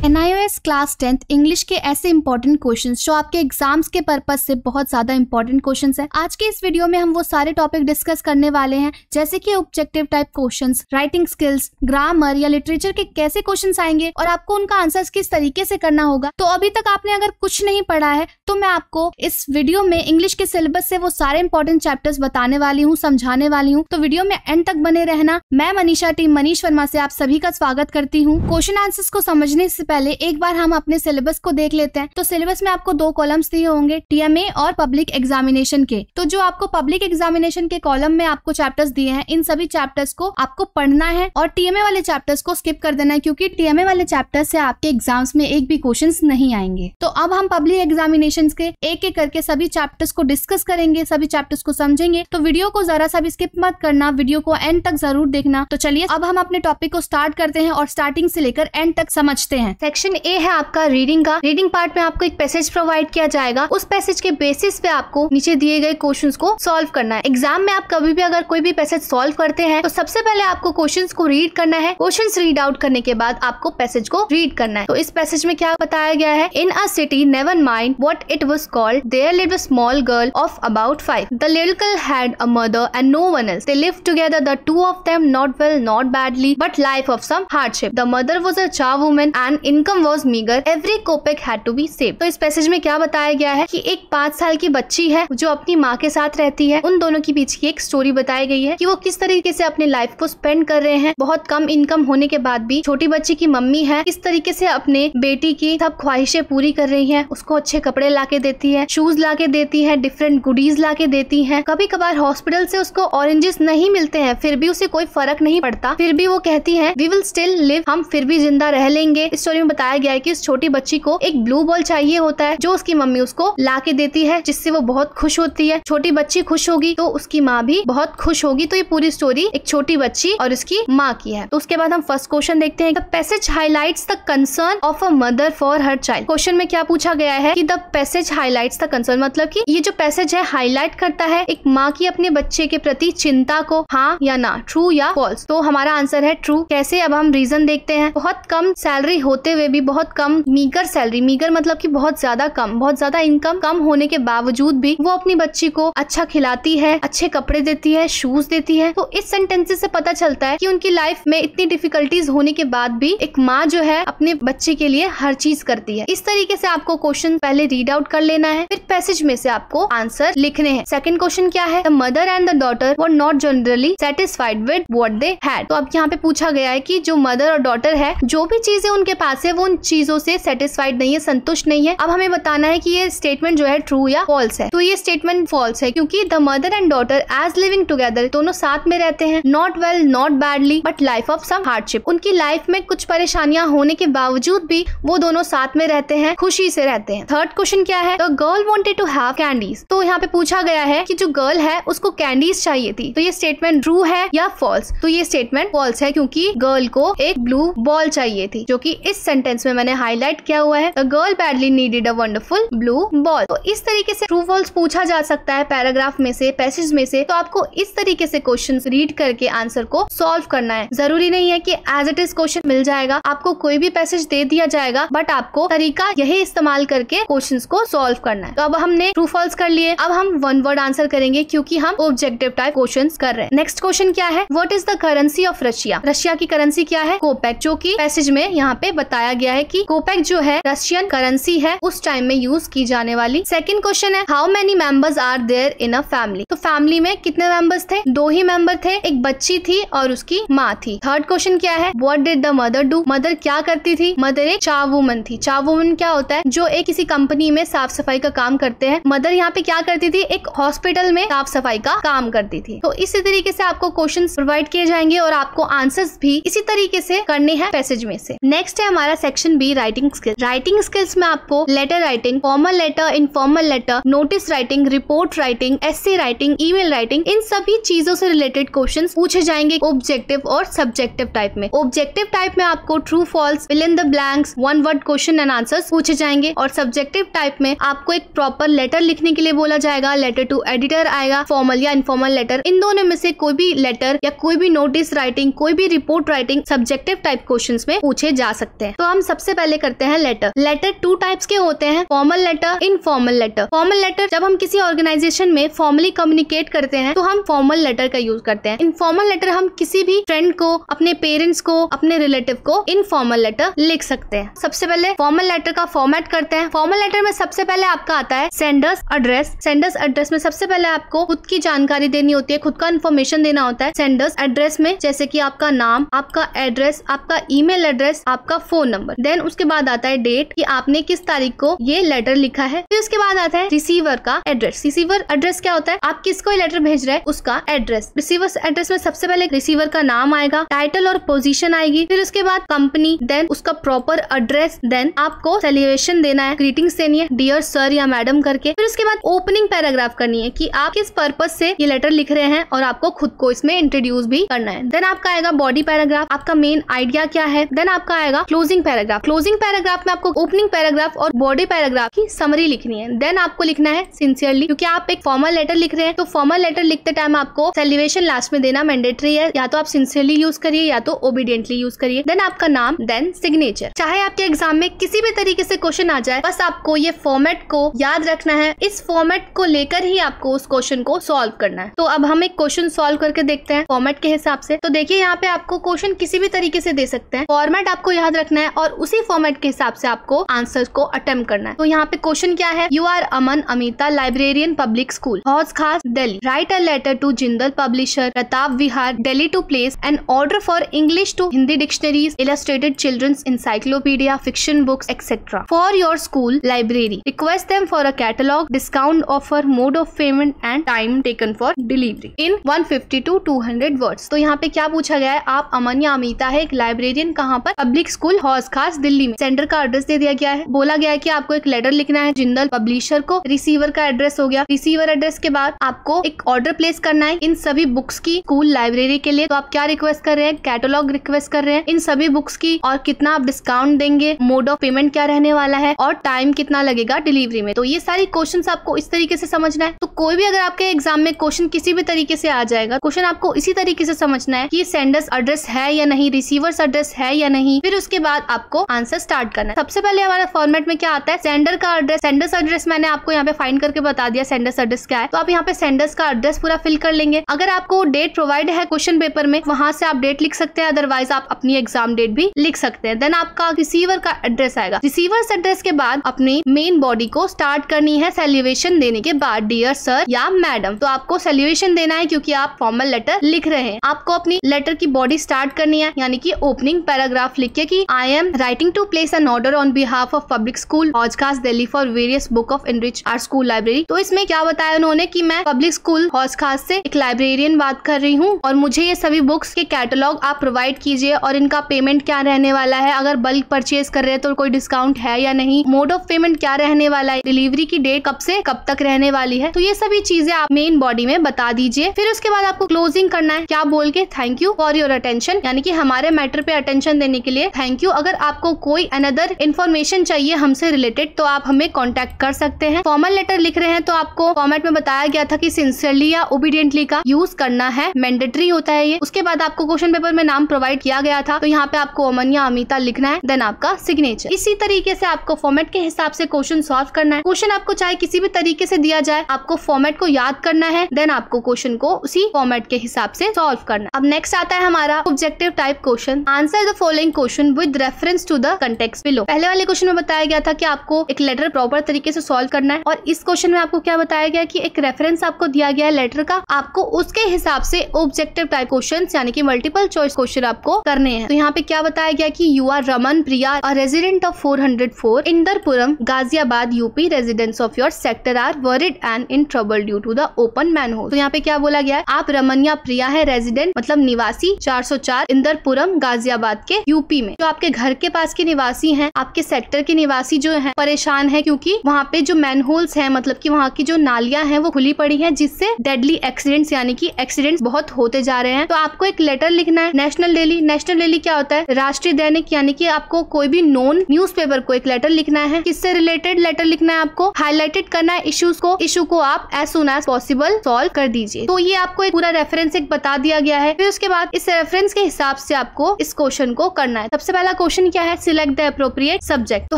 NIOS class 10th English के ऐसे important questions जो आपके एग्जाम्स के पर्पस से बहुत ज्यादा इंपॉर्टेंट क्वेश्चंस हैं। आज के इस वीडियो में हम वो सारे टॉपिक डिस्कस करने वाले हैं, जैसे कि objective type questions, writing skills, grammar या लिटरेचर के कैसे क्वेश्चंस आएंगे और आपको उनका आंसर्स किस तरीके से करना होगा। तो अभी तक आपने अगर कुछ नहीं पढ़ा है तो मैं आपको इस वीडियो में इंग्लिश के सिलेबस से वो सारे इंपॉर्टेंट चैप्टर्स बताने वाली हूँ, समझाने वाली हूँ। तो वीडियो में एंड तक बने रहना। मैं मनीषा टीम मनीष वर्मा से आप सभी का स्वागत करती हूँ। क्वेश्चन आंसर्स को समझने से पहले एक बार हम अपने सिलेबस को देख लेते हैं। तो सिलेबस में आपको दो कॉलम्स दिए होंगे, TMA और पब्लिक एग्जामिनेशन के। तो जो आपको पब्लिक एग्जामिनेशन के कॉलम में आपको चैप्टर्स दिए हैं, इन सभी चैप्टर्स को आपको पढ़ना है और TMA वाले चैप्टर्स को स्किप कर देना है, क्योंकि TMA वाले चैप्टर्स से आपके एग्जाम्स में एक भी क्वेश्चंस नहीं आएंगे। तो अब हम पब्लिक एग्जामिनेशन के एक एक करके सभी चैप्टर्स को डिस्कस करेंगे, सभी चैप्टर्स को समझेंगे। तो वीडियो को जरा सा भी स्किप मत करना, वीडियो को एंड तक जरूर देखना। तो चलिए अब हम अपने टॉपिक को स्टार्ट करते हैं और स्टार्टिंग से लेकर एंड तक समझते हैं। सेक्शन ए है आपका रीडिंग का। रीडिंग पार्ट में आपको एक पैसेज प्रोवाइड किया जाएगा। उस पैसेज के बेसिस पे आपको नीचे दिए गए क्वेश्चंस को सॉल्व करना है। एग्जाम में आप कभी भी अगर कोई भी पैसेज सॉल्व करते हैं तो सबसे पहले आपको क्वेश्चंस को रीड करना है। क्वेश्चंस रीड आउट करने के बाद आपको पैसेज को रीड करना है। तो इस पैसेज में क्या बताया गया है? In a city never mind what it was called, there lived a small girl of about 5. The little girl had a mother and no one else. They lived together, the two of them, not well, not badly, but life of some hardship. The mother was a charwoman and income was meager. Every kopeck had to be saved. तो इस passage में क्या बताया गया है कि एक 5 साल की बच्ची है जो अपनी माँ के साथ रहती है। उन दोनों के बीच की एक स्टोरी बताई गई है कि वो किस तरीके से अपने लाइफ को स्पेंड कर रहे हैं। बहुत कम इनकम होने के बाद भी छोटी बच्ची की मम्मी है किस तरीके से अपने बेटी की सब ख्वाहिशें पूरी कर रही है। उसको अच्छे कपड़े लाके देती है, शूज लाके देती है, डिफरेंट गुडीज लाके देती है। कभी कभार हॉस्पिटल से उसको ऑरेंजेस नहीं मिलते हैं, फिर भी उसे कोई फर्क नहीं पड़ता, फिर भी वो कहती है वी विल स्टिल लिव, हम फिर भी जिंदा रह लेंगे। इस स्टोरी में बताया गया है कि उस छोटी बच्ची को एक ब्लू बॉल चाहिए होता है जो उसकी मम्मी उसको लाके देती है, जिससे वो बहुत खुश होती है। छोटी बच्ची खुश होगी तो उसकी माँ भी बहुत खुश होगी। तो ये पूरी स्टोरी एक छोटी बच्ची और उसकी माँ की है। तो उसके बाद हम फर्स्ट क्वेश्चन देखते हैं। The passage highlights the concern of a mother for her child. Question में क्या पूछा गया है कि the passage highlights the concern, मतलब कि ये जो पैसेज है हाईलाइट करता है एक माँ की अपने बच्चे के प्रति चिंता को, हाँ या ना, ट्रू या फॉल्स। तो हमारा आंसर है ट्रू। कैसे? अब हम रीजन देखते हैं। बहुत कम सैलरी होते हुए भी, बहुत कम मीगर सैलरी, मीगर मतलब कि बहुत ज्यादा कम, बहुत ज्यादा इनकम कम होने के बावजूद भी वो अपनी बच्ची को अच्छा खिलाती है, अच्छे कपड़े देती है, शूज देती है। तो इस सेंटेंस से पता चलता है कि उनकी लाइफ में इतनी डिफिकल्टीज होने के बाद भी एक माँ जो है अपने बच्चे के लिए हर चीज करती है। इस तरीके से आपको क्वेश्चन पहले रीड आउट कर लेना है, फिर पैसेज में से आपको आंसर लिखने हैं। सेकंड क्वेश्चन क्या है? The mother and the daughter were not generally satisfied with what they had. तो अब यहाँ पे पूछा गया है कि जो मदर और डॉटर है, जो भी चीजें उनके पास है वो उन चीजों से सेटिस्फाइड नहीं है, संतुष्ट नहीं है। अब हमें बताना है कि ये स्टेटमेंट जो है ट्रू या फॉल्स है। तो ये स्टेटमेंट फॉल्स है, क्योंकि the mother and daughter as living together, दोनों साथ में रहते हैं, not well not badly but life of some hardship. उनकी लाइफ में कुछ परेशानियां होने के बावजूद भी वो दोनों साथ में रहते हैं, खुशी से रहते हैं। थर्ड क्वेश्चन क्या है? The girl wanted to have candies. तो यहाँ पे पूछा गया है कि जो गर्ल है उसको कैंडीज चाहिए थी। तो ये स्टेटमेंट ट्रू है या फॉल्स? तो ये स्टेटमेंट फॉल्स है, क्योंकि गर्ल को एक ब्लू बॉल चाहिए थी, जो कि इस सेंटेंस में मैंने हाईलाइट किया हुआ है। The girl badly needed a wonderful blue ball. तो इस तरीके से ट्रू फॉल्स पूछा जा सकता है पैराग्राफ में से, पैसेज में से। तो आपको इस तरीके से क्वेश्चन रीड करके आंसर को सॉल्व करना है। जरूरी नहीं है कि एज इट इज क्वेश्चन मिल जाएगा, आपको कोई भी पैसेज दे दिया जाएगा, बट आपको तरीका यही इस्तेमाल करके क्वेश्चंस को सॉल्व करना है। तो अब हमने ट्रू फॉल्स कर लिए, अब हम वन वर्ड आंसर करेंगे, क्योंकि हम ऑब्जेक्टिव टाइप क्वेश्चंस कर रहे हैं। नेक्स्ट क्वेश्चन क्या है? What is the currency of Russia? Russia की करेंसी क्या है? कोपेक, जो कि पैसेज में यहाँ पे बताया गया है कि कोपेक जो है रशियन करेंसी है, उस टाइम में यूज की जाने वाली। सेकंड क्वेश्चन है how many members are there in a family? तो फैमिली में कितने मेंबर्स थे? 2 ही मेंबर थे, एक बच्ची थी और उसकी माँ थी। थर्ड क्वेश्चन क्या है? What did the mother do? Mother क्या करती थी? मदर एक चाववुमन थी। चाववुमन क्या होता है? जो एक किसी कंपनी में साफ सफाई का काम करते हैं। मदर यहाँ पे क्या करती थी? एक हॉस्पिटल में साफ सफाई का काम करती थी। तो इसी तरीके से आपको क्वेश्चंस प्रोवाइड किए जाएंगे और आपको आंसर्स भी इसी तरीके से करने हैं पैसेज में से। नेक्स्ट है हमारा section B, writing skills. Writing skills में आपको letter writing, formal letter, informal letter, notice writing, report writing, essay writing, email writing, इन सभी चीजों से रिलेटेड क्वेश्चंस पूछे जाएंगे ऑब्जेक्टिव और सब्जेक्टिव टाइप में। ऑब्जेक्टिव टाइप में आपको true false, fill in the blanks, one word question and answers पूछे जाएंगे, और सब्जेक्टिव टाइप में आपको एक प्रॉपर लेटर लिखने के लिए बोला जाएगा, लेटर टू एडिटर आएगा, फॉर्मल या इनफॉर्मल लेटर। इन दोनों में से कोई भी लेटर या कोई भी नोटिस राइटिंग, कोई भी report writing subjective type questions में पूछे जा सकते हैं। तो हम सबसे पहले करते हैं लेटर। लेटर 2 टाइप्स के होते हैं, formal letter, informal letter. Formal letter जब हम किसी ऑर्गेनाइजेशन में फॉर्मली कम्युनिकेट करते हैं तो हम फॉर्मल लेटर का यूज करते हैं। इनफॉर्मल लेटर हम किसी भी फ्रेंड को, अपने पेरेंट्स को, अपने रिलेटिव को इनफॉर्मल लेटर लिख सकते हैं। सबसे पहले फॉर्मल लेटर का फॉर्मेट करते हैं। फॉर्मल लेटर में सबसे पहले आपका आता है सेंडर्स एड्रेस। सेंडर्स एड्रेस में सबसे पहले आपको खुद की जानकारी देनी होती है, खुद का इन्फॉर्मेशन देना होता है सेंडर्स एड्रेस में, जैसे कि आपका नाम, आपका एड्रेस, आपका ईमेल एड्रेस, आपका फोन नंबर। देन उसके बाद आता है डेट कि आपने किस तारीख को ये लेटर लिखा है। फिर उसके बाद आता है रिसीवर का एड्रेस। रिसीवर एड्रेस क्या होता है? आप किसको लेटर भेज रहे हैं उसका एड्रेस। रिसीवर एड्रेस में सबसे पहले रिसीवर का नाम आएगा, टाइटल और पोजीशन आएगी, फिर उसके बाद कंपनी, देन उसका प्रॉपर एड्रेस, देन आपको सैल्यूएशन देना है, ग्रीटिंग्स देनी है, डियर सर या मैडम करके। फिर उसके बाद ओपनिंग पैराग्राफ करनी है कि आप किस पर्पज से ये लेटर लिख रहे हैं और आपको खुद को इसमें इंट्रोड्यूस भी करना है। देन आपका आएगा बॉडी पैराग्राफ, आपका मेन आइडिया क्या है। देन आपका आएगा क्लोजिंग पैराग्राफ। क्लोजिंग पैराग्राफ में आपको ओपनिंग पैराग्राफ और बॉडी पैराग्राफ की समरी लिखनी है। देन आपको लिखना है सिंसियरली, क्योंकि आप एक फॉर्मल लेटर लिख रहे हैं तो फॉर्मल लेटर लिखते टाइम आपको सैल्यूएशन लास्ट में देना मैंडेटरी है। या तो आप सिंसियरली यूज करिए या तो ओबीडियंटली यूज करिए। देन आपका नाम, देन सिग्नेचर। चाहे आपके एग्जाम में किसी भी तरीके से क्वेश्चन आ जाए, बस आपको ये फॉर्मेट को याद रखना है। इस फॉर्मेट को लेकर ही आपको उस क्वेश्चन को सॉल्व करना है। तो अब हम एक क्वेश्चन सॉल्व करके देखते हैं फॉर्मेट के हिसाब से। तो देखिए यहाँ पे आपको क्वेश्चन किसी भी तरीके से दे सकते हैं, फॉर्मेट आपको याद रखना है और उसी फॉर्मेट के हिसाब से आपको आंसर को अटेम्प्ट करना है। तो यहाँ पे क्वेश्चन क्या है? You are Aman Amita, librarian, public school, Hauz Khas, Delhi. Write a letter to Jindal publisher, Pratap Vihar, Delhi, to place an order for English to Hindi dictionaries, illustrated children's encyclopedia, fiction books, etc. for your school library. Request them for a catalog, discount offer, mode of payment and time taken for delivery in 150 to 200 words. तो यहाँ पे क्या पूछा गया है? आप अमन या अमिता है, एक लाइब्रेरियन, कहाँ पर? पब्लिक स्कूल हौज खास, दिल्ली में। सेंडर का एड्रेस दे दिया गया है, बोला गया है कि आपको एक लेटर लिखना है जिंदल पब्लिशर को। रिसीवर का एड्रेस हो गया। रिसीवर एड्रेस के बाद आपको एक ऑर्डर प्लेस करना है इन सभी बुक्स की स्कूल लाइब्रेरी के लिए। तो आप क्या रिक्वेस्ट कर रहे हैं? कैटलॉग रिक्वेस्ट कर रहे हैं इन सभी बुक्स की, और कितना आप डिस्काउंट देंगे, मोड ऑफ पेमेंट क्या रहने वाला है और टाइम कितना लगेगा डिलीवरी में। तो ये सारी क्वेश्चंस आपको इस तरीके से समझना है। तो कोई भी अगर आपके एग्जाम में क्वेश्चन किसी भी तरीके से आ जाएगा, क्वेश्चन आपको इसी तरीके से समझना है कि सेंडर्स एड्रेस है या नहीं, रिसीवर्स एड्रेस है या नहीं। फिर उसके बाद आपको आंसर स्टार्ट करना है। सबसे पहले हमारे फॉर्मेट में क्या आता है? सेंडर का एड्रेस। सेंडर्स एड्रेस मैंने आपको यहाँ पे फाइंड करके बता दिया सेंडर्स एड्रेस क्या है। तो आप यहाँ पे सेंडर्स का एड्रेस पूरा फिल कर लेंगे। अगर आपको डेट प्रोवाइड है क्वेश्चन पेपर में, वहां से आप डेट लिख सकते हैं, अदरवाइज आप अपनी एग्जाम डेट भी लिख सकते हैं। देन आपका रिसीवर का एड्रेस आएगा। रिसीवर्स एड्रेस के बाद अपनी मेन बॉडी को स्टार्ट करनी है सैल्यूएशन देने के बाद, डियर सर या मैडम। तो आपको सैल्यूएशन देना है क्योंकि आप फॉर्मल लेटर लिख रहे हैं। आपको अपनी लेटर की बॉडी स्टार्ट करनी है, यानी कि ओपनिंग पैराग्राफ लिख के कि I am writing to place an order on behalf of public school Hauz Khas Delhi for various book of enrich our school library. तो इसमें क्या बताया उन्होंने कि मैं पब्लिक स्कूल हौज खास से एक लाइब्रेरियन बात कर रही हूँ और मुझे ये सभी बुक्स के कैटलॉग आप प्रोवाइड कीजिए और इनका पेमेंट क्या रहने वाला है, अगर बल्क परचेज कर रहे हैं तो कोई डिस्काउंट है या नहीं, मोड ऑफ पेमेंट क्या रहने वाला है, डिलीवरी की डेट कब से कब तक रहने वाली है। तो ये सभी चीजें आप मेन बॉडी में बता दीजिए। फिर उसके बाद आपको क्लोजिंग करना है, क्या बोल के? Thank you for your attention, यानी कि हमारे मैटर पे अटेंशन देने के लिए थैंक यू। अगर आपको कोई अनदर इन्फॉर्मेशन चाहिए हमसे रिलेटेड तो आप हमें कॉन्टेक्ट कर सकते हैं। फॉर्मल लेटर लिख रहे हैं तो आपको फॉर्मेट में बताया गया था कि सिंसियरली या ओबीडियंटली का यूज करना है, मैंडेटरी होता है ये। उसके बाद आपको क्वेश्चन पेपर में नाम प्रोवाइड किया गया था, तो यहाँ पे आपको अमन या अमिता लिखना है, देन आपका सिग्नेचर। इसी तरीके से आपको फॉर्मेट के हिसाब से क्वेश्चन सॉल्व करना है। क्वेश्चन आपको चाहे किसी भी तरीके से दिया जाए, आपको फॉर्मेट को याद करना है, देन आपको क्वेश्चन को उसी फॉर्मेट के हिसाब से सॉल्व करना है। अब नेक्स्ट आता है हमारा objective type question. Answer the following question with reference to the context below. पहले वाले क्वेश्चन में बताया गया था कि आपको एक लेटर प्रॉपर तरीके से सॉल्व करना है, और इस क्वेश्चन में आपको क्या बताया गया कि एक रेफरेंस आपको दिया गया है लेटर का, आपको उसके हिसाब से ऑब्जेक्टिव टाइप क्वेश्चन यानी कि मल्टीपल चॉइस क्वेश्चन आपको करने हैं। तो यहाँ पे क्या बताया गया कि you are Raman Priya, a resident of 404 Indirapuram Ghaziabad UP, residents of your sector are worried and in trouble due to the open manhole. तो यहाँ पे क्या बोला गया है? आप रमन या प्रिया है, रेजिडेंट मतलब निवासी 404 इंदरपुरम गाजियाबाद के यूपी में। जो आपके घर के पास के निवासी हैं, आपके सेक्टर के निवासी जो हैं परेशान है क्योंकि वहाँ पे जो मैनहोल्स हैं, मतलब कि वहाँ की जो नालियां हैं वो खुली पड़ी हैं, जिससे डेडली एक्सीडेंट्स यानी कि एक्सीडेंट्स बहुत होते जा रहे हैं। तो आपको एक लेटर लिखना है नेशनल डेली। नेशनल डेली क्या होता है? राष्ट्रीय दैनिक, यानी कि आपको कोई भी नॉन न्यूज़पेपर को एक लेटर लिखना है। किससे रिलेटेड लेटर लिखना है? आपको हाईलाइटेड करना है इश्यूज को। इशू को आप as soon as possible solve कर दीजिए। तो ये आपको एक पूरा रेफरेंस एक बता दिया गया है। फिर उसके बाद इस रेफरेंस के हिसाब से आपको इस क्वेश्चन को करना है। सबसे पहला क्वेश्चन क्या है, सिलेक्ट द एप्रोप्रिएट सब्जेक्ट। तो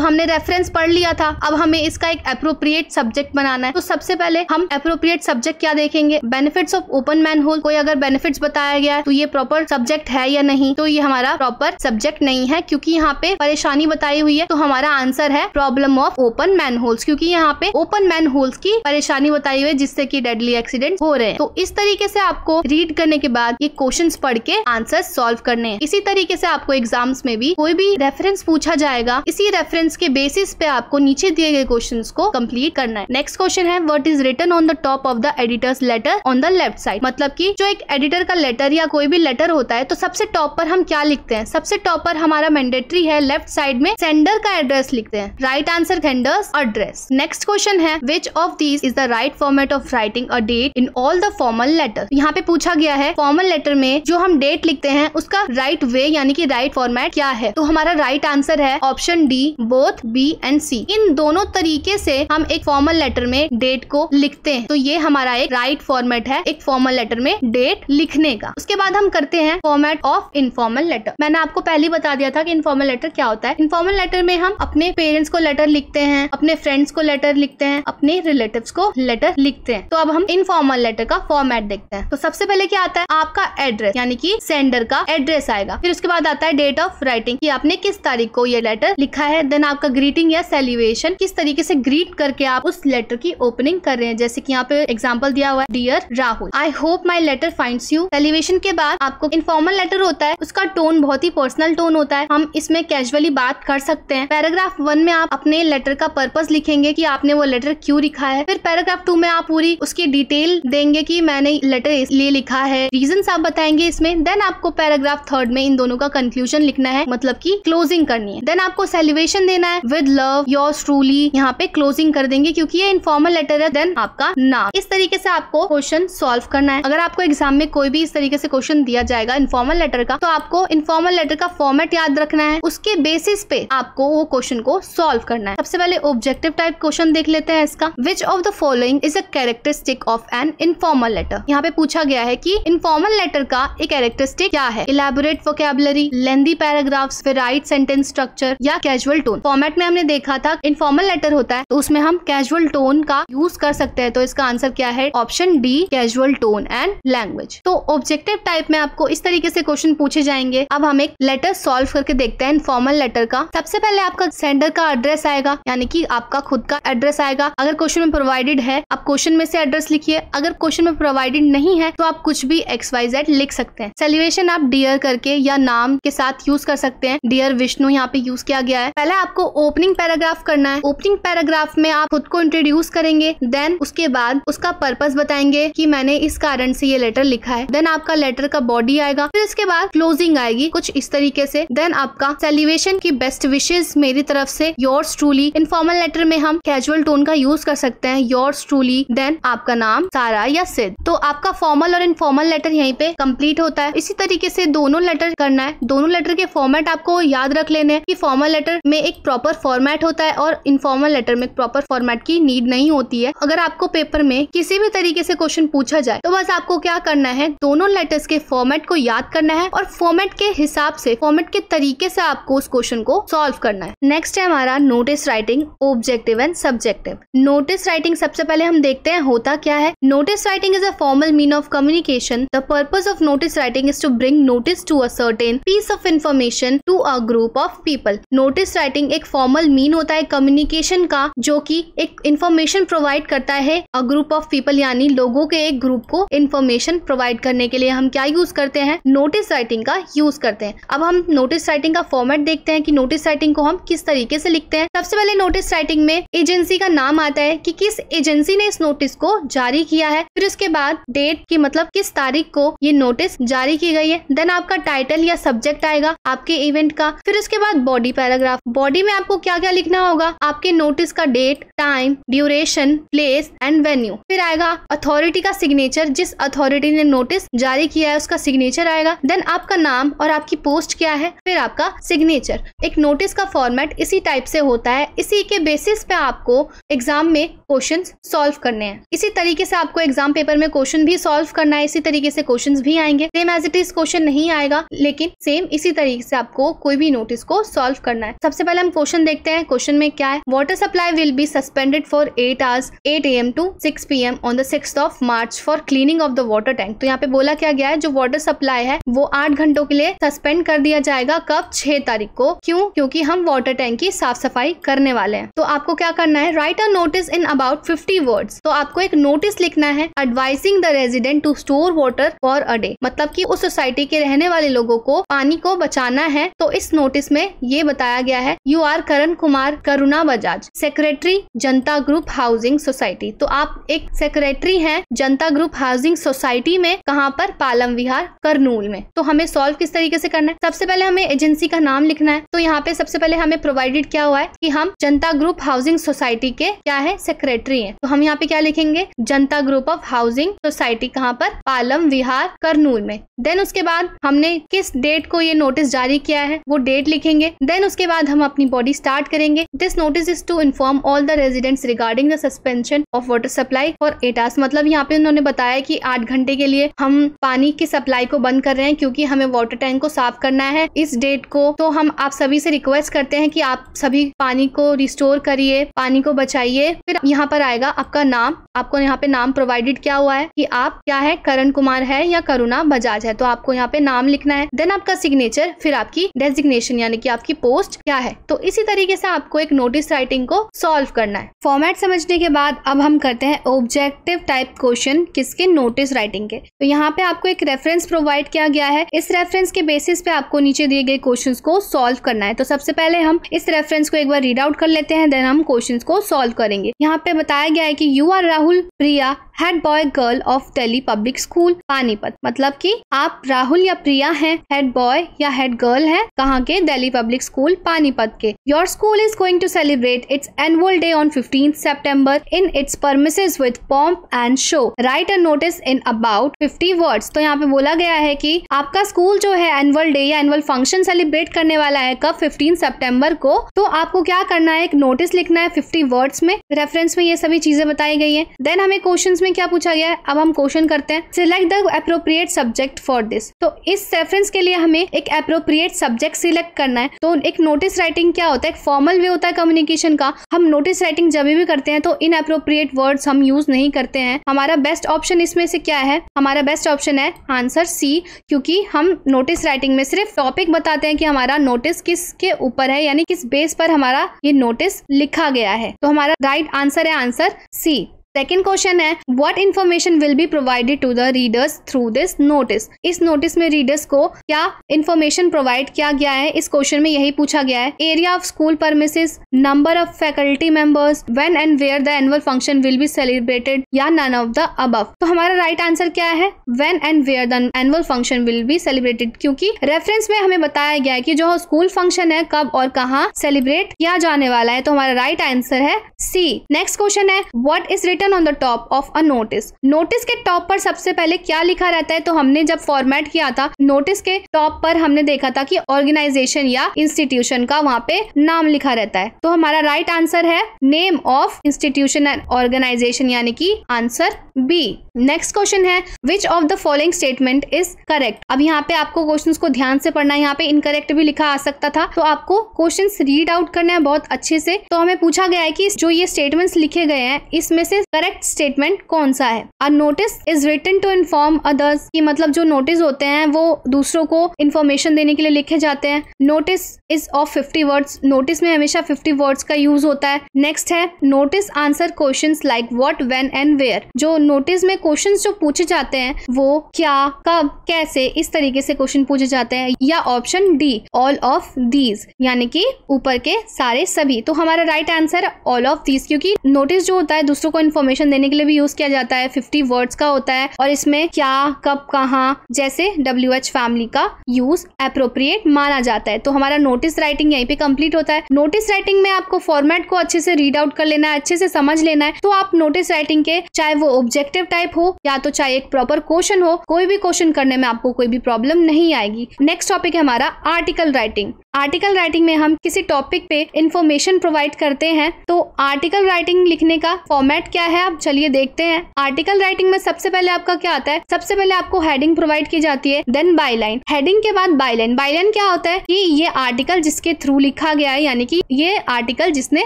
हमने रेफरेंस पढ़ लिया था, अब हमें इसका एक एप्रोप्रिएट सब्जेक्ट बनाना है। तो सबसे पहले हम एप्रोप्रिएट सब्जेक्ट क्या देखेंगे, बेनिफिट्स ऑफ ओपन मैनहोल। कोई अगर बेनिफिट्स बताया गया है तो ये प्रॉपर सब्जेक्ट है या नहीं, तो ये हमारा प्रॉपर सब्जेक्ट नहीं है, क्योंकि यहाँ पे परेशानी बताई हुई है। तो हमारा आंसर है प्रॉब्लम ऑफ ओपन मैनहोल्स, क्योंकि यहाँ पे ओपन मैनहोल्स की परेशानी बताई हुई है जिससे कि डेडली एक्सीडेंट हो रहे हैं। तो इस तरीके से आपको रीड करने के बाद ये क्वेश्चंस पढ़ के आंसर सॉल्व करने हैं। इसी तरीके से आपको एग्जाम्स में भी कोई भी रेफरेंस पूछा जाएगा, इसी रेफरेंस के बेसिस पे आपको नीचे दिए गए क्वेश्चंस को कंप्लीट करना है। नेक्स्ट क्वेश्चन है, what is written on the top of the editor's letter on the left side. मतलब कि जो एक एडिटर का लेटर या कोई भी लेटर होता है तो सबसे टॉप पर हम क्या लिखते हैं, सबसे टॉप पर हमारा मैंडेटरी है लेफ्ट साइड में सेंडर का एड्रेस लिखते हैं। Right answer sender's address. Next question है, which of these is the right format of writing a date in all the formal letter. यहाँ पे पूछा गया है फॉर्मल लेटर में जो हम डेट लिखते हैं उसका राइट वे यानी कि राइट फॉर्मेट क्या है। तो हमारा राइट आंसर है option D, both B and C. इन दोनों तरीके से हम एक फॉर्मल लेटर में डेट को लिखते हैं, तो ये हमारा एक राइट फॉर्मेट है एक फॉर्मल लेटर में डेट लिखने का। उसके बाद हम करते हैं फॉर्मेट ऑफ इनफॉर्मल लेटर। मैंने आपको पहले ही बता दिया था कि इनफॉर्मल लेटर क्या होता है। इनफॉर्मल लेटर में हम अपने पेरेंट्स को लेटर लिखते हैं, अपने फ्रेंड्स को लेटर लिखते हैं, अपने रिलेटिव्स को लेटर लिखते हैं। तो अब हम इनफॉर्मल लेटर का फॉर्मेट देखते हैं। तो सबसे पहले क्या आता है, आपका एड्रेस यानी कि सेंडर का एड्रेस आएगा। फिर उसके बाद आता है डेट ऑफ राइटिंग कि आपने किस तारीख को ये लेटर लिखा है। देन आपका ग्रीटिंग या सेलिब्रेशन, किस तरीके से ग्रीट करके आप उस लेटर की ओपनिंग कर रहे हैं। जैसे कि यहाँ पे एग्जांपल दिया हुआ है, dear Rahul, I hope my letter finds you. Celebration के बाद आपको इनफॉर्मल लेटर होता है, उसका टोन बहुत ही पर्सनल टोन होता है, हम इसमें कैजुअली बात कर सकते हैं। पैराग्राफ 1 में आप अपने लेटर का पर्पस लिखेंगे कि आपने वो लेटर क्यों लिखा है। फिर पैराग्राफ 2 में आप पूरी उसकी डिटेल देंगे कि मैंने लेटर इसलिए लिखा है, रीजंस आप बताएंगे इसमें। देन आपको पैराग्राफ 3 में इन दोनों का कंक्लूजन लिखना है, मतलब कि क्लोजिंग करनी है। देन आपको सेलिब्रेशन देना है, विद लव योर्स ट्रूली, यहाँ पे क्लोजिंग कर देंगे क्योंकि ये इनफॉर्मल लेटर है। देन आपका नाम। इस तरीके से आपको क्वेश्चन सॉल्व करना है। अगर आपको एग्जाम में कोई भी इस तरीके से क्वेश्चन दिया जाएगा इनफॉर्मल लेटर का, तो आपको इनफॉर्मल लेटर का फॉर्मेट याद रखना है, उसके बेसिस पे आपको वो क्वेश्चन को सॉल्व करना है। सबसे पहले ऑब्जेक्टिव टाइप क्वेश्चन देख लेते हैं इसका। Which of the following is a characteristic of an informal letter. यहाँ पे पूछा गया है कि इनफॉर्मल लेटर का एक कैरेक्टरिस्टिक क्या है। Elaborate vocabulary, lengthy paragraphs, right sentence structure या कैजुअल टोन। फॉर्मेट में हमने देखा था इनफॉर्मल लेटर होता है तो उसमें हम कैजुअल टोन का यूज कर सकते हैं। तो इसका आंसर क्या है, option D, casual tone and language. तो ऑब्जेक्टिव टाइप में आपको इस तरीके से क्वेश्चन पूछे जाएंगे। अब हम एक लेटर सॉल्व करके देखते हैं इनफॉर्मल लेटर का। सबसे पहले आपका सेंडर का एड्रेस आएगा, यानी कि आपका खुद का एड्रेस आएगा। अगर क्वेश्चन में प्रोवाइडेड है आप क्वेश्चन में से एड्रेस लिखिए, अगर क्वेश्चन में प्रोवाइडेड नहीं है तो आप कुछ भी XYZ लिख सकते हैं। सेलिब्रेशन आप डियर करके या नाम के साथ यूज कर सकते हैं। डियर विष्णु यहाँ पे यूज किया गया है। पहले आपको ओपनिंग पैराग्राफ करना है। ओपनिंग पैराग्राफ में आप खुद को इंट्रोड्यूस करेंगे, देन उसके बाद उसका पर्पस बताएंगे कि मैंने इस कारण से ये लेटर लिखा है। देन आपका लेटर का बॉडी आएगा, फिर इसके बाद क्लोजिंग आएगी कुछ इस तरीके से। देन आपका सेलिब्रेशन की बेस्ट विशेष मेरी तरफ से, योर्स ट्रूली। इनफॉर्मल लेटर में हम कैजुअल टोन का यूज कर सकते हैं, योर्स ट्रूली। देन आपका नाम सारा या सिद्ध। तो आपका फॉर्मल और इनफॉर्मल लेटर यहीं पे कंप्लीट होता है। इसी तरीके से दोनों लेटर करना है। दोनों लेटर के फॉर्मेट आपको याद रख लेने हैं कि फॉर्मल लेटर में एक प्रॉपर फॉर्मेट होता है और इनफॉर्मल लेटर में प्रॉपर फॉर्मेट की नीड नहीं होती है। अगर आपको पेपर में किसी भी तरीके से क्वेश्चन पूछा जाए तो बस आपको क्या करना है, दोनों लेटर्स के फॉर्मेट को याद करना है और फॉर्मेट के हिसाब से, फॉर्मेट के तरीके से आपको उस क्वेश्चन को सॉल्व करना है। नेक्स्ट है हमारा notice writing, objective and subjective. Notice writing सबसे पहले हम देखते हैं होता क्या है। Notice writing is a formal mean of communication. The purpose of notice writing is to bring notice to a certain piece of information to a group of people. Notice writing एक formal mean होता है communication का, जो कि एक information provide करता है अ group of people, यानी लोगों के एक ग्रुप को इंफॉर्मेशन प्रोवाइड करने के लिए हम क्या यूज करते हैं, नोटिस राइटिंग का यूज करते हैं। अब हम नोटिस राइटिंग का फॉर्मेट देखते हैं कि नोटिस राइटिंग को हम किस तरीके से लिखते हैं। सबसे पहले नोटिस राइटिंग में एजेंसी का नाम आता है कि किस एजेंसी ने इस नोटिस को जारी किया है। फिर उसके बाद डेट की मतलब किस तारीख को ये नोटिस जारी की गई है। देन आपका टाइटल या सब्जेक्ट आएगा आपके इवेंट का। फिर उसके बाद बॉडी पैराग्राफ। बॉडी में आपको क्या क्या लिखना होगा, आपके नोटिस का date, time, duration, place and venue. फिर आएगा अथॉरिटी का सिग्नेचर, जिस अथॉरिटी ने नोटिस जारी किया है उसका सिग्नेचर आएगा। देन आपका नाम और आपकी पोस्ट क्या है, फिर आपका सिग्नेचर। एक नोटिस का फॉर्मेट इसी टाइप से होता है। इसी के बेसिस पे आपको एग्जाम में क्वेश्चंस सॉल्व करने हैं। इसी तरीके से आपको एग्जाम पेपर में क्वेश्चन भी सॉल्व करना है। इसी तरीके से क्वेश्चंस भी आएंगे। Same as it is question नहीं आएगा, लेकिन सेम इसी तरीके से आपको आपको कोई भी नोटिस को सॉल्व करना है। सबसे पहले हम क्वेश्चन देखते हैं। क्वेश्चन में क्या है, water supply will be suspended for 8 hours 8 AM to 6 PM on the 6th of March for cleaning of the water tank. तो यहाँ पे बोला क्या गया है, जो वाटर सप्लाई है वो 8 घंटों के लिए सस्पेंड कर दिया जाएगा। कब? 6 तारीख को। क्यों? क्योंकि हम वाटर टैंक की साफ सफाई करने वाले हैं। तो आपको क्या करना है, write a notice in about 50 words. तो आपको एक नोटिस लिखना है, advising the resident to store water for a day, मतलब कि उस सोसाइटी के रहने वाले लोगों को पानी को बचाना है। तो इस नोटिस में ये बताया गया है, you are Karan Kumar Karuna Bajaj, secretary Janata group housing society. तो आप एक सेक्रेटरी हैं जनता ग्रुप हाउसिंग सोसाइटी में, कहाँ पर? पालम विहार करनूल में। तो हमें सॉल्व किस तरीके से करना है, सबसे पहले हमें एजेंसी का नाम लिखना है। तो यहाँ पे सबसे पहले हमें प्रोवाइडेड क्या हुआ है कि हम जनता ग्रुप हाउसिंग सोसाइटी के क्या है, सेक्रेटरी हैं। तो हम यहाँ पे क्या लिखेंगे, जनता ग्रुप ऑफ हाउसिंग सोसाइटी, कहाँ पर? पालम विहार करनूल में। देन उसके बाद हमने किस डेट को ये नोटिस जारी किया है वो डेट लिखेंगे। देन उसके बाद हम अपनी बॉडी स्टार्ट करेंगे। This notice is to inform all the residents regarding the suspension of water supply for 8 hours. मतलब यहाँ पे उन्होंने बताया कि 8 घंटे के लिए हम पानी की सप्लाई को बंद कर रहे हैं क्योंकि हमें वाटर टैंक को साफ करना है इस डेट को। तो हम आप सभी से रिक्वेस्ट करते हैं कि आप सभी पानी को रिस्टोर करिए, पानी को बचाइए। फिर यहाँ पर आएगा आपका नाम, आपको यहाँ पे नाम प्रोवाइडेड क्या हुआ है कि आप क्या है, करण कुमार है या करुणा बजाज है। तो आपको यहाँ पे नाम लिखना है। देन आपका सिग्नेचर, फिर आपकी डेजिग्नेशन यानी कि आपकी पोस्ट क्या है। तो इसी तरीके से आपको एक नोटिस राइटिंग को सॉल्व करना है। फॉर्मेट समझने के बाद अब हम करते हैं ऑब्जेक्टिव टाइप क्वेश्चन किसके, नोटिस राइटिंग के। तो यहाँ पे आपको एक रेफरेंस प्रोवाइड किया गया है। इस रेफरेंस के बेसिस पे आपको नीचे दिए गए क्वेश्चंस को सॉल्व करना है। तो सबसे पहले हम इस रेफरेंस को एक बार रीड आउट कर लेते हैं, देन हम क्वेश्चंस को सॉल्व करेंगे। यहाँ पे बताया गया है कि you are Rahul Priya head boy girl of Delhi public school Panipat. मतलब कि आप राहुल या प्रिया हैं, हेड बॉय या हेड गर्ल हैं, कहाँ के? दिल्ली पब्लिक स्कूल पानीपत के। Your school is going to celebrate its annual day on 15 सितंबर in its premises with pomp and show. Write a notice in about 50 words. तो यहाँ पे बोला गया है कि आपका स्कूल जो है एनुअल डे या एनुअल फंक्शन सेलिब्रेट करने वाला है कब? 15 सितंबर को। तो आपको क्या करना है, एक नोटिस लिखना है 50 वर्ड्स में। रेफरेंस में ये सभी चीजें बताई गई हैं। देन हमें क्वेश्चंस में क्या पूछा गया है, अब हम क्वेश्चन करते हैं। Select the appropriate subject for this. तो इस रेफरेंस के लिए हमें एक एप्रोप्रिएट सब्जेक्ट सिलेक्ट करना है। तो एक नोटिस राइटिंग क्या होता है, एक फॉर्मल वे होता है कम्युनिकेशन का। हम नोटिस राइटिंग जब भी करते हैं तो इन एप्रोप्रिएट वर्ड्स हम यूज नहीं करते हैं। हमारा बेस्ट ऑप्शन इसमें से क्या है, हमारा बेस्ट ऑप्शन है आंसर सी, क्योंकि हम नोटिस राइटिंग में सिर्फ टॉपिक बताते हैं कि हमारा नोटिस किसके ऊपर है, यानी किस बेस पर हमारा ये नोटिस लिखा गया है। तो हमारा राइट आंसर है आंसर सी। सेकेंड क्वेश्चन है, what information will be provided to the readers through this notice. इस नोटिस में रीडर्स को क्या इन्फॉर्मेशन प्रोवाइड किया गया है, इस क्वेश्चन में यही पूछा गया है। Area of school premises, number of faculty members, when and where the annual function will be celebrated, या नन ऑफ द अबव। तो हमारा राइट आंसर क्या है, when and where the annual function will be celebrated, क्योंकि reference में हमें बताया गया है कि जो स्कूल फंक्शन है कब और कहाँ सेलिब्रेट किया जाने वाला है। तो हमारा राइट आंसर है सी। नेक्स्ट क्वेश्चन है, what is written on the top of a notice. Notice के टॉप पर सबसे पहले क्या लिखा रहता है, तो हमने जब फॉर्मेट किया था नोटिस के टॉप पर हमने देखा था कि ऑर्गेनाइजेशन या इंस्टीट्यूशन का वहां पे नाम लिखा रहता है। तो हमारा राइट आंसर है name of institution and organisation, यानी कि आंसर बी। नेक्स्ट क्वेश्चन है, which of the following statement is correct. अब यहाँ पे आपको क्वेश्चंस को ध्यान से पढ़ना है, यहाँ पे इनकरेक्ट भी लिखा आ सकता था, तो आपको क्वेश्चंस रीड आउट करना है बहुत अच्छे से। तो हमें पूछा गया है कि जो ये स्टेटमेंट्स लिखे गए हैं इसमें से करेक्ट स्टेटमेंट कौन सा है। A notice is written to inform others, कि मतलब जो नोटिस होते हैं वो दूसरों को इन्फॉर्मेशन देने के लिए लिखे जाते हैं। Notice is of 50 words, notice में हमेशा 50 वर्ड्स का यूज होता है। नेक्स्ट है, notice answer questions like what, when and where. जो नोटिस में क्वेश्चंस जो पूछे जाते हैं वो क्या, कब, कैसे, इस तरीके से क्वेश्चन पूछे जाते हैं। या option D, all of these, यानी कि ऊपर के सारे सभी। तो हमारा right answer all of these, क्योंकि नोटिस जो होता है दूसरों को इन्फॉर्मेशन देने के लिए भी यूज किया जाता है, 50 वर्ड्स का होता है और इसमें क्या, कब, कहाँ जैसे WH फैमिली का यूज एप्रोप्रिएट माना जाता है। तो हमारा नोटिस राइटिंग यहीं पे कंप्लीट होता है। नोटिस राइटिंग में आपको फॉर्मेट को अच्छे से रीड आउट कर लेना है, अच्छे से समझ लेना है। तो आप नोटिस राइटिंग के चाहे वो ऑब्जेक्टिव टाइप हो या तो चाहे एक प्रॉपर क्वेश्चन हो, कोई भी क्वेश्चन करने में आपको कोई भी प्रॉब्लम नहीं आएगी। नेक्स्ट टॉपिक है हमारा आर्टिकल राइटिंग। आर्टिकल राइटिंग में हम किसी टॉपिक पे इंफॉर्मेशन प्रोवाइड करते हैं। तो आर्टिकल राइटिंग लिखने का फॉर्मेट क्या है, आप चलिए देखते हैं। आर्टिकल राइटिंग में सबसे पहले आपका क्या आता है, सबसे पहले आपको हेडिंग प्रोवाइड की जाती है, देन बायलाइन, हेडिंग के बाद बायलाइन। बायलाइन क्या होता है कि ये आर्टिकल जिसके थ्रू लिखा गया है, यानी कि ये आर्टिकल जिसने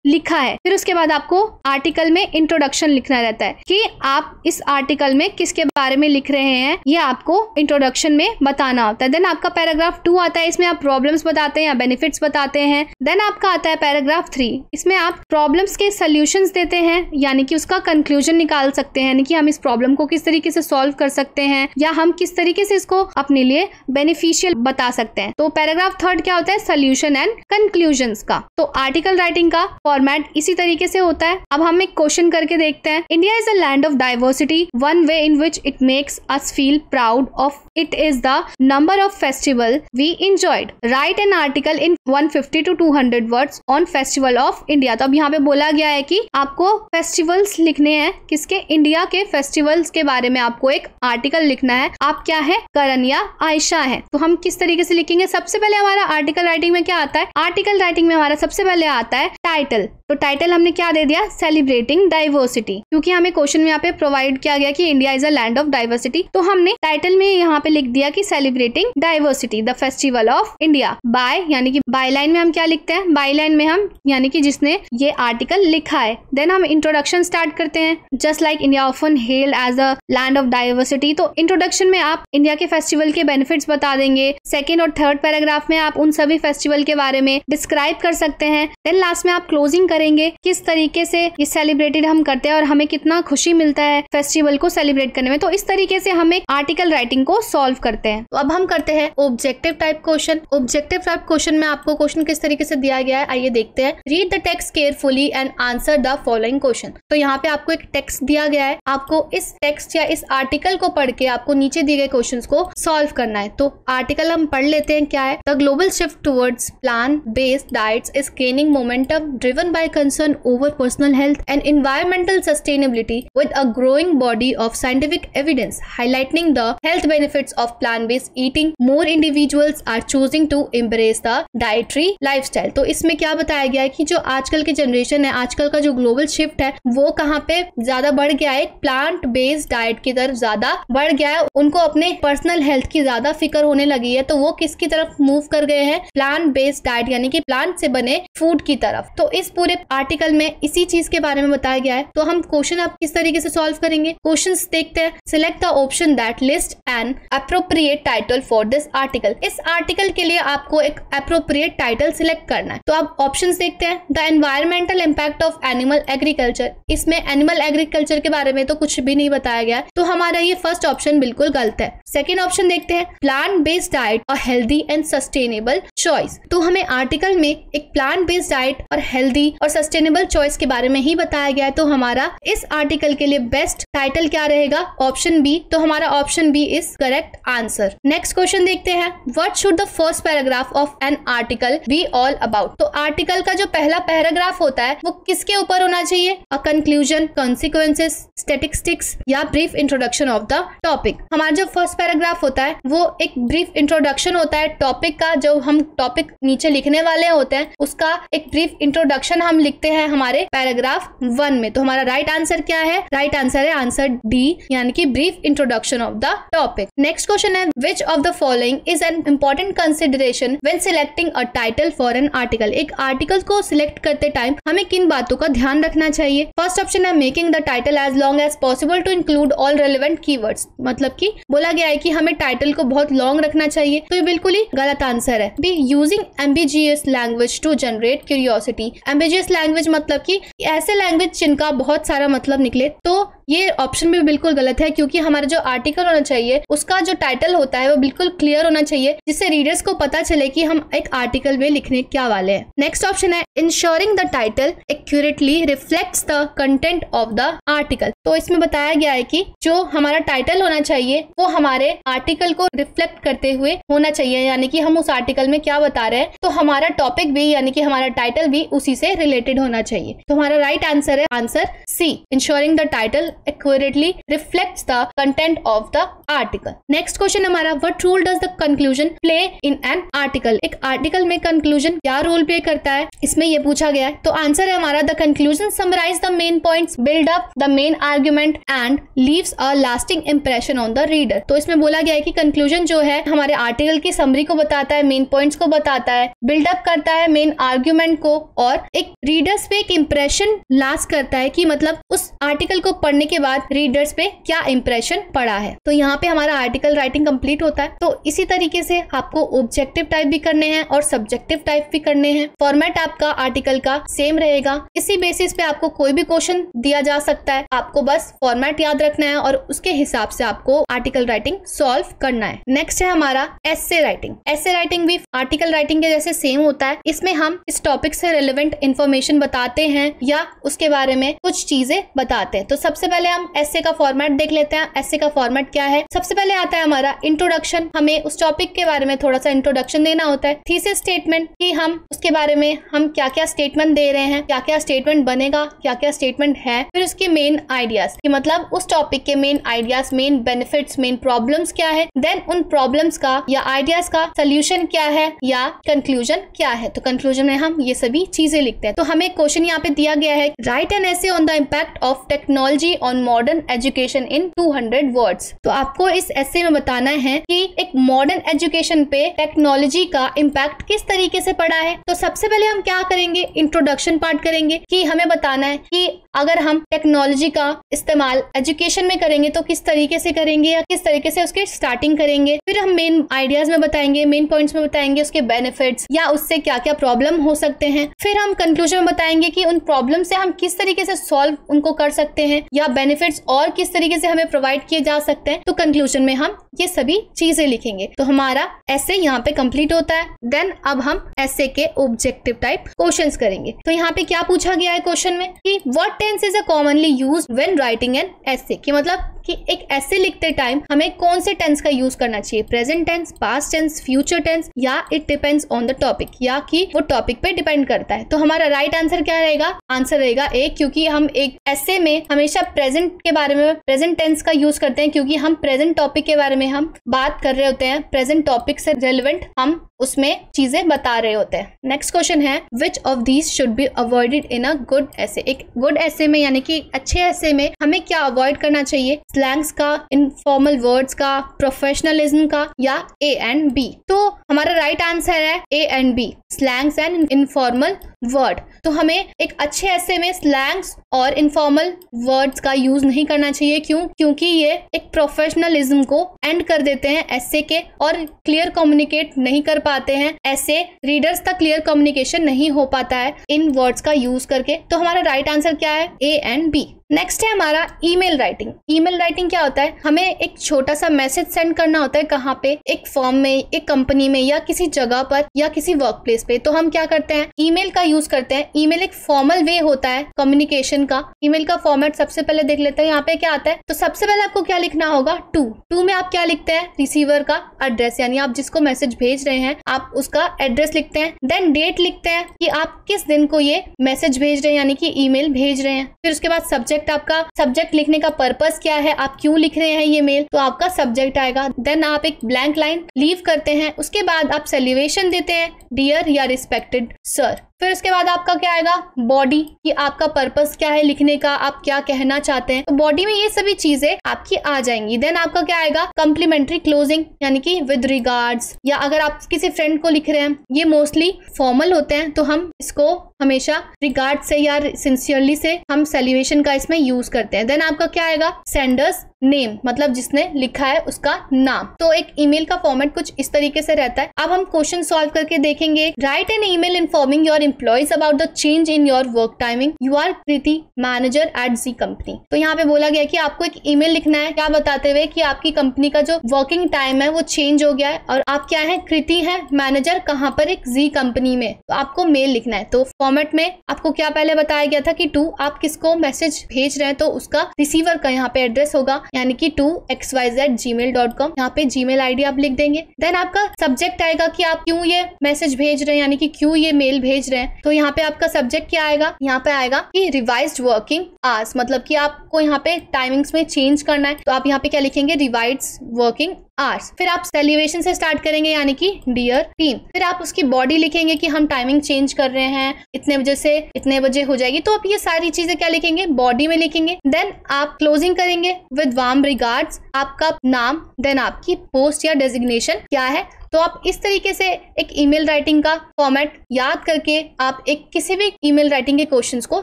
लिखा है। फिर उसके बाद आपको आर्टिकल में इंट्रोडक्शन लिखना रहता है कि आप इस आर्टिकल में किसके बारे में लिख रहे हैं, ये आपको इंट्रोडक्शन में बताना होता है। देन आपका पैराग्राफ 2 आता है, इसमें आप प्रॉब्लम्स बताते हैं या बेनिफिट्स बताते हैं। देन आपका आता है पैराग्राफ 3, इसमें आप प्रॉब्लम्स के सॉल्यूशंस देते हैं, यानी कि उसका कंक्लूजन निकाल सकते हैं, यानी कि हम इस प्रॉब्लम को किस तरीके से सॉल्व कर सकते हैं या हम किस तरीके से इसको अपने लिए बेनिफिशियल बता सकते हैं। तो पैराग्राफ 3 क्या होता है, सॉल्यूशन एंड कंक्लूजन्स का। तो आर्टिकल राइटिंग का फॉर्मेट इसी तरीके से होता है। अब हम एक क्वेश्चन करके देखते हैं। India is a land of diversity, one way in which it makes us feel proud of it is the number of festival we enjoyed. Write an article in 150 to 200 words on festival of India. तो अब यहाँ पे बोला गया है कि आपको festivals लिखने हैं, किसके, इंडिया के फेस्टिवल्स के बारे में आपको एक आर्टिकल लिखना है। आप क्या है, करण या आयशा है। तो हम किस तरीके से लिखेंगे, सबसे पहले हमारा आर्टिकल राइटिंग में क्या आता है, आर्टिकल राइटिंग में हमारा सबसे पहले आता है टाइटल। तो टाइटल हमने क्या दे दिया, सेलिब्रेटिंग डाइवर्सिटी, क्योंकि हमें क्वेश्चन में यहाँ पे प्रोवाइड किया गया कि India is a land of diversity. तो हमने टाइटल में यहाँ पे लिख दिया कि celebrating diversity the festival of India. By यानी कि बाय लाइन में हम क्या लिखते हैं, बाय लाइन में हम यानी कि जिसने ये आर्टिकल लिखा है। देन हम इंट्रोडक्शन स्टार्ट करते हैं। Just like India often held as a land of diversity, तो इंट्रोडक्शन में आप इंडिया के फेस्टिवल के बेनिफिट्स बता देंगे। सेकेंड और थर्ड पैराग्राफ में आप उन सभी फेस्टिवल के बारे में डिस्क्राइब कर सकते हैं। देन लास्ट में आप क्लोजिंग करेंगे, किस तरीके से ये सेलिब्रेटेड हम करते हैं और हमें कितना खुशी मिलता है फेस्टिवल को सेलिब्रेट करने में। तो इस तरीके से हम एक आर्टिकल राइटिंग को सॉल्व करते हैं। तो अब हम करते हैं objective type question. Objective type question में आपको क्वेश्चन किस तरीके से दिया गया है, आइए देखते हैं। Read the text carefully and answer the following question. तो यहाँ पे आपको एक टेक्स्ट दिया गया है, आपको इस टेक्स्ट या इस आर्टिकल को पढ़ के आपको नीचे दिए गए क्वेश्चंस को सॉल्व करना है। तो आर्टिकल हम पढ़ लेते हैं, क्या है, the global shift towards plant based diets is gaining momentum driven by concern over personal health and environmental sustainability with a growing body of scientific evidence highlighting the health benefits of plant-based eating. More individuals are choosing to embrace the dietary lifestyle. तो इसमें क्या बताया गया है कि जो आजकल की जनरेशन है, आजकल का जो ग्लोबल शिफ्ट है वो कहाँ पे ज्यादा बढ़ गया है, प्लांट बेस्ड डाइट की तरफ ज्यादा बढ़ गया है। उनको अपने पर्सनल हेल्थ की ज्यादा फिक्र होने लगी है, तो वो किसकी तरफ मूव कर गए हैं, प्लांट बेस्ड डाइट यानी कि प्लांट से बने फूड की तरफ। तो इस पूरे आर्टिकल में इसी चीज के बारे में बताया गया है। तो हम क्वेश्चन आप किस तरीके से सॉल्व करेंगे, क्वेश्चंस देखते हैं। Select the option that list N appropriate title for this article. इस आर्टिकल के लिए आपको एक एप्रोप्रिएट टाइटल सिलेक्ट करना है। तो आप ऑप्शंस देखते हैं। The environmental impact of animal agriculture, इसमें एनिमल एग्रीकल्चर के बारे में तो कुछ भी नहीं बताया गया, तो हमारा ये फर्स्ट ऑप्शन बिल्कुल गलत है। सेकेंड ऑप्शन देखते हैं, प्लांट बेस्ड डाइट और हेल्दी एंड सस्टेनेबल चॉइस। तो हमें आर्टिकल में एक प्लांट बेस्ड डाइट और हेल्दी और सस्टेनेबल चॉइस के बारे में ही बताया गया है। तो हमारा इस आर्टिकल के लिए बेस्ट टाइटल क्या रहेगा, ऑप्शन बी। तो हमारा option B is correct answer. Next question देखते हैं, what should the first paragraph of an article be all about. तो आर्टिकल का जो पहला पैराग्राफ होता है वो किसके ऊपर होना चाहिए, अ कंक्लूजन, कॉन्सिक्वेंसेस, स्टैटिस्टिक्स या brief introduction of the topic. हमारा जो फर्स्ट पैराग्राफ होता है वो एक ब्रीफ इंट्रोडक्शन होता है टॉपिक का, जो हम टॉपिक नीचे लिखने वाले होते हैं उसका एक ब्रीफ इंट्रोडक्शन हम लिखते हैं हमारे पैराग्राफ 1 में। तो हमारा राइट आंसर क्या है, राइट आंसर है आंसर डी, यानी कि brief introduction of the topic. Next question है, which of the following is an important consideration when selecting a title for an article. एक आर्टिकल को सिलेक्ट करते टाइम हमें किन बातों का ध्यान रखना चाहिए। फर्स्ट ऑप्शन है, making the title as long as possible to include all relevant keywords. मतलब कि बोला गया है कि हमें टाइटल को बहुत लॉन्ग रखना चाहिए, तो ये बिल्कुल ही गलत आंसर है। B, using ambiguous language to generate curiosity. Ambiguous language मतलब कि ऐसे लैंग्वेज जिनका बहुत सारा मतलब निकले, तो ये ऑप्शन भी बिल्कुल गलत है, क्योंकि हमारा जो आर्टिकल होना चाहिए उसका जो टाइटल होता है वो बिल्कुल क्लियर होना चाहिए, जिससे रीडर्स को पता चले कि हम एक आर्टिकल में लिखने क्या वाले हैं। नेक्स्ट ऑप्शन है, ensuring the title accurately reflects the content of the article. तो इसमें बताया गया है कि जो हमारा टाइटल होना चाहिए वो हमारे आर्टिकल को रिफ्लेक्ट करते हुए होना चाहिए, यानी कि हम उस आर्टिकल में क्या बता रहे हैं, तो हमारा टॉपिक भी यानी कि हमारा टाइटल भी उसी से रिलेटेड होना चाहिए। तो हमारा राइट आंसर है answer C, ensuring the title accurately reflects the content of the article. Next question हमारा, what role does the conclusion play in an article? एक आर्टिकल में कंक्लूजन क्या रोल प्ले करता है, इसमें ये पूछा गया है। तो आंसर है हमारा, the conclusion summarise the main points, build up the main argument and leaves a lasting impression on the reader. तो इसमें बोला गया है कि कंक्लूजन जो है हमारे आर्टिकल की समरी को बताता है, मेन पॉइंट्स को बताता है, बिल्डअप करता है मेन आर्ग्यूमेंट को, और एक रीडर्स पे एक इंप्रेशन लास्ट करता है कि मतलब उस आर्टिकल को पढ़ने के बाद रीडर्स पे क्या इंप्रेशन पड़ा है। तो यहाँ पे हमारा आर्टिकल राइटिंग कंप्लीट होता है। तो इसी तरीके से आपको ऑब्जेक्टिव टाइप भी करने हैं और सब्जेक्टिव टाइप भी करने हैं। फॉर्मेट आपका आर्टिकल का सेम रहेगा। इसी बेसिस पे आपको कोई भी क्वेश्चन दिया जा सकता है, आपको बस फॉर्मेट याद रखना है और उसके हिसाब से आपको आर्टिकल राइटिंग सॉल्व करना है। नेक्स्ट है हमारा एसे राइटिंग। एसे राइटिंग भी आर्टिकल राइटिंग के जैसे सेम होता है। इसमें हम इस टॉपिक से रिलेवेंट इंफॉर्मेशन बताते हैं या उसके बारे में कुछ चीजें बताते हैं। तो सबसे पहले हम एसे का फॉर्मेट देख लेते हैं। एसे का फॉर्मेट क्या है? सबसे पहले आता है हमारा इंट्रोडक्शन। हमें उस टॉपिक के बारे में थोड़ा सा इंट्रोडक्शन देना होता है। थीसिस स्टेटमेंट कि हम उसके बारे में हम क्या क्या स्टेटमेंट दे रहे हैं, क्या क्या स्टेटमेंट बनेगा, क्या क्या स्टेटमेंट है। फिर उसके मेन आइडियाज कि मतलब उस टॉपिक के main ideas, main benefits, main problems क्या है, देन उन प्रॉब्लम्स का या आइडियाज का सोल्यूशन क्या है या कंक्लूजन क्या है। तो कंक्लूजन में हम ये सभी चीजें लिखते हैं। तो हमें क्वेश्चन यहाँ पे दिया गया है, right an essay on the impact of technology on modern education in 200 words. तो आपको इस एसे में बताना है कि एक मॉडर्न एजुकेशन पे टेक्नोलॉजी का इम्पैक्ट किस तरीके से पड़ा है। तो सबसे पहले हम क्या करेंगे, इंट्रोडक्शन पार्ट करेंगे कि हमें बताना है कि अगर हम टेक्नोलॉजी का इस्तेमाल एजुकेशन में करेंगे तो किस तरीके से करेंगे या किस तरीके से उसके स्टार्टिंग करेंगे। फिर हम मेन आइडियाज में बताएंगे, मेन पॉइंट्स में बताएंगे उसके बेनिफिट्स या उससे क्या क्या प्रॉब्लम हो सकते हैं। फिर हम कंक्लूजन में बताएंगे कि उन प्रॉब्लम से हम किस तरीके से सॉल्व उनको कर सकते हैं या बेनिफिट्स और किस तरीके से हमें प्रोवाइड किए जा सकते हैं। तो कंक्लूजन में हम ये सभी चीजें लिखेंगे। तो हमारा एसे यहाँ पे कंप्लीट होता है। देन अब हम एसे के ऑब्जेक्टिव टाइप क्वेश्चंस करेंगे। तो यहाँ पे क्या पूछा गया है क्वेश्चन में कि what tense is a commonly used when writing an essay, कि मतलब कि एक एसे लिखते टाइम हमें कौन से टेंस का यूज करना चाहिए, present tense, past tense, future tense, या it depends on the topic, या कि वो टॉपिक पे डिपेंड करता है। तो हमारा राइट आंसर क्या रहेगा? आंसर रहेगा ए, क्योंकि हम एक एसे में हमेशा प्रेजेंट के बारे में, प्रेजेंट टेंस का यूज करते हैं, क्योंकि हम प्रेजेंट टॉपिक के बारे में हम बात कर रहे होते हैं, प्रेजेंट टॉपिक से रिलेवेंट हम उसमें चीजें बता रहे होते हैं। नेक्स्ट क्वेश्चन है, which of these should be avoided in a good essay. एक गुड एसे में यानी कि अच्छे एसे में हमें क्या अवॉइड करना चाहिए? स्लैंग्स का, इनफॉर्मल वर्ड्स का, प्रोफेशनलिज्म का, या ए एंड बी। तो हमारा राइट आंसर है A and B, slangs and informal word. तो हमें एक अच्छे ऐसे में स्लैंग्स और इनफॉर्मल वर्ड्स का यूज नहीं करना चाहिए। क्यों? क्योंकि ये एक प्रोफेशनलिज्म को एंड कर देते हैं ऐसे के और क्लियर कम्युनिकेट नहीं कर पाते हैं। ऐसे रीडर्स तक क्लियर कम्युनिकेशन नहीं हो पाता है इन वर्ड्स का यूज करके। तो हमारा राइट आंसर क्या है? A and B. नेक्स्ट है हमारा ईमेल राइटिंग। ईमेल राइटिंग क्या होता है? हमें एक छोटा सा मैसेज सेंड करना होता है, कहाँ पे? एक फॉर्म में, एक कंपनी में, या किसी जगह पर, या किसी वर्क प्लेस पे। तो हम क्या करते हैं? ईमेल का यूज करते हैं। ईमेल एक फॉर्मल वे होता है कम्युनिकेशन का। ईमेल का फॉर्मेट सबसे पहले देख लेते हैं। यहाँ पे क्या आता है? तो सबसे पहले आपको क्या लिखना होगा? टू में आप क्या लिखते हैं? रिसीवर का एड्रेस, यानी आप जिसको मैसेज भेज रहे हैं आप उसका एड्रेस लिखते हैं। देन डेट लिखते हैं कि आप किस दिन को ये मैसेज भेज रहे हैं, यानी कि ईमेल भेज रहे हैं। फिर उसके बाद सब्जेक्ट, आपका सब्जेक्ट लिखने का पर्पस क्या है, आप क्यों लिख रहे हैं ये मेल, तो आपका सब्जेक्ट आएगा। देन आप एक ब्लैंक लाइन लीव करते हैं। उसके बाद आप सैल्यूएशन देते हैं, डियर या रिस्पेक्टेड सर। फिर उसके बाद आपका क्या आएगा? बॉडी, कि आपका पर्पस क्या है लिखने का, आप क्या कहना चाहते हैं। तो बॉडी में ये सभी चीजें आपकी आ जाएंगी। देन आपका क्या आएगा? कम्प्लीमेंट्री क्लोजिंग, यानी कि विद रिगार्ड्स, या अगर आप किसी फ्रेंड को लिख रहे हैं, ये मोस्टली फॉर्मल होते हैं तो हम इसको हमेशा रिगार्ड से या सिंसियरली से हम सैल्यूएशन का इसमें यूज करते हैं। देन आपका क्या आएगा? सेंडर्स नेम, मतलब जिसने लिखा है उसका नाम। तो एक ईमेल का फॉर्मेट कुछ इस तरीके से रहता है। अब हम क्वेश्चन सॉल्व करके देखेंगे। Write an email informing your employees about the change in your work timing. You are Kriti, manager at G company. तो यहाँ पे बोला गया कि आपको एक ईमेल लिखना है, क्या बताते हुए कि आपकी कंपनी का जो वर्किंग टाइम है वो चेंज हो गया है और आप क्या है? कृति है, मैनेजर कहाँ पर? एक जी कंपनी में। तो आपको मेल लिखना है। तो फॉर्मेट में आपको क्या पहले बताया गया था कि आप किसको मैसेज भेज रहे हैं, तो उसका रिसीवर का यहाँ पे एड्रेस होगा। यानी कि toxyz@gmail.com। यहाँ पे जीमेल आईडी आप लिख देंगे। देन आपका सब्जेक्ट आएगा कि आप क्यों ये मैसेज भेज रहे हैं, यानी कि क्यों ये मेल भेज रहे हैं। तो यहाँ पे आपका सब्जेक्ट क्या आएगा, यहाँ पे आएगा कि रिवाइज्ड वर्किंग आवर्स, मतलब कि आपको यहाँ पे टाइमिंग्स में चेंज करना है। तो आप यहाँ पे क्या लिखेंगे, रिवाइज्ड वर्किंग आवर्स। फिर आप सेलिब्रेशन से स्टार्ट करेंगे, यानी कि डियर टीम। फिर आप उसकी बॉडी लिखेंगे कि हम टाइमिंग चेंज कर रहे हैं, इतने बजे से इतने बजे हो जाएगी। तो आप ये सारी चीजें क्या लिखेंगे, बॉडी में लिखेंगे। देन आप क्लोजिंग करेंगे विद वार्म रिगार्ड्स, आपका नाम, देन आपकी पोस्ट या डेजिग्नेशन क्या है। तो आप इस तरीके से एक ईमेल राइटिंग का फॉर्मेट याद करके आप एक किसी भी ईमेल राइटिंग के क्वेश्चंस को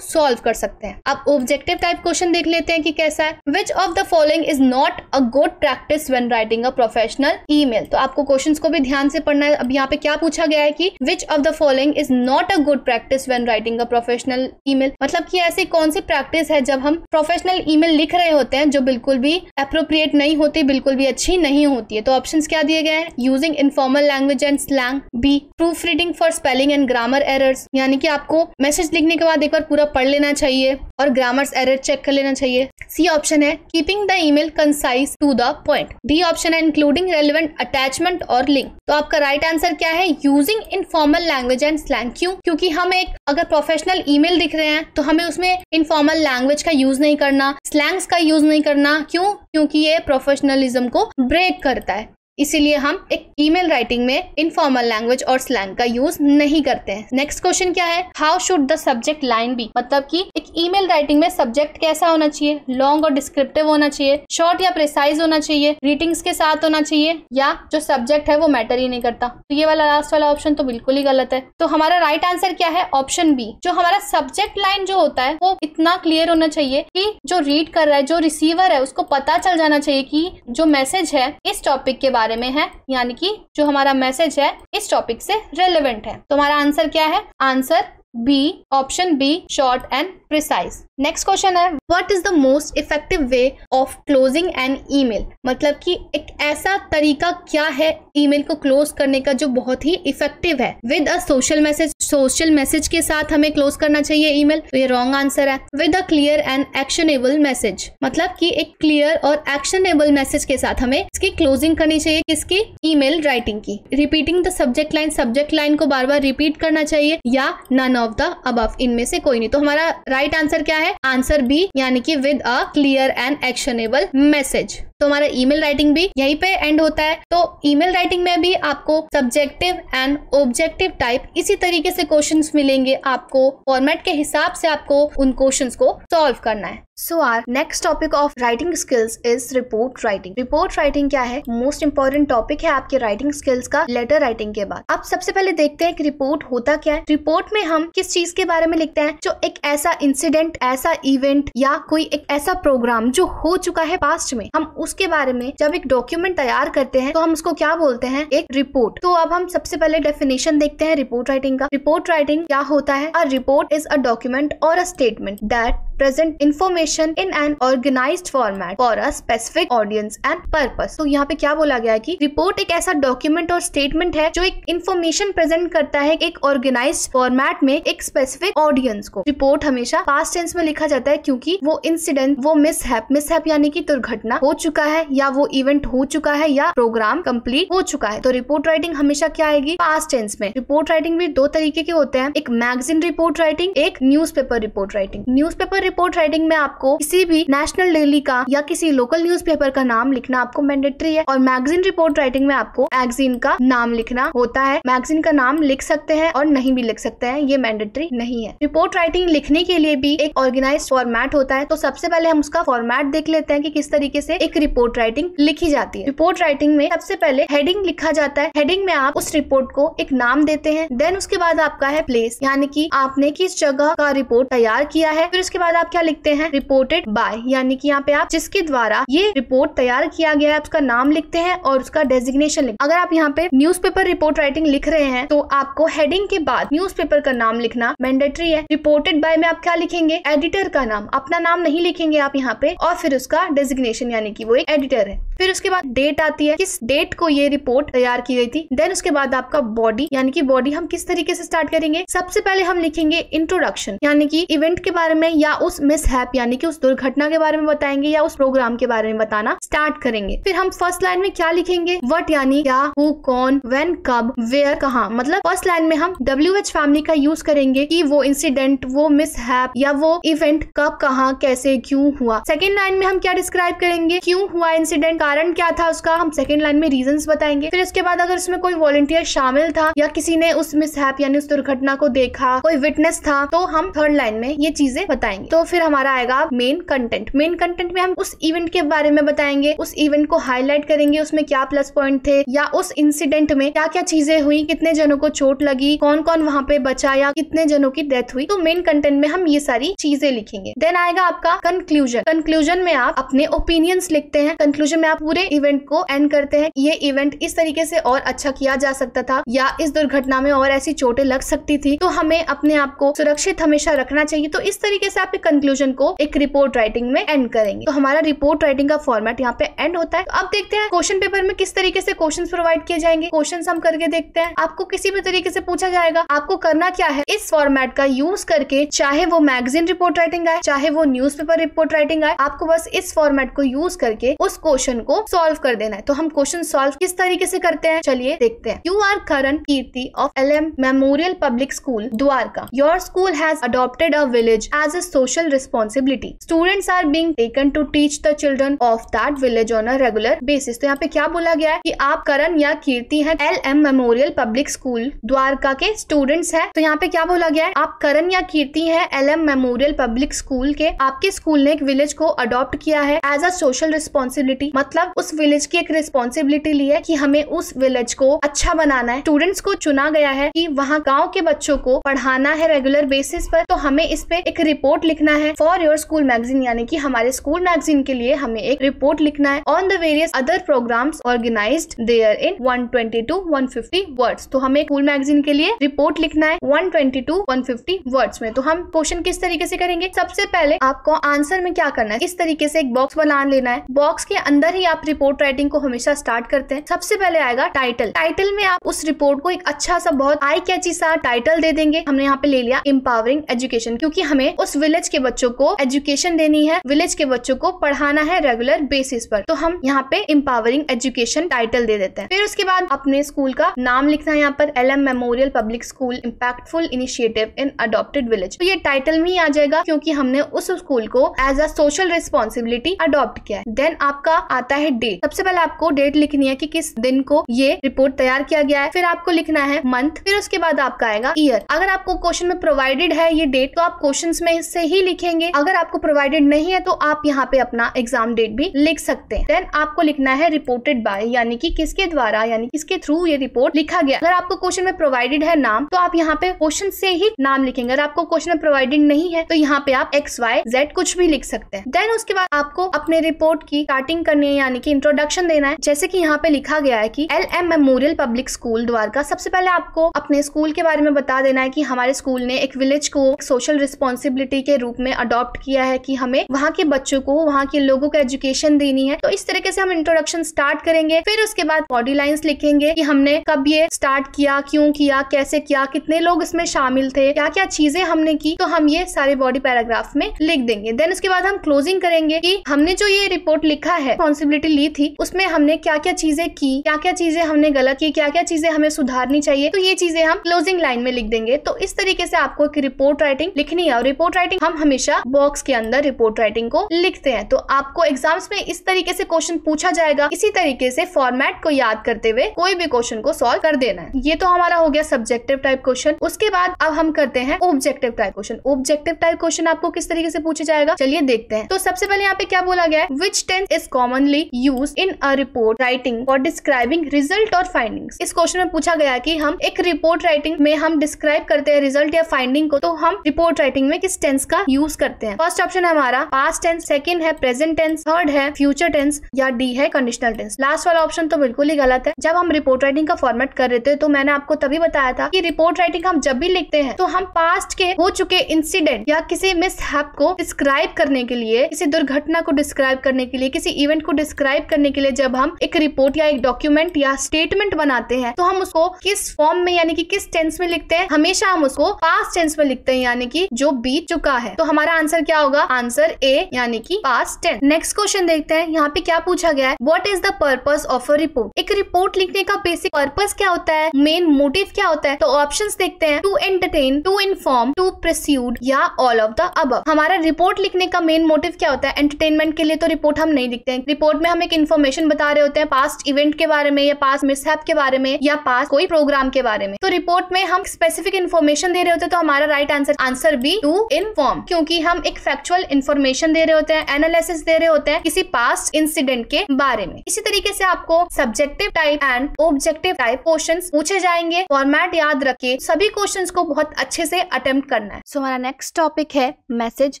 सॉल्व कर सकते हैं। अब ऑब्जेक्टिव टाइप क्वेश्चन देख लेते हैं कि कैसा है। Which of the following is not a good practice when writing a professional email. तो आपको क्वेश्चंस को भी ध्यान से पढ़ना है। अब यहाँ पे क्या पूछा गया है कि विच of the following is not a good practice when writing a professional email, मतलब कि ऐसी कौन सी प्रैक्टिस है जब हम प्रोफेशनल ईमेल लिख रहे होते हैं जो बिल्कुल भी एप्रोप्रिएट नहीं होती, बिल्कुल भी अच्छी नहीं होती है। तो ऑप्शंस क्या दिए गए हैं, using informal language and slang, B proof reading for spelling and grammar errors, यानी कि आपको मैसेज लिखने के बाद एक बार पूरा पढ़ लेना चाहिए और ग्रामर्स एरर चेक कर लेना चाहिए। सी ऑप्शन है keeping the email concise to the point. D option है इंक्लूडिंग रेलेवेंट अटैचमेंट और लिंक। तो आपका राइट आंसर क्या है, using informal language and slang. क्यों, क्योंकि हम एक अगर प्रोफेशनल ईमेल लिख रहे हैं तो हमें उसमें इनफॉर्मल लैंग्वेज का यूज नहीं करना, स्लैंग्स का यूज नहीं करना। क्यों, क्योंकि ये प्रोफेशनलिज्म को ब्रेक करता है, इसीलिए हम एक ईमेल राइटिंग में इनफॉर्मल लैंग्वेज और स्लैंग का यूज नहीं करते हैं। नेक्स्ट क्वेश्चन क्या है, how should the subject line be, मतलब कि एक ईमेल राइटिंग में सब्जेक्ट कैसा होना चाहिए, लॉन्ग और डिस्क्रिप्टिव होना चाहिए, शॉर्ट या प्रिसाइज होना चाहिए, रीडिंग्स के साथ होना चाहिए, या जो सब्जेक्ट है वो मैटर ही नहीं करता। तो ये वाला लास्ट वाला ऑप्शन तो बिल्कुल ही गलत है। तो हमारा राइट आंसर क्या है, ऑप्शन बी। जो हमारा सब्जेक्ट लाइन जो होता है वो इतना क्लियर होना चाहिए कि जो रीड कर रहा है, जो रिसीवर है, उसको पता चल जाना चाहिए कि जो मैसेज है इस टॉपिक के बारे में है, यानी कि जो हमारा मैसेज है इस टॉपिक से रेलेवेंट है। तो हमारा आंसर क्या है, answer B, option B, short and precise. Next question है, what is the most effective way of closing an email, मतलब कि एक ऐसा तरीका क्या है ईमेल को क्लोज करने का जो बहुत ही इफेक्टिव है। With a social message, social message के साथ हमें क्लोज करना चाहिए ईमेल, तो ये रॉन्ग आंसर है। With a clear and actionable message, मतलब कि एक क्लियर और एक्शनेबल मैसेज के साथ हमें इसकी क्लोजिंग करनी चाहिए, किसकी, ईमेल राइटिंग की। Repeating the subject line, subject line को बार बार रिपीट करना चाहिए, या नन ऑफ द अबव, इनमें से कोई नहीं। तो हमारा राइट आंसर क्या है, आंसर बी, यानी कि with a clear and actionable message. तो हमारा ईमेल राइटिंग भी यहीं पे एंड होता है। तो ईमेल राइटिंग में भी आपको सब्जेक्टिव एंड ऑब्जेक्टिव टाइप इसी तरीके से क्वेश्चंस मिलेंगे, आपको फॉर्मेट के हिसाब से आपको उन क्वेश्चंस को सॉल्व करना है। So our next topic of writing skills is report writing. Report writing क्या है, मोस्ट इंपॉर्टेंट टॉपिक है आपके राइटिंग स्किल्स का लेटर राइटिंग के बाद। अब सबसे पहले देखते हैं कि रिपोर्ट होता क्या है। रिपोर्ट में हम किस चीज के बारे में लिखते हैं, जो एक ऐसा इंसिडेंट, ऐसा इवेंट या कोई एक ऐसा प्रोग्राम जो हो चुका है पास्ट में, हम उसके बारे में जब एक डॉक्यूमेंट तैयार करते हैं तो हम उसको क्या बोलते हैं, एक रिपोर्ट। तो अब हम सबसे पहले डेफिनेशन देखते हैं रिपोर्ट राइटिंग का। रिपोर्ट राइटिंग क्या होता है, a report is a document or a statement that present information in an organized format for a specific audience and purpose। तो यहाँ पे क्या बोला गया है कि रिपोर्ट एक ऐसा डॉक्यूमेंट और स्टेटमेंट है जो एक इंफॉर्मेशन प्रेजेंट करता है एक ऑर्गेनाइज्ड फॉर्मेट में एक स्पेसिफिक ऑडियंस को। रिपोर्ट हमेशा पास्ट टेंस में लिखा जाता है क्योंकि वो इंसिडेंट, वो मिसहैप यानी कि दुर्घटना हो चुका है, या वो इवेंट हो चुका है, या प्रोग्राम कंप्लीट हो चुका है। तो रिपोर्ट राइटिंग हमेशा क्या आएगी, पास्ट टेंस में। रिपोर्ट राइटिंग भी दो तरीके के होते हैं, एक मैगजीन रिपोर्ट राइटिंग, एक newspaper report writing. Newspaper report writing में आपको किसी भी नेशनल डेली का या किसी लोकल न्यूज़पेपर का नाम लिखना आपको मैंडेटरी है, और मैगजीन रिपोर्ट राइटिंग में आपको मैगजीन का नाम लिखना होता है। मैगजीन का नाम लिख सकते हैं और नहीं भी लिख सकते हैं, ये मैंडेटरी नहीं है। रिपोर्ट राइटिंग लिखने के लिए भी एक ऑर्गेनाइज्ड फॉर्मेट होता है। तो सबसे पहले हम उसका फॉर्मेट देख लेते हैं कि किस तरीके से एक रिपोर्ट राइटिंग लिखी जाती है। रिपोर्ट राइटिंग में सबसे पहले हेडिंग लिखा जाता है। हेडिंग में आप उस रिपोर्ट को एक नाम देते हैं। देन उसके बाद आपका है प्लेस, यानी कि आपने किस जगह का रिपोर्ट तैयार किया है। फिर उसके बाद आप क्या लिखते हैं, रिपोर्टेड बाय, यानी कि यहाँ पे आप जिसके द्वारा ये रिपोर्ट तैयार किया गया है उसका नाम लिखते हैं और उसका डेजिग्नेशन लिखते हैं। अगर आप यहाँ पे न्यूज़पेपर रिपोर्ट राइटिंग लिख रहे हैं तो आपको हेडिंग के बाद न्यूज़पेपर का नाम लिखना मैंडेटरी है। रिपोर्टेड बाय में आप क्या लिखेंगे, एडिटर का नाम, अपना नाम नहीं लिखेंगे आप यहाँ पे, और फिर उसका डेजिग्नेशन यानी कि वो एक एडिटर है। फिर उसके बाद डेट आती है, किस डेट को ये रिपोर्ट तैयार की गई थी। देन उसके बाद आपका बॉडी, यानी कि बॉडी हम किस तरीके से स्टार्ट करेंगे। सबसे पहले हम लिखेंगे इंट्रोडक्शन, यानी कि इवेंट के बारे में या उस मिसहैप यानी कि उस दुर्घटना के बारे में बताएंगे या उस प्रोग्राम के बारे में बताना स्टार्ट करेंगे। फिर हम फर्स्ट लाइन में क्या लिखेंगे, व्हाट यानी क्या, हु कौन, व्हेन कब, वेयर कहाँ। मतलब फर्स्ट लाइन में हम WH फैमिली का यूज करेंगे कि वो इंसिडेंट, वो मिसहैप या वो इवेंट कब, कहाँ, कैसे, क्यों हुआ। सेकेंड लाइन में हम क्या डिस्क्राइब करेंगे, क्यों हुआ इंसिडेंट, कारण क्या था उसका, हम सेकेंड लाइन में रीजंस बताएंगे। फिर उसके बाद अगर उसमें कोई वॉलंटियर शामिल था या किसी ने उस मिसहैप यानी उस दुर्घटना को देखा, कोई विटनेस था, तो हम थर्ड लाइन में ये चीजें बताएंगे। तो फिर हमारा आएगा मेन कंटेंट। मेन कंटेंट में हम उस इवेंट के बारे में बताएंगे, उस इवेंट को हाईलाइट करेंगे, उसमें क्या प्लस पॉइंट थे या उस इंसिडेंट में क्या क्या चीजें हुई, कितने जनों को चोट लगी, कौन कौन वहां पे बचा या कितने जनों की डेथ हुई। तो मेन कंटेंट में हम ये सारी चीजें लिखेंगे। देन आएगा आपका कंक्लूजन। कंक्लूजन में आप अपने ओपिनियंस लिखते हैं। कंक्लूजन में आप पूरे इवेंट को एंड करते हैं, ये इवेंट इस तरीके से और अच्छा किया जा सकता था या इस दुर्घटना में और ऐसी चोटें लग सकती थी, तो हमें अपने आप को सुरक्षित हमेशा रखना चाहिए। तो इस तरीके से आप एक कंक्लूजन को एक रिपोर्ट राइटिंग में एंड करेंगे। तो हमारा रिपोर्ट राइटिंग का फॉर्मेट यहाँ पे एंड होता है। तो अब देखते हैं क्वेश्चन पेपर में किस तरीके से क्वेश्चंस प्रोवाइड किए जाएंगे। क्वेश्चंस हम करके देखते हैं। आपको किसी भी तरीके से पूछा जाएगा, आपको करना क्या है, इस फॉर्मेट का यूज करके, चाहे वो मैगजीन रिपोर्ट राइटिंग आए, चाहे वो न्यूज़पेपर रिपोर्ट राइटिंग आए, आपको बस इस फॉर्मेट को यूज करके उस क्वेश्चन को सॉल्व कर देना है। तो हम क्वेश्चन सॉल्व किस तरीके से करते हैं, चलिए देखते हैं। You are Karan Kirti of LM memorial public school Dwarka. Your school has adopted a village as a social responsibility. Students are being taken to teach the children of that village on a regular basis. तो यहाँ पे क्या बोला गया है कि आप करण या कीर्ति हैं, LM memorial public school Dwarka के स्टूडेंट्स हैं। तो यहाँ पे क्या बोला गया है, आप करण या कीर्ति हैं, LM मेमोरियल पब्लिक स्कूल के, आपके स्कूल ने एक विलेज को अडॉप्ट किया है एज अ सोशल रिस्पॉन्सिबिलिटी। मतलब उस विलेज की एक रिस्पॉन्सिबिलिटी ली है कि हमें उस विलेज को अच्छा बनाना है। स्टूडेंट्स को चुना गया है कि वहाँ गाँव के बच्चों को पढ़ाना है रेगुलर बेसिस पर। तो हमें इस पे एक रिपोर्ट लिखना है फॉर योर स्कूल मैगजीन, यानी कि हमारे स्कूल मैगजीन के लिए हमें एक रिपोर्ट लिखना है on the various other programmes organised there in 120 to 150 words. तो हमें स्कूल मैगजीन के लिए रिपोर्ट लिखना है 120 to 150 वर्ड्स में। तो हम क्वेश्चन किस तरीके से करेंगे, सबसे पहले आपको आंसर में क्या करना है, इस तरीके से एक बॉक्स बना लेना है। बॉक्स के अंदर ही आप रिपोर्ट राइटिंग को हमेशा स्टार्ट करते हैं। सबसे पहले आएगा टाइटल। टाइटल में आप उस रिपोर्ट को एक अच्छा सा बहुत आई कैची सा टाइटल दे देंगे। हमने यहाँ पे ले लिया एम्पावरिंग एजुकेशन, क्योंकि हमें उस विलेज के बच्चों को एजुकेशन देनी है, विलेज के बच्चों को पढ़ाना है रेगुलर बेसिस पर। तो हम यहाँ पे एम्पावरिंग एजुकेशन टाइटल दे देते हैं। फिर उसके बाद अपने स्कूल का नाम लिखना है यहाँ पर, LM memorial public school impactful initiative in adopted village. तो ये टाइटल में ही आ जाएगा क्योंकि हमने उस स्कूल को as a social responsibility adopt किया है। देन आपका आता है डेट। सबसे पहले आपको डेट लिखनी है कि किस दिन को ये रिपोर्ट तैयार किया गया है। फिर आपको लिखना है मंथ। फिर उसके बाद आपका आएगा ईयर। अगर आपको क्वेश्चन में प्रोवाइडेड है ये डेट तो आप क्वेश्चंस में से ही लिखेंगे। अगर आपको प्रोवाइडेड नहीं है तो आप यहाँ पे अपना एग्जाम डेट भी लिख सकते हैं। देन आपको लिखना है रिपोर्टेड बाय, यानी कि किसके द्वारा, यानी किसके थ्रू ये रिपोर्ट लिखा गया। अगर आपको क्वेश्चन में प्रोवाइडेड है नाम तो आप यहाँ पे क्वेश्चन से ही नाम लिखेंगे। अगर आपको क्वेश्चन में प्रोवाइडेड नहीं है तो यहाँ पे आप XYZ कुछ भी लिख सकते हैं। देन उसके बाद आपको अपने रिपोर्ट की स्टार्टिंग करनी है, यानी कि इंट्रोडक्शन देना है। जैसे कि यहाँ पे लिखा गया है कि LM memorial public school Dwarka. सबसे पहले आपको अपने स्कूल के बारे में बता देना है कि हमारे स्कूल ने एक विलेज को सोशल रिस्पॉन्सिबिलिटी के रूप में अडॉप्ट किया है कि हमें वहाँ के बच्चों को, वहाँ के लोगों को एजुकेशन देनी है। तो इस तरीके से हम इंट्रोडक्शन स्टार्ट करेंगे। फिर उसके बाद बॉडी लाइंस लिखेंगे कि हमने कब ये स्टार्ट किया, क्यों किया, कैसे किया, कितने लोग इसमें शामिल थे, क्या क्या चीजें हमने की। तो हम ये सारे बॉडी पैराग्राफ में लिख देंगे। देन उसके बाद हम क्लोजिंग करेंगे कि हमने जो ये रिपोर्ट लिखा है, रिस्पॉन्सिबिलिटी ली थी, उसमें हमने क्या क्या चीजें की, क्या क्या चीजें हमने गलत की, क्या क्या चीजें हमें सुधारनी चाहिए। तो ये चीजें हम क्लोजिंग लाइन में लिख देंगे। तो इस तरीके से आपको एक रिपोर्ट राइटिंग लिखनी है। और रिपोर्ट राइटिंग हम हमेशा बॉक्स के अंदर रिपोर्ट राइटिंग को लिखते हैं। तो आपको एग्जाम्स में इस तरीके से क्वेश्चन पूछा जाएगा। इसी तरीके से फॉर्मेट को याद करते हुए कोई भी क्वेश्चन को सॉल्व कर देना है। ये तो हमारा हो गया सब्जेक्टिव टाइप क्वेश्चन। उसके बाद अब हम करते हैं objective type question. Objective type question आपको किस तरीके से पूछा जाएगा, चलिए देखते हैं। तो सबसे पहले यहाँ पे क्या बोला गया है, which tense is commonly used in a report writing for describing result और फाइंडिंग्स। इस क्वेश्चन में पूछा गया कि हम एक रिपोर्ट राइटिंग में हम डिस्क्राइब करते हैं रिजल्ट या फाइंडिंग को, तो हम रिपोर्ट राइटिंग में किस टेंस का यूज करते हैं। फर्स्ट ऑप्शन है हमारा पास्ट टेंस, सेकंड है प्रेजेंट टेंस, थर्ड है फ्यूचर टेंस, या डी है कंडीशनल टेंस। लास्ट वाला ऑप्शन तो बिल्कुल ही गलत है। जब हम रिपोर्ट राइटिंग का फॉर्मेट कर रहे थे तो मैंने आपको तभी बताया था कि रिपोर्ट राइटिंग हम जब भी लिखते हैं तो हम पास्ट के हो चुके इंसिडेंट या किसी मिसहैप को डिस्क्राइब करने के लिए, किसी दुर्घटना को डिस्क्राइब करने के लिए, किसी इवेंट को डिस्क्राइब करने के लिए जब हम एक रिपोर्ट या एक डॉक्यूमेंट या स्टेटमेंट बनाते हैं तो हम उसको किस फॉर्म में यानी कि किस टेंस में लिखते हैं? हमेशा हम उसको पास्ट टेंस में लिखते हैं, यानी कि जो बीत चुका है। तो हमारा आंसर क्या होगा? आंसर ए यानी कि पास्ट टेंस। नेक्स्ट क्वेश्चन देखते हैं, यहाँ पे क्या पूछा गया है, what is the purpose of a report? एक रिपोर्ट लिखने का बेसिक पर्पस क्या होता है, मेन मोटिव क्या होता है? तो ऑप्शंस देखते हैं, to entertain, to inform, to proceed या ऑल ऑफ द अबव। हमारा रिपोर्ट लिखने का मेन मोटिव क्या होता है? एंटरटेनमेंट के लिए तो रिपोर्ट हम नहीं लिखते हैं। रिपोर्ट में हम एक इन्फॉर्मेशन बता रहे होते हैं पास्ट इवेंट के बारे में या पास्ट मिसहैप के बारे में या पास्ट कोई प्रोग्राम के बारे में। तो रिपोर्ट में हम स्पेसिफिक इन्फॉर्मेशन दे रहे होते हैं, तो हमारा right answer B, to inform, क्योंकि हम एक फैक्चुअल इन्फॉर्मेशन दे रहे होते हैं, एनालिसिस दे रहे होते हैं किसी पास्ट इंसिडेंट के बारे में। इसी तरीके से आपको subjective type and objective type questions पूछे जाएंगे। फॉर्मेट याद रखिए, सभी क्वेश्चंस को बहुत अच्छे से अटेम्प्ट करना है। सो हमारा नेक्स्ट टॉपिक है मैसेज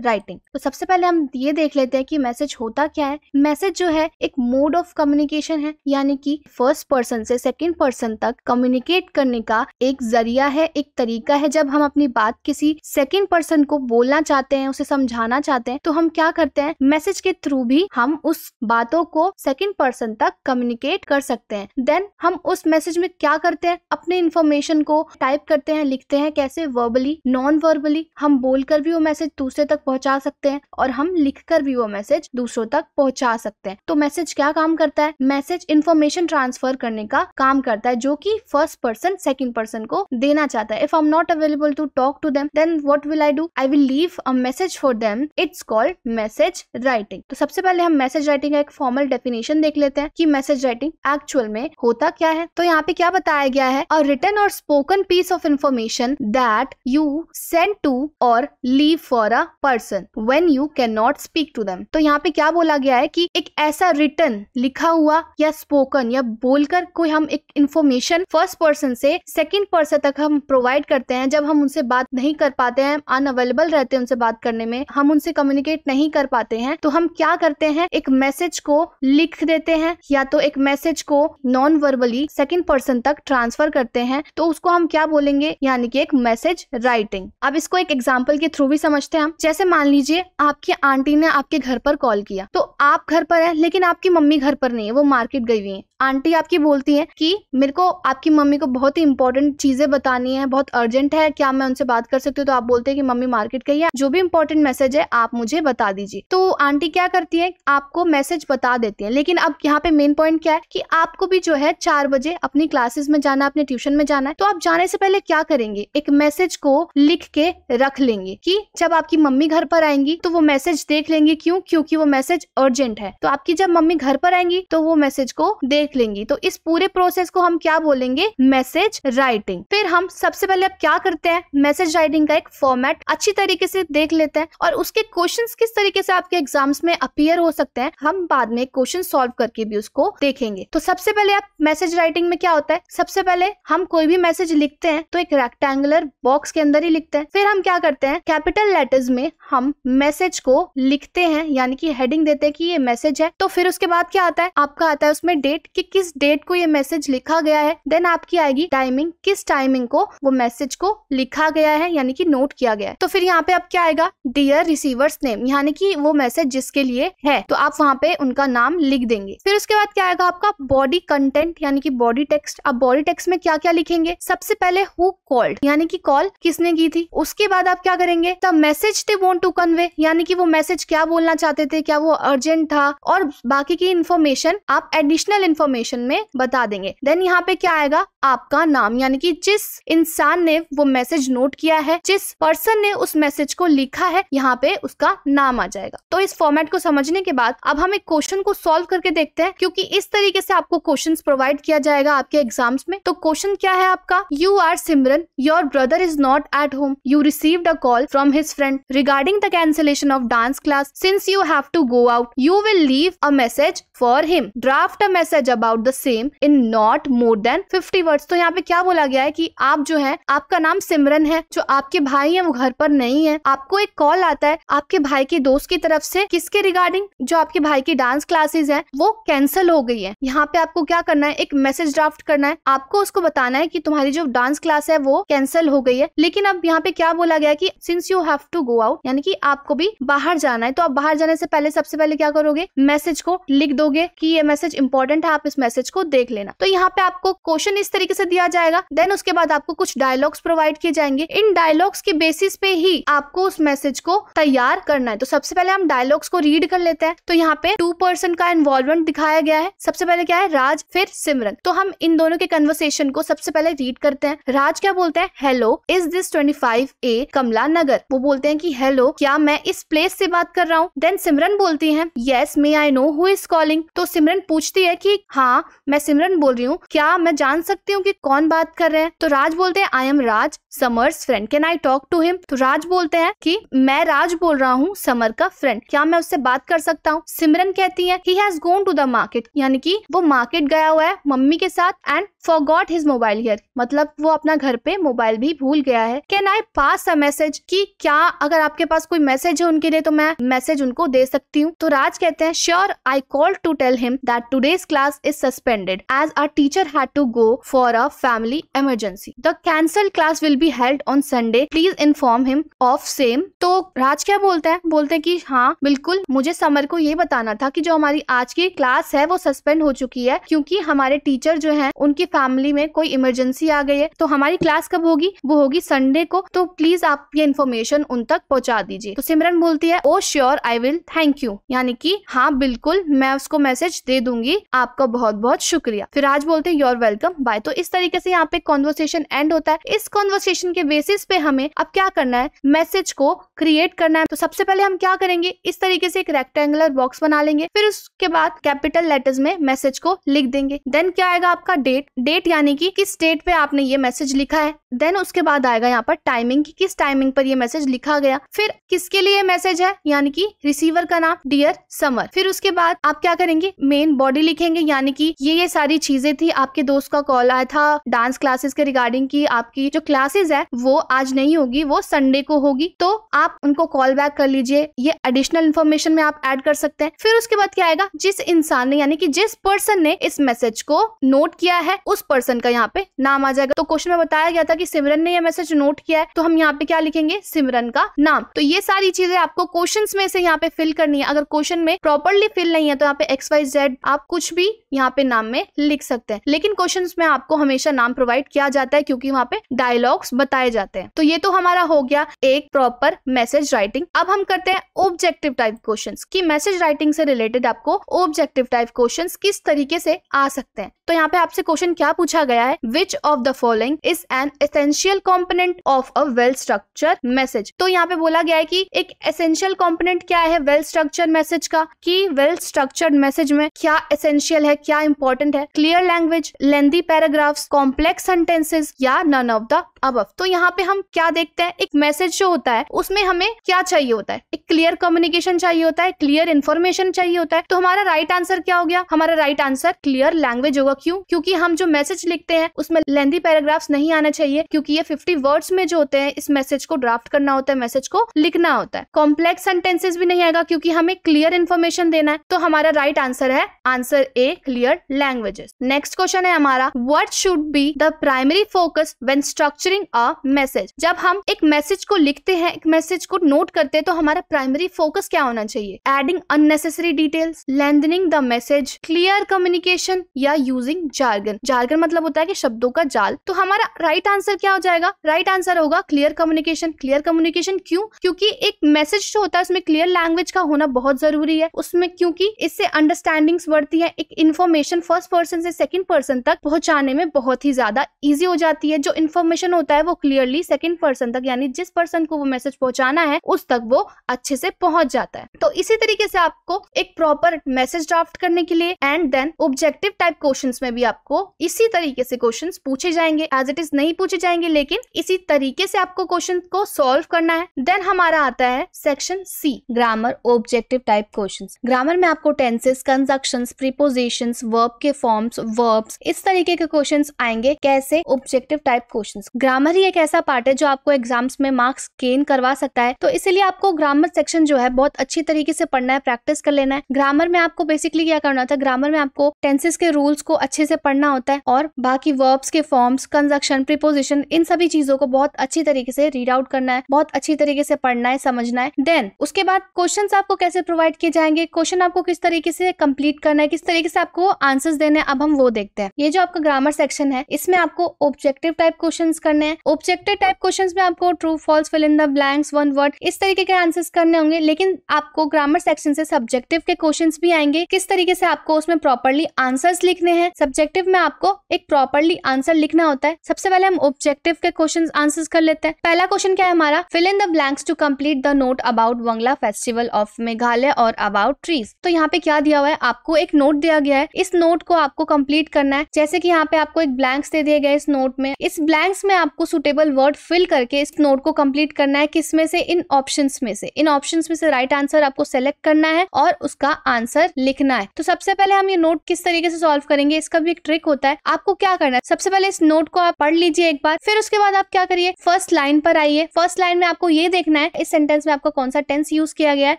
राइटिंग। तो सबसे पहले हम ये देख लेते हैं कि मैसेज होता क्या है। मैसेज जो है एक मोड ऑफ कम्युनिकेशन है, यानी कि फर्स्ट पर्सन से सेकंड पर्सन तक कम्युनिकेट करने का एक जरिया है, एक तरीका है। जब हम अपनी बात किसी सेकंड पर्सन को बोलना चाहते हैं, उसे समझाना चाहते हैं, तो हम क्या करते हैं, मैसेज के थ्रू भी हम उस बातों को सेकंड पर्सन तक कम्युनिकेट कर सकते हैं। देन हम उस मैसेज में क्या करते हैं, अपने इंफॉर्मेशन को टाइप करते हैं, लिखते हैं। कैसे? Verbally, non verbally. हम बोलकर भी वो मैसेज दूसरे तक पहुंचा सकते हैं और हम लिखकर भी वो मैसेज दूसरों तक पहुंचा सकते हैं। तो मैसेज क्या काम करता है? मैसेज इंफॉर्मेशन ट्रांसफर करने का काम करता है, जो कि फर्स्ट पर्सन सेकंड पर्सन को देना चाहता है। If I am not available to talk to them, then what will I do? I will leave a message for them. It's called message writing. तो सबसे पहले हम मैसेज राइटिंग का एक फॉर्मल डेफिनेशन देख लेते हैं कि मैसेज राइटिंग एक्चुअल में होता क्या है। तो यहाँ पे क्या बताया गया है, a written or spoken piece of information that you send to or leave for a person when you can not speak to them. तो यहाँ पे क्या बोला गया है कि एक ऐसा रिटन, लिखा हुआ या स्पोकन या बोलकर कोई हम एक इंफॉर्मेशन फर्स्ट पर्सन से सेकंड पर्सन तक हम प्रोवाइड करते हैं। जब हम उनसे बात नहीं कर पाते हैं, अनअवेलेबल रहते हैं उनसे बात करने में, हम उनसे कम्युनिकेट नहीं कर पाते हैं, तो हम क्या करते हैं, एक मैसेज को लिख देते हैं या तो एक मैसेज को नॉन वर्बली सेकंड पर्सन तक ट्रांसफर करते हैं। तो उसको हम क्या बोलेंगे, यानी कि एक मैसेज राइटिंग। अब इसको एक एग्जांपल के थ्रू भी समझते हैं हम। जैसे मान लीजिए आपकी आंटी ने आपके घर पर कॉल किया, तो आप घर पर हैं लेकिन आपकी मम्मी घर पर नहीं है, वो मार्केट गई हुई है। आंटी आपकी बोलती है कि मेरे को आपकी मम्मी को बहुत ही इंपॉर्टेंट चीजें बतानी है, बहुत अर्जेंट है, क्या मैं उनसे बात कर सकती हूँ? तो आप बोलते हैं कि मम्मी मार्केट गई है, जो भी इंपॉर्टेंट मैसेज है आप मुझे बता दीजिए। तो आंटी क्या करती है, आपको मैसेज बता देती है। लेकिन अब यहाँ पे मेन पॉइंट क्या है कि आपको भी जो है 4 बजे अपनी क्लासेस में जाना, अपने ट्यूशन में जाना है। तो आप जाने से पहले क्या करेंगे, एक मैसेज को लिख के रख लेंगे कि जब आपकी मम्मी घर पर आएंगी तो वो मैसेज देख लेंगे। क्यों? क्योंकि वो मैसेज अर्जेंट है। तो आपकी जब मम्मी घर पर आएंगी तो वो मैसेज को देख लेंगी। तो इस पूरे प्रोसेस को हम क्या बोलेंगे, मैसेज राइटिंग। फिर हम सबसे पहले अब क्या करते हैं, मैसेज राइटिंग का एक फॉर्मेट अच्छी तरीके से देख लेते हैं और उसके क्वेश्चंस किस तरीके से आपके एग्जाम्स में अपीयर हो सकते हैं, हम बाद में क्वेश्चन सॉल्व करके भी उसको देखेंगे। तो सबसे पहले आप मैसेज राइटिंग में क्या होता है, सबसे पहले हम कोई भी मैसेज लिखते हैं तो एक रेक्टेंगुलर बॉक्स के अंदर ही लिखते हैं। फिर हम क्या करते हैं, कैपिटल लेटर्स में हम मैसेज को लिखते हैं, यानी कि हेडिंग देते हैं कि ये मैसेज है। तो फिर उसके बाद क्या आता है, आपका आता है उसमें डेट कि किस डेट को ये मैसेज लिखा गया है। देन आपकी आएगी टाइमिंग, किस टाइमिंग को वो मैसेज को लिखा गया है, यानी कि नोट किया गया है। तो फिर यहाँ पे अब क्या आएगा, डियर रिसीवर्स नेम, यानी कि वो मैसेज जिसके लिए है तो आप वहाँ पे उनका नाम लिख देंगे। फिर उसके बाद क्या आएगा आपका बॉडी कंटेंट, यानी कि बॉडी टेक्स्ट। अब बॉडी टेक्स्ट में क्या क्या लिखेंगे, सबसे पहले हु कॉल्ड, यानी कि कॉल किसने की थी। उसके बाद आप क्या करेंगे, the message they want to convey, यानी कि वो मैसेज क्या बोलना चाहते थे, क्या वो अर्जेंट था, और बाकी की इंफॉर्मेशन आप एडिशनल इंफॉर्मेशन में बता देंगे। देन यहाँ पे क्या आएगा, आपका नाम, यानी कि जिस इंसान ने वो मैसेज नोट किया है, जिस पर्सन ने उस मैसेज को लिखा है, यहाँ पे उसका नाम आ जाएगा। तो इस फॉर्मेट को समझने के बाद अब हम एक क्वेश्चन को सॉल्व करके देखते हैं, क्योंकि इस तरीके से आपको क्वेश्चंस प्रोवाइड किया जाएगा आपके एग्जाम्स में। तो क्वेश्चन क्या है आपका, you are Simran, your brother is not at home, you received a call from his friend regarding the cancellation of dance class, since you have to go out you will leave a message for him, draft a message about the same in not more than 50 words. तो यहाँ पे क्या बोला गया है कि आप जो है, आपका नाम सिमरन है, जो आपके भाई है वो घर पर नहीं है, आपको एक कॉल आता है आपके भाई के दोस्त की तरफ से, किसके रिगार्डिंग, जो आपके भाई की डांस क्लासेस है वो कैंसिल हो गई है। यहाँ पे आपको क्या करना है, एक मैसेज ड्राफ्ट करना है, आपको उसको बताना है कि तुम्हारी जो डांस क्लास है वो कैंसिल हो गई है। लेकिन अब यहाँ पे क्या बोला गया है कि since you have to go out, यानी कि आपको भी बाहर जाना है। तो आप बाहर जाने से पहले सबसे पहले क्या करोगे, मैसेज को लिख दोगे कि ये मैसेज इंपॉर्टेंट है, आप इस मैसेज को देख लेना। तो यहाँ पे आपको क्वेश्चन इस तरीके से दिया जाएगा, देन उसके बाद आपको कुछ डायलॉग्स प्रोवाइड किए जाएंगे। इन डायलॉग्स के बेसिस पे ही आपको उस मैसेज को तैयार करना है। तो सबसे पहले हम डायलॉग्स को रीड कर लेते हैं। तो यहाँ पे 2 पर्सन का इन्वॉल्वमेंट दिखाया गया है। सबसे पहले क्या है, राज फिर सिमरन। तो हम इन दोनों के कन्वर्सेशन को सबसे पहले रीड करते हैं। राज क्या बोलते हैं, हेलो इज दिस 25A कमला नगर। वो बोलते हैं कि हेलो, क्या मैं इस प्लेस से बात कर रहा हूँ। देन सिमरन बोलती है yes may I know who is calling. तो सिमरन पूछती है कि हाँ मैं सिमरन बोल रही हूँ, क्या मैं जान सकती हूँ कि कौन बात कर रहे हैं। तो राज बोलते हैं I am Raj Samar's friend, can I talk to him. तो राज बोलते हैं कि मैं राज बोल रहा हूँ, समर का फ्रेंड, क्या मैं उससे बात कर सकता हूँ। सिमरन कहती है he has gone to the market, यानी कि वो मार्केट गया हुआ है मम्मी के साथ, and forgot his mobile here, मतलब वो अपना घर पे मोबाइल भी भूल गया है। Can I pass a message, कि क्या अगर आपके पास कोई मैसेज है उनके लिए तो मैं मैसेज उनको दे सकती हूँ। तो राज कहते हैं sure I call to tell him that today's class is suspended as our teacher had to go for a family emergency. The cancelled class will be held on Sunday, please inform him of same. तो राज क्या बोलते हैं कि हाँ बिल्कुल, मुझे summer को ये बताना था कि जो हमारी आज की क्लास है वो सस्पेंड हो चुकी है क्योंकि हमारे टीचर जो है उनकी फैमिली में कोई इमरजेंसी आ गई है। तो हमारी क्लास कब होगी, वो होगी संडे को, तो प्लीज आप ये इन्फॉर्मेशन उन तक पहुंचा दीजिए। तो सिमरन बोलती है oh sure I will, thank you, यानी कि हाँ बिल्कुल मैं उसको मैसेज दे दूंगी, आपका बहुत बहुत शुक्रिया। फिर राज बोलते हैं योर वेलकम बाय। तो इस तरीके से यहाँ पे कॉन्वर्सेशन एंड होता है। इस कॉन्वर्सेशन के बेसिस पे हमें अब क्या करना है, मैसेज को क्रिएट करना है। तो सबसे पहले हम क्या करेंगे, इस तरीके से एक रेक्टेंगुलर बॉक्स बना लेंगे, फिर उसके बाद कैपिटल लेटर्स में मैसेज को लिख देंगे। देन क्या आएगा आपका डेट यानी कि किस डेट पे आपने ये मैसेज लिखा है। देन उसके बाद आएगा यहाँ पर टाइमिंग की किस टाइमिंग पर ये मैसेज लिखा गया, फिर किसके लिए मैसेज है यानी कि रिसीवर का नाम डियर समर। फिर उसके बाद आप क्या करेंगे, मेन बॉडी लिखेंगे, यानी कि ये सारी चीजें थी। आपके दोस्त का कॉल आया था डांस क्लासेस के रिगार्डिंग की आपकी जो क्लासेस है वो आज नहीं होगी, वो संडे को होगी, तो आप उनको कॉल बैक कर लीजिए। ये एडिशनल इन्फॉर्मेशन में आप ऐड कर सकते हैं। फिर उसके बाद क्या आएगा, जिस इंसान ने यानी कि जिस पर्सन ने इस मैसेज को नोट किया है उस पर्सन का यहाँ पे नाम आ जाएगा। तो क्वेश्चन में बताया गया था कि सिमरन ने ये मैसेज नोट किया है, तो हम यहाँ पे क्या लिखेंगे, सिमरन का नाम। तो ये सारी चीजें आपको क्वेश्चंस में से यहाँ पे फिल करनी है। अगर क्वेश्चन में प्रॉपर्ली फिल नहीं है तो यहाँ पे XYZ आप कुछ भी यहाँ पे नाम में लिख सकते हैं, लेकिन क्वेश्चंस में आपको हमेशा नाम प्रोवाइड किया जाता है क्योंकि वहाँ पे डायलॉग्स बताए जाते हैं। तो ये तो हमारा हो गया एक प्रॉपर मैसेज राइटिंग। अब हम करते हैं ऑब्जेक्टिव टाइप क्वेश्चंस कि मैसेज राइटिंग से रिलेटेड आपको ऑब्जेक्टिव टाइप क्वेश्चंस किस तरीके से आ सकते हैं। तो यहाँ पे आपसे क्वेश्चन क्या पूछा गया है, which of the following is an essential component of a well structured message. तो यहाँ पे बोला गया है कि एक एसेंशियल कंपोनेंट क्या है वेल स्ट्रक्चर्ड मैसेज का, कि वेल स्ट्रक्चर्ड मैसेज में क्या एसेंशियल है, क्या इंपॉर्टेंट है, clear language, lengthy paragraphs, complex sentences या नन ऑफ द अबव। तो यहाँ पे हम क्या देखते हैं, एक मैसेज जो होता है उसमें हमें क्या चाहिए होता है, एक क्लियर कम्युनिकेशन चाहिए होता है, क्लियर इन्फॉर्मेशन चाहिए होता है। तो हमारा राइट आंसर क्या हो गया, हमारा राइट आंसर क्लियर लैंग्वेज होगा। क्यों, क्योंकि हम जो मैसेज लिखते हैं उसमें लेंथी पैराग्राफ्स नहीं आना चाहिए, क्योंकि ये 50 वर्ड्स में जो होते हैं इस मैसेज को ड्राफ्ट करना होता है, मैसेज को लिखना होता है। कॉम्प्लेक्स सेंटेंसेस भी नहीं आएगा क्योंकि हमें क्लियर इन्फॉर्मेशन देना है। तो हमारा राइट आंसर है answer A, clear languages. Next question है हमारा, what should be the primary focus when structuring a message. जब हम एक मैसेज को लिखते हैं, एक मैसेज को नोट करते हैं, तो हमारा प्राइमरी फोकस क्या होना चाहिए, adding unnecessary details, lengthening the message, clear communication या यूजिंग जार्गन। जार्गन मतलब होता है कि शब्दों का जाल। तो हमारा राइट आंसर क्या हो जाएगा, राइट आंसर होगा क्लियर कम्युनिकेशन। क्लियर कम्युनिकेशन क्यों, क्योंकि एक मैसेज जो होता है उसमें क्लियर लैंग्वेज का होना बहुत जरूरी है उसमें, क्योंकि इससे अंडरस्टैंडिंग्स बढ़ती है, एक इन्फॉर्मेशन फर्स्ट पर्सन से सेकंड पर्सन तक पहुंचाने में बहुत ही ज्यादा इजी हो जाती है। जो इन्फॉर्मेशन होता है वो क्लियरली सेकंड पर्सन तक, यानी जिस पर्सन को वो मैसेज पहुंचाना है उस तक वो अच्छे से पहुंच जाता है। तो इसी तरीके से आपको एक प्रॉपर मैसेज ड्राफ्ट करने के लिए and then objective type questions में भी आपको इसी तरीके से क्वेश्चंस पूछे जाएंगे, एज इट इज नहीं पूछे जाएंगे, लेकिन इसी तरीके से आपको क्वेश्चन को सॉल्व करना है। देन हमारा आता है section C, grammar objective type questions. Grammar में आपको टेंसेस, कंजक्शंस, प्रीपोजिशंस, वर्ब के फॉर्म्स, वर्ब्स, इस तरीके के क्वेश्चंस आएंगे। कैसे, ऑब्जेक्टिव टाइप क्वेश्चंस। ग्रामर ही एक ऐसा पार्ट है जो आपको एग्जाम्स में मार्क्स गेन करवा सकता है, तो इसीलिए आपको ग्रामर सेक्शन जो है बहुत अच्छी तरीके से पढ़ना है, प्रैक्टिस कर लेना है। ग्रामर में आपको बेसिकली क्या करना होता है, ग्रामर में आपको टेंसेस के रूल्स को अच्छे से पढ़ना होता है और बाकी वर्ब्स के फॉर्म्स, कंजक्शन, प्रीपोजिशन, इन सभी चीजों को बहुत अच्छी तरीके से रीड आउट करना है, बहुत अच्छी तरीके से पढ़ना है, समझना है। देन उसके बाद क्वेश्चंस आपको कैसे प्रोवाइड किए जाएंगे, क्वेश्चन आपको किस तरीके से कंप्लीट करना है, किस तरीके से आपको आंसर्स देने हैं, अब हम वो देखते हैं। ये जो आपका ग्रामर सेक्शन है इसमें आपको ऑब्जेक्टिव टाइप क्वेश्चंस करने हैं। ऑब्जेक्टिव टाइप क्वेश्चंस में आपको true false, fill in the blanks, one word, इस तरीके के आंसर्स करने होंगे। लेकिन आपको ग्रामर सेक्शन से सब्जेक्टिव के क्वेश्चंस भी आएंगे, किस तरीके से आपको उसमें प्रॉपर्ली आंसर्स लिखने हैं। सब्जेक्टिव में आपको एक प्रॉपर्ली आंसर लिखना होता है। सबसे पहले हम ऑब्जेक्टिव के क्वेश्चंस आंसर्स कर लेते हैं। पहला क्वेश्चन क्या है हमारा, fill in the blanks to complete the note about Wangala festival of Meghalaya और अबाउट ट्रीज। तो यहाँ पे क्या दिया हुआ है, आपको एक नोट दिया गया है, इस नोट को आपको कंप्लीट करना है। जैसे कि यहाँ पे आपको एक ब्लैंक्स दे दिए गए इस नोट में, इस ब्लैंक्स में आपको सुटेबल वर्ड फिल करके इस नोट को कंप्लीट करना है। किसमें से, इन ऑप्शंस में से। इन ऑप्शंस में से राइट आंसर आपको सेलेक्ट करना है और उसका आंसर लिखना है। तो सबसे पहले हम ये नोट किस तरीके से सॉल्व करेंगे, इसका भी एक ट्रिक होता है। आपको क्या करना है, सबसे पहले इस नोट को आप पढ़ लीजिए एक बार, फिर उसके बाद आप क्या करिए, फर्स्ट लाइन पर आइए। फर्स्ट लाइन में आपको ये देखना है इस सेंटेंस में आपको कौन सा टेंस यूज किया गया है।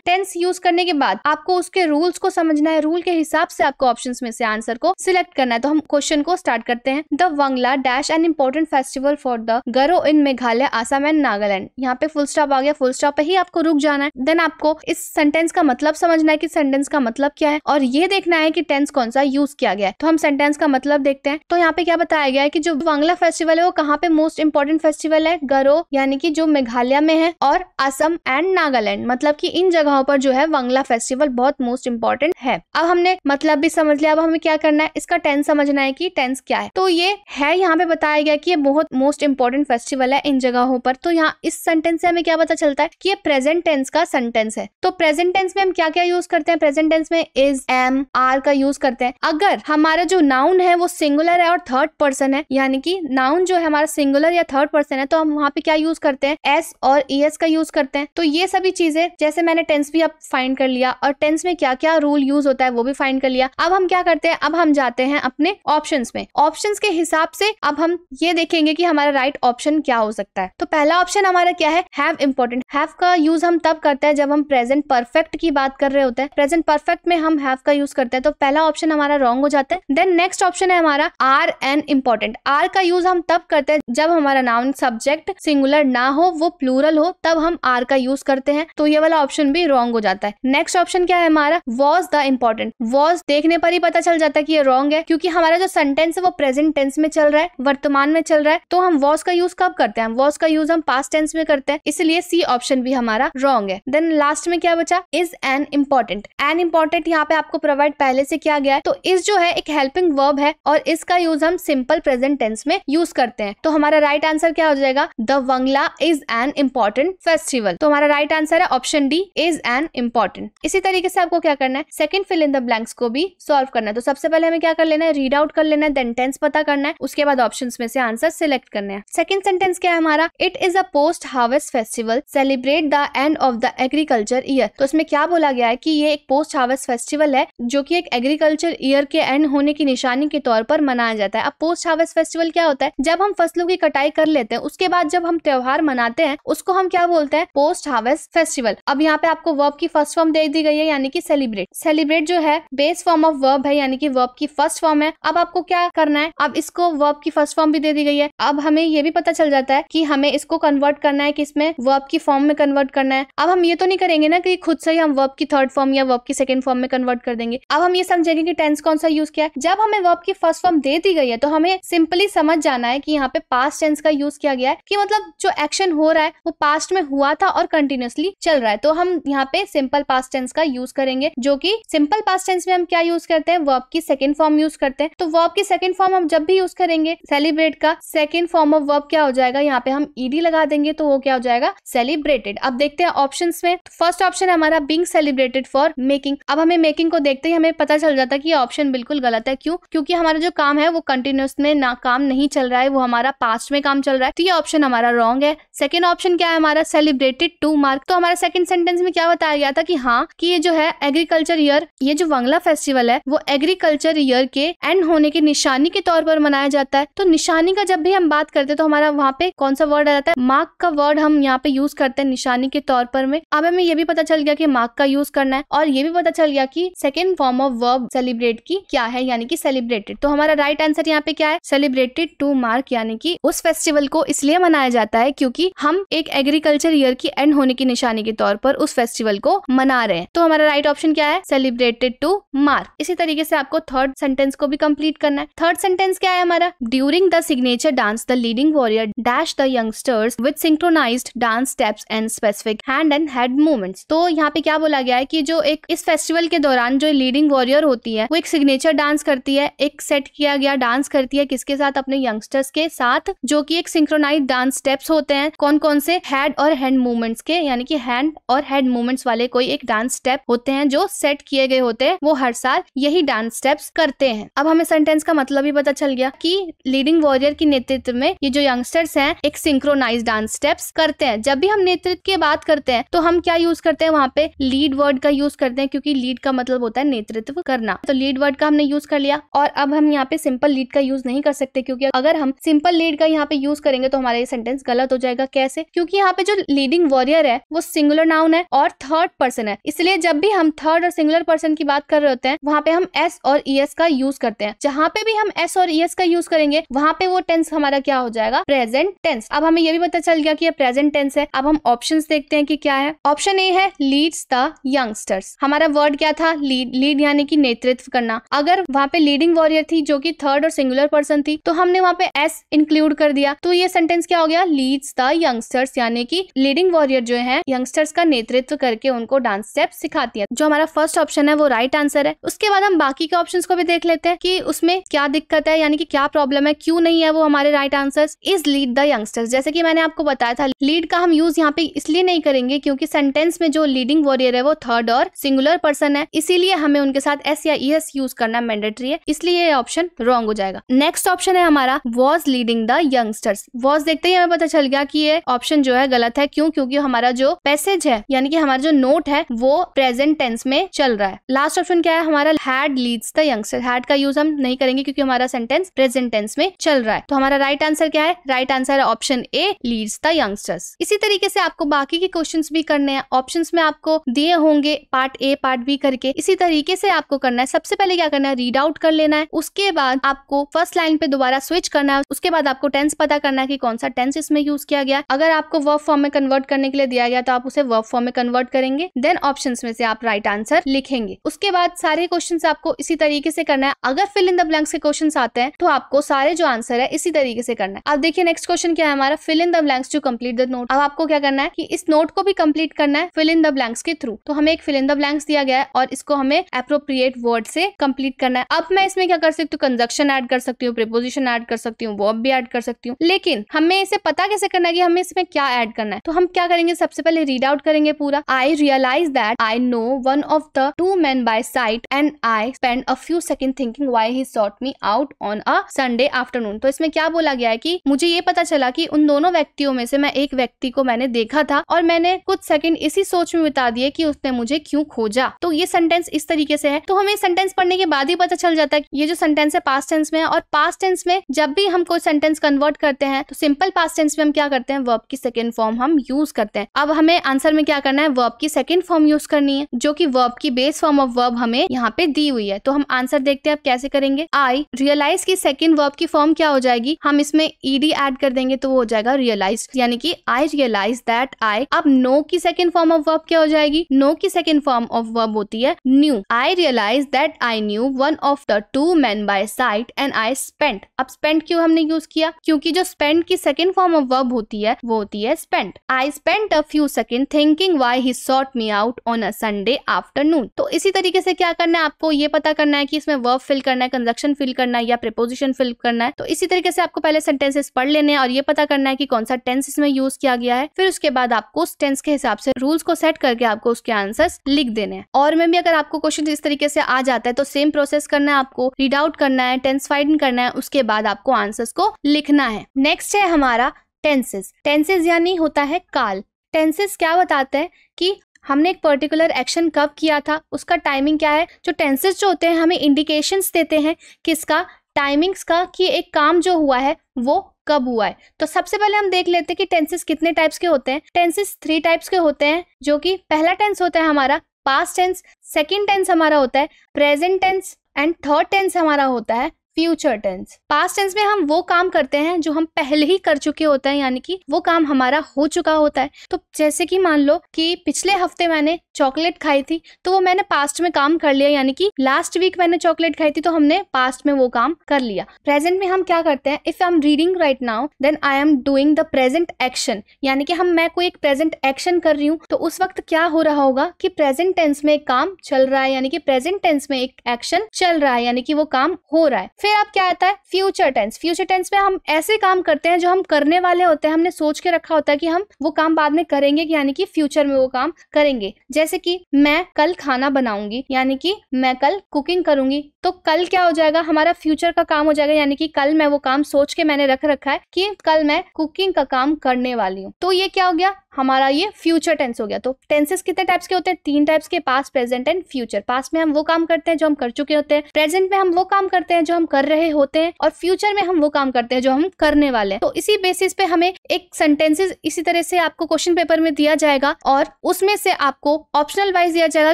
टेंस यूज करने के बाद आपको उसके रूल्स को समझना है, रूल के हिसाब से आपको ऑप्शंस में से आंसर को सिलेक्ट करना है। तो हम क्वेश्चन को स्टार्ट करते हैं। The Wangala dash an important festival for the Garo in Meghalaya, Assam and Nagaland. यहाँ पे फुल स्टॉप आ गया, फुल स्टॉप पे ही आपको रुक जाना है। देन आपको इस सेंटेंस का मतलब समझना है कि सेंटेंस का मतलब क्या है और ये देखना है कि टेंस कौन सा यूज किया गया है। तो हम सेंटेंस का मतलब देखते हैं। तो यहाँ पे क्या बताया गया है कि जो वंगला फेस्टिवल है वो कहाँ पे मोस्ट इंपॉर्टेंट फेस्टिवल है, गरो यानी कि जो मेघालय में है, और असम एंड नागालैंड, मतलब कि इन जगहों पर जो है वंगला फेस्टिवल बहुत मोस्ट इंपॉर्टेंट है। अब हमने मतलब भी समझ लिया, अब हमें क्या करना है, इसका टेंस समझना है कि टेंस क्या है। तो ये है यहाँ पे बताया गया कि ये बहुत मोस्ट इंपॉर्टेंट फेस्टिवल है इन जगहों पर। तो यहाँ इस सेंटेंस से हमें क्या पता चलता है कि ये प्रेजेंट टेंस का सेंटेंस है। तो प्रेजेंट टेंस में हम क्या क्या यूज करते हैं, प्रेजेंट टेंस में इज, एम, आर का यूज करते हैं। अगर हमारा जो नाउन है वो सिंगुलर है और थर्ड पर्सन है, यानी कि नाउन जो है हमारा सिंगुलर या थर्ड पर्सन है, तो हम वहाँ पे क्या यूज करते हैं, एस और ईएस का यूज करते हैं। तो ये सभी चीजें, जैसे मैंने टेंस भी अब फाइंड कर लिया और टेंस में क्या क्या रूल यूज होता है वो भी फाइंड कर लिया। अब हम क्या करते हैं, अब हम जाते हैं अपने ऑप्शंस में। ऑप्शंस के हिसाब से अब हम ये देखेंगे कि हमारा राइट ऑप्शन क्या हो सकता है। तो पहला ऑप्शन हमारा क्या है, हैव इंपॉर्टेंट। हैव का यूज हम तब करते हैं जब हम प्रेजेंट परफेक्ट की बात कर रहे होते हैं। प्रेजेंट परफेक्ट में हम हैव का यूज करते हैं, तो पहला ऑप्शन हमारा रॉन्ग हो जाता है। देन नेक्स्ट ऑप्शन है हमारा आर एन इंपॉर्टेंट। आर का यूज हम तब करते हैं जब हमारा नाउन सब्जेक्ट सिंगुलर ना हो, वो प्लूरल हो, तब हम आर का यूज करते हैं। तो ये वाला ऑप्शन भी रॉन्ग हो जाता है। नेक्स्ट ऑप्शन क्या है हमारा, वॉज द इंपॉर्टेंट। वॉज देखने पर ही पता चल जाता है कि ये रॉन्ग है, क्योंकि हमारा जो सेंटेंस है वो प्रेजेंट टेंस में चल रहा है, वर्तमान में चल रहा है। तो हम वॉज का यूज कब करते हैं, वॉज का यूज हम पास्ट टेंस में करते हैं, इसलिए सी ऑप्शन भी हमारा रॉन्ग है। देन लास्ट में क्या बचा, is an important. An important यहाँ पे आपको प्रोवाइड पहले से किया गया है। तो इस जो है एक हेल्पिंग वर्ब है और इसका यूज हम सिंपल प्रेजेंट टेंस में यूज करते हैं। तो हमारा राइट आंसर क्या हो जाएगा, the Wangala is an important festival. तो हमारा राइट आंसर है option D, is an important. इसी तरीके से आपको क्या करना है, second fill in the blanks को भी सॉल्व करना है। तो सबसे पहले हमें क्या कर लेना है, रीड आउट कर लेना है, देन टेंस पता करना है, उसके बाद ऑप्शंस में से आंसर सिलेक्ट करना है। सेकंड सेंटेंस क्या है हमारा, it is a post harvest festival celebrate the end of the agriculture year. तो इसमें क्या बोला गया है कि ये एक पोस्ट हार्वेस्ट फेस्टिवल है जो कि एक एग्रीकल्चर ईयर के एंड होने की निशानी के तौर पर मनाया जाता है। अब पोस्ट हार्वेस्ट फेस्टिवल क्या होता है, जब हम फसलों की कटाई कर लेते हैं उसके बाद जब हम त्योहार मनाते हैं उसको हम क्या बोलते हैं, पोस्ट हार्वेस्ट फेस्टिवल। अब यहाँ पे आपको वर्ब की फर्स्ट फॉर्म दे दी गई है, यानी कि सेलिब्रेट। सेलिब्रेट जो है बेस फॉर्म ऑफ वर्ब है, यानी कि वर्ब की फर्स्ट फॉर्म है। अब आपको क्या करना है, अब इसको वर्ब की फर्स्ट फॉर्म भी दे दी गई है। अब हमें ये भी पता चल जाता है कि हमें इसको कन्वर्ट करना है, किसमें, वर्ब की फॉर्म में कन्वर्ट करना है। अब हम ये तो नहीं करेंगे ना कि खुद से ही हम वर्ब की थर्ड फॉर्म या वर्ब की सेकंड फॉर्म में कन्वर्ट कर देंगे। अब हम ये समझेंगे कि टेंस कौन सा यूज किया है। जब हमें वर्ब की फर्स्ट फॉर्म दे दी गई है तो हमें सिंपली समझ जाना है कि यहाँ पे पास्ट टेंस का यूज किया गया है, कि मतलब जो एक्शन हो रहा है वो पास्ट में हुआ था और कंटिन्यूअसली चल रहा है। तो हम यहाँ पे सिंपल पास्ट टेंस का यूज करेंगे, जो कि सिंपल पास्ट टेंस में हम क्या यूज करते हैं, वर्ब की सेकंड फॉर्म यूज करते हैं। तो वर्ब की सेकंड फॉर्म हम जब भी यूज करेंगे, सेलिब्रेट का सेकंड फॉर्म ऑफ वर्ब क्या हो जाएगा, यहाँ पे हम ईडी लगा देंगे तो वो क्या हो जाएगा, सेलिब्रेटेड। अब देखते हैं ऑप्शंस में। फर्स्ट ऑप्शन है हमारा बीइंग सेलिब्रेटेड फॉर मेकिंग। अब हमें मेकिंग को देखते ही हमें पता चल जाता है कि ये ऑप्शन बिल्कुल गलत है। क्यों, क्योंकि हमारा जो काम है वो कंटिन्यूअस में ना काम नहीं चल रहा है, वो हमारा पास्ट में काम चल रहा है। तो ये ऑप्शन हमारा रॉन्ग है। सेकंड ऑप्शन क्या है हमारा, सेलिब्रेटेड टू मार्क। तो हमारा सेकंड सेंटेंस में क्या बताया गया था कि हाँ, कि ये जो है एग्रीकल्चर ईयर, ये जो वंगला फेस्टिवल है वो एग्रीकल्चर ईयर के एंड होने की निशानी के तौर पर मनाया जाता है। तो निशानी का जब भी हम बात करते हैं तो हमारा वहाँ पे कौन सा वर्ड आ जाता है, मार्क का वर्ड हम यहाँ पे यूज करते हैं निशानी के तौर पर में। अब हमें ये भी पता चल गया कि मार्क का यूज करना है और ये भी पता चल गया कि second form of verb celebrate की क्या है, यानी कि सेलिब्रेटेड। तो हमारा राइट आंसर यहाँ पे क्या है, सेलिब्रेटेड टू मार्क, यानी कि उस फेस्टिवल को इसलिए मनाया जाता है क्योंकि हम एक एग्रीकल्चर ईयर की एंड होने की निशानी के तौर पर उस फेस्टिवल को मना रहे हैं। तो हमारा राइट ऑप्शन क्या है, सेलिब्रेटेड टू मार्क। इसी तरीके से आपको थर्ड सेंटेंस को भी कंप्लीट करना है। थर्ड सेंटेंस क्या है हमारा, during the signature dance the leading warrior dash the youngsters with synchronised dance steps and specific hand and head movements. तो यहाँ पे क्या बोला गया है कि जो एक इस फेस्टिवल के दौरान जो लीडिंग वॉरियर होती है वो एक सिग्नेचर डांस करती है, एक सेट किया गया डांस करती है, किसके साथ, अपने यंगस्टर्स के साथ, जो कि एक सिंक्रोनाइज्ड डांस स्टेप्स होते हैं। कौन कौन से, हेड और हैंड मूवमेंट्स के, यानी कि हैंड और हेड मूवमेंट्स वाले कोई एक डांस स्टेप होते हैं जो सेट किए गए होते हैं। वो हर साल यही डांस स्टेप्स करते हैं। अब हमें सेंटेंस का मतलब ही पता चल गया कि लीडिंग वॉरियर के नेतृत्व में ये जो यंगस्टर्स हैं एक सिंक्रोनाइज्ड डांस स्टेप्स करते हैं। जब भी हम नेतृत्व की बात करते हैं तो हम क्या यूज करते हैं, वहां पे लीड वर्ड का यूज करते हैं, क्योंकि लीड का मतलब होता है नेतृत्व करना। तो लीड वर्ड का हमने यूज कर लिया। और अब हम यहाँ पे सिंपल लीड का यूज नहीं कर सकते, क्योंकि अगर हम सिंपल लीड का यहाँ पे यूज करेंगे तो हमारा ये सेंटेंस गलत हो जाएगा। कैसे, क्योंकि यहाँ पे जो लीडिंग वॉरियर है वो सिंगुलर नाउन है और थर्ड पर्सन है। इसलिए जब भी हम थर्ड और सिंगुलर पर्सन की बात कर रहे होते हैं वहां पे हम एस और ईएस का यूज करते हैं। जहां पे भी हम एस और ईएस का यूज करेंगे वहां पे वो टेंस हमारा क्या हो जाएगा, प्रेजेंट टेंस। अब हमें ये भी पता चल गया कि ये प्रेजेंट टेंस है। अब हम ऑप्शंस देखते हैं कि क्या है। ऑप्शन ए है लीड्स द यंगस्टर्स। हमारा वर्ड क्या था, लीड। लीड यानी कि नेतृत्व करना। अगर वहां पे लीडिंग वॉरियर थी जो कि थर्ड और सिंगुलर पर्सन थी तो हमने वहां पे एस इंक्लूड कर दिया, तो ये सेंटेंस क्या हो गया, लीड्स द यंगस्टर्स, यानी कि लीडिंग वॉरियर जो है यंगस्टर्स का नेतृत्व करके उनको डांस स्टेप सिखाती है। जो हमारा फर्स्ट ऑप्शन है वो राइट आंसर है। उसके बाद हम बाकी के ऑप्शंस को भी देख लेते हैं कि उसमें क्या दिक्कत है, यानी कि क्या प्रॉब्लम है, क्यों नहीं है वो हमारे right answers. Is lead the youngsters, जैसे कि मैंने आपको बताया था लीड का हम यूज यहाँ पे इसलिए नहीं करेंगे क्योंकि सेंटेंस में जो लीडिंग वॉरियर है वो थर्ड और सिंगुलर पर्सन है, इसीलिए हमें उनके साथ एस या ईएस यूज करना मैंडेटरी है, इसलिए ये ऑप्शन रॉन्ग हो जाएगा। नेक्स्ट ऑप्शन है हमारा was leading the youngsters. Was देखते ही हमें पता चल गया कि ये ऑप्शन जो है गलत है। क्यों, क्योंकि हमारा जो पैसेज है यानी कि हमारा जो नोट है वो प्रेजेंट टेंस में चल रहा है। लास्ट ऑप्शन क्या है हमारा, had leads the youngster. Had का यूज हम नहीं करेंगे क्योंकि हमारा सेंटेंस प्रेजेंट टेंस में चल रहा है। तो हमारा राइट आंसर क्या है, राइट आंसर है option A, leads the youngsters. इसी तरीके से आपको बाकी के क्वेश्चंस भी करने हैं। ऑप्शंस में आपको दिए होंगे पार्ट ए पार्ट बी करके, इसी तरीके से आपको करना है। सबसे पहले क्या करना है, रीड आउट कर लेना है। उसके बाद आपको फर्स्ट लाइन पे दोबारा स्विच करना है। उसके बाद आपको टेंस पता करना है कि कौन सा टेंस इसमें यूज किया गया। अगर आपको वर्ब फॉर्म में कन्वर्ट करने के लिए दिया गया तो आप उसे वर्ब फॉर्म में कन्वर्ट करेंगे। देन ऑप्शंस में से आप राइट आंसर लिखेंगे। उसके बाद सारे क्वेश्चंस आपको इसी तरीके से करना है। अगर फिल इन द ब्लैंक्स के क्वेश्चंस आते हैं तो आपको सारे जो आंसर है इसी तरीके से करना है। अब देखिए नेक्स्ट क्वेश्चन क्या है हमारा, fill in the blanks to complete the note. अब आपको क्या करना है कि इस नोट को भी कंप्लीट करना है फिल इन द ब्लैंक्स के थ्रू। तो हमें एक फिल इन द ब्लैंक्स दिया गया है और इसको हमें एप्रोप्रिएट वर्ड से कंप्लीट करना है। अब मैं इसमें क्या कर सकती हूँ, कंजक्शन ऐड कर सकती हूँ, प्रीपोजिशन ऐड कर सकती हूँ, वर्ब भी ऐड कर सकती हूँ, लेकिन हमें इसे पता कैसे करना है कि हमें इसमें क्या ऐड करना है। तो हम क्या करेंगे, सबसे पहले रीड आउट करेंगे पूरा। I realise that I know one of the two men by sight and I spent a few seconds thinking why he sought me out on a Sunday afternoon। तो इसमें क्या बोला गया है कि मुझे ये पता चला कि उन दोनों व्यक्तियों में से मैं एक व्यक्ति को मैंने देखा था और मैंने कुछ सेकंड इसी सोच में बिता दिए कि उसने मुझे क्यों खोजा। तो ये सेंटेंस इस तरीके से है। तो हमें सेंटेंस पढ़ने के बाद ही पता चल जाता है कि ये जो सेंटेंस है पास्ट टेंस में है। और पास्ट टेंस में जब भी हम कोई सेंटेंस कन्वर्ट करते हैं तो सिंपल पास्ट टेंस में हम क्या करते हैं, वर्ब की सेकंड फॉर्म हम यूज करते हैं। अब हमें आंसर में क्या करना है, वर्ब की सेकंड फॉर्म यूज करनी है, जो कि वर्ब की बेस फॉर्म ऑफ वर्ब हमें यहाँ पे दी हुई है। तो हम आंसर देखते हैं अब कैसे करेंगे। आई रियलाइज की सेकंड वर्ब की फॉर्म क्या हो जाएगी, हम इसमें ईडी ऐड कर देंगे तो वो हो जाएगा रियलाइज, यानी कि आई रियलाइज दैट आई। अब नो की सेकंड फॉर्म ऑफ वर्ब क्या हो जाएगी, नो की सेकंड फॉर्म ऑफ वर्ब होती है knew. I realise that I knew one of the two men by sight and I spent। अब spent क्यों हमने यूज किया, क्योंकि जो spent की सेकंड फॉर्म ऑफ वर्ब होती है वो होती है spent। I spent a few seconds thinking why he sought me out on a Sunday afternoon। तो इसी तरीके से क्या करना है, आपको ये पता करना है कि इसमें वर्ब फिल करना है, कंजक्शन फिल करना है या प्रीपोजिशन फिल करना है। तो इसी तरीके से आपको पहले सेंटेंसेस पढ़ लेने हैं और ये पता करना है कि कौन सा टेंस इसमें यूज किया गया है। फिर उसके बाद आपको उस टेंस के हिसाब से रूल्स को सेट करके आपको उसके आंसर्स लिख देने हैं। और में भी अगर आपको क्वेश्चन इस तरीके से आ जाता है तो सेम प्रोसेस करना है, आपको रीड आउट करना है, टेंस फाइंड करना है, उसके बाद आपको आंसर्स को लिखना है। नेक्स्ट है हमारा टेंसेस। टेंसेस यानी होता है काल। टेंसेस क्या बताते हैं कि हमने एक पर्टिकुलर एक्शन कब किया था, उसका टाइमिंग क्या है। जो टेंसेस जो होते हैं हमें इंडिकेशंस देते हैं किसका, टाइमिंग्स का, कि एक काम जो हुआ है वो कब हुआ है। तो सबसे पहले हम देख लेते हैं कि टेंसेस कितने टाइप्स के होते हैं। टेंसेस 3 टाइप्स के होते हैं, जो कि पहला टेंस होता है हमारा पास्ट टेंस, सेकंड टेंस हमारा होता है present tense and third tense हमारा होता है फ्यूचर टेंस। पास्ट टेंस में हम वो काम करते हैं जो हम पहले ही कर चुके होते हैं, यानी कि वो काम हमारा हो चुका होता है। तो जैसे कि मान लो कि पिछले हफ्ते मैंने चॉकलेट खाई थी, तो वो मैंने पास्ट में काम कर लिया, यानी कि लास्ट वीक मैंने चॉकलेट खाई थी तो हमने पास्ट में वो काम कर लिया। प्रेजेंट में हम क्या करते हैं, if I am reading right now then I am doing the present action, यानी कि मैं कोई एक प्रेजेंट एक्शन कर रही हूँ, तो उस वक्त क्या हो रहा होगा कि प्रेजेंट टेंस में एक काम चल रहा है, यानी कि प्रेजेंट टेंस में एक एक्शन चल रहा है, यानी कि वो काम हो रहा है। फिर अब क्या आता है, फ्यूचर टेंस। फ्यूचर टेंस में हम ऐसे काम करते हैं जो हम करने वाले होते हैं, हमने सोच के रखा होता है कि हम वो काम बाद में करेंगे, यानी कि फ्यूचर में वो काम करेंगे। जैसे कि मैं कल खाना बनाऊंगी, यानी कि मैं कल कुकिंग करूंगी, तो कल क्या हो जाएगा, हमारा फ्यूचर का काम हो जाएगा, यानी कि कल मैं वो काम सोच के मैंने रख रखा है कि कल मैं कुकिंग का काम करने वाली हूँ। तो ये क्या हो गया, हमारा ये फ्यूचर टेंस हो गया। तो टेंसेस कितने टाइप्स के होते हैं, 3 टाइप्स के, past, present and future. Past में हम वो काम करते हैं जो हम कर चुके होते हैं, प्रेजेंट में हम वो काम करते हैं जो हम कर रहे होते हैं, और फ्यूचर में हम वो काम करते हैं जो हम करने वाले हैं। तो इसी बेसिस पे हमें एक सेंटेंसेस इसी तरह से आपको क्वेश्चन पेपर में दिया जाएगा, और उसमें से आपको ऑप्शनल वाइज दिया जाएगा।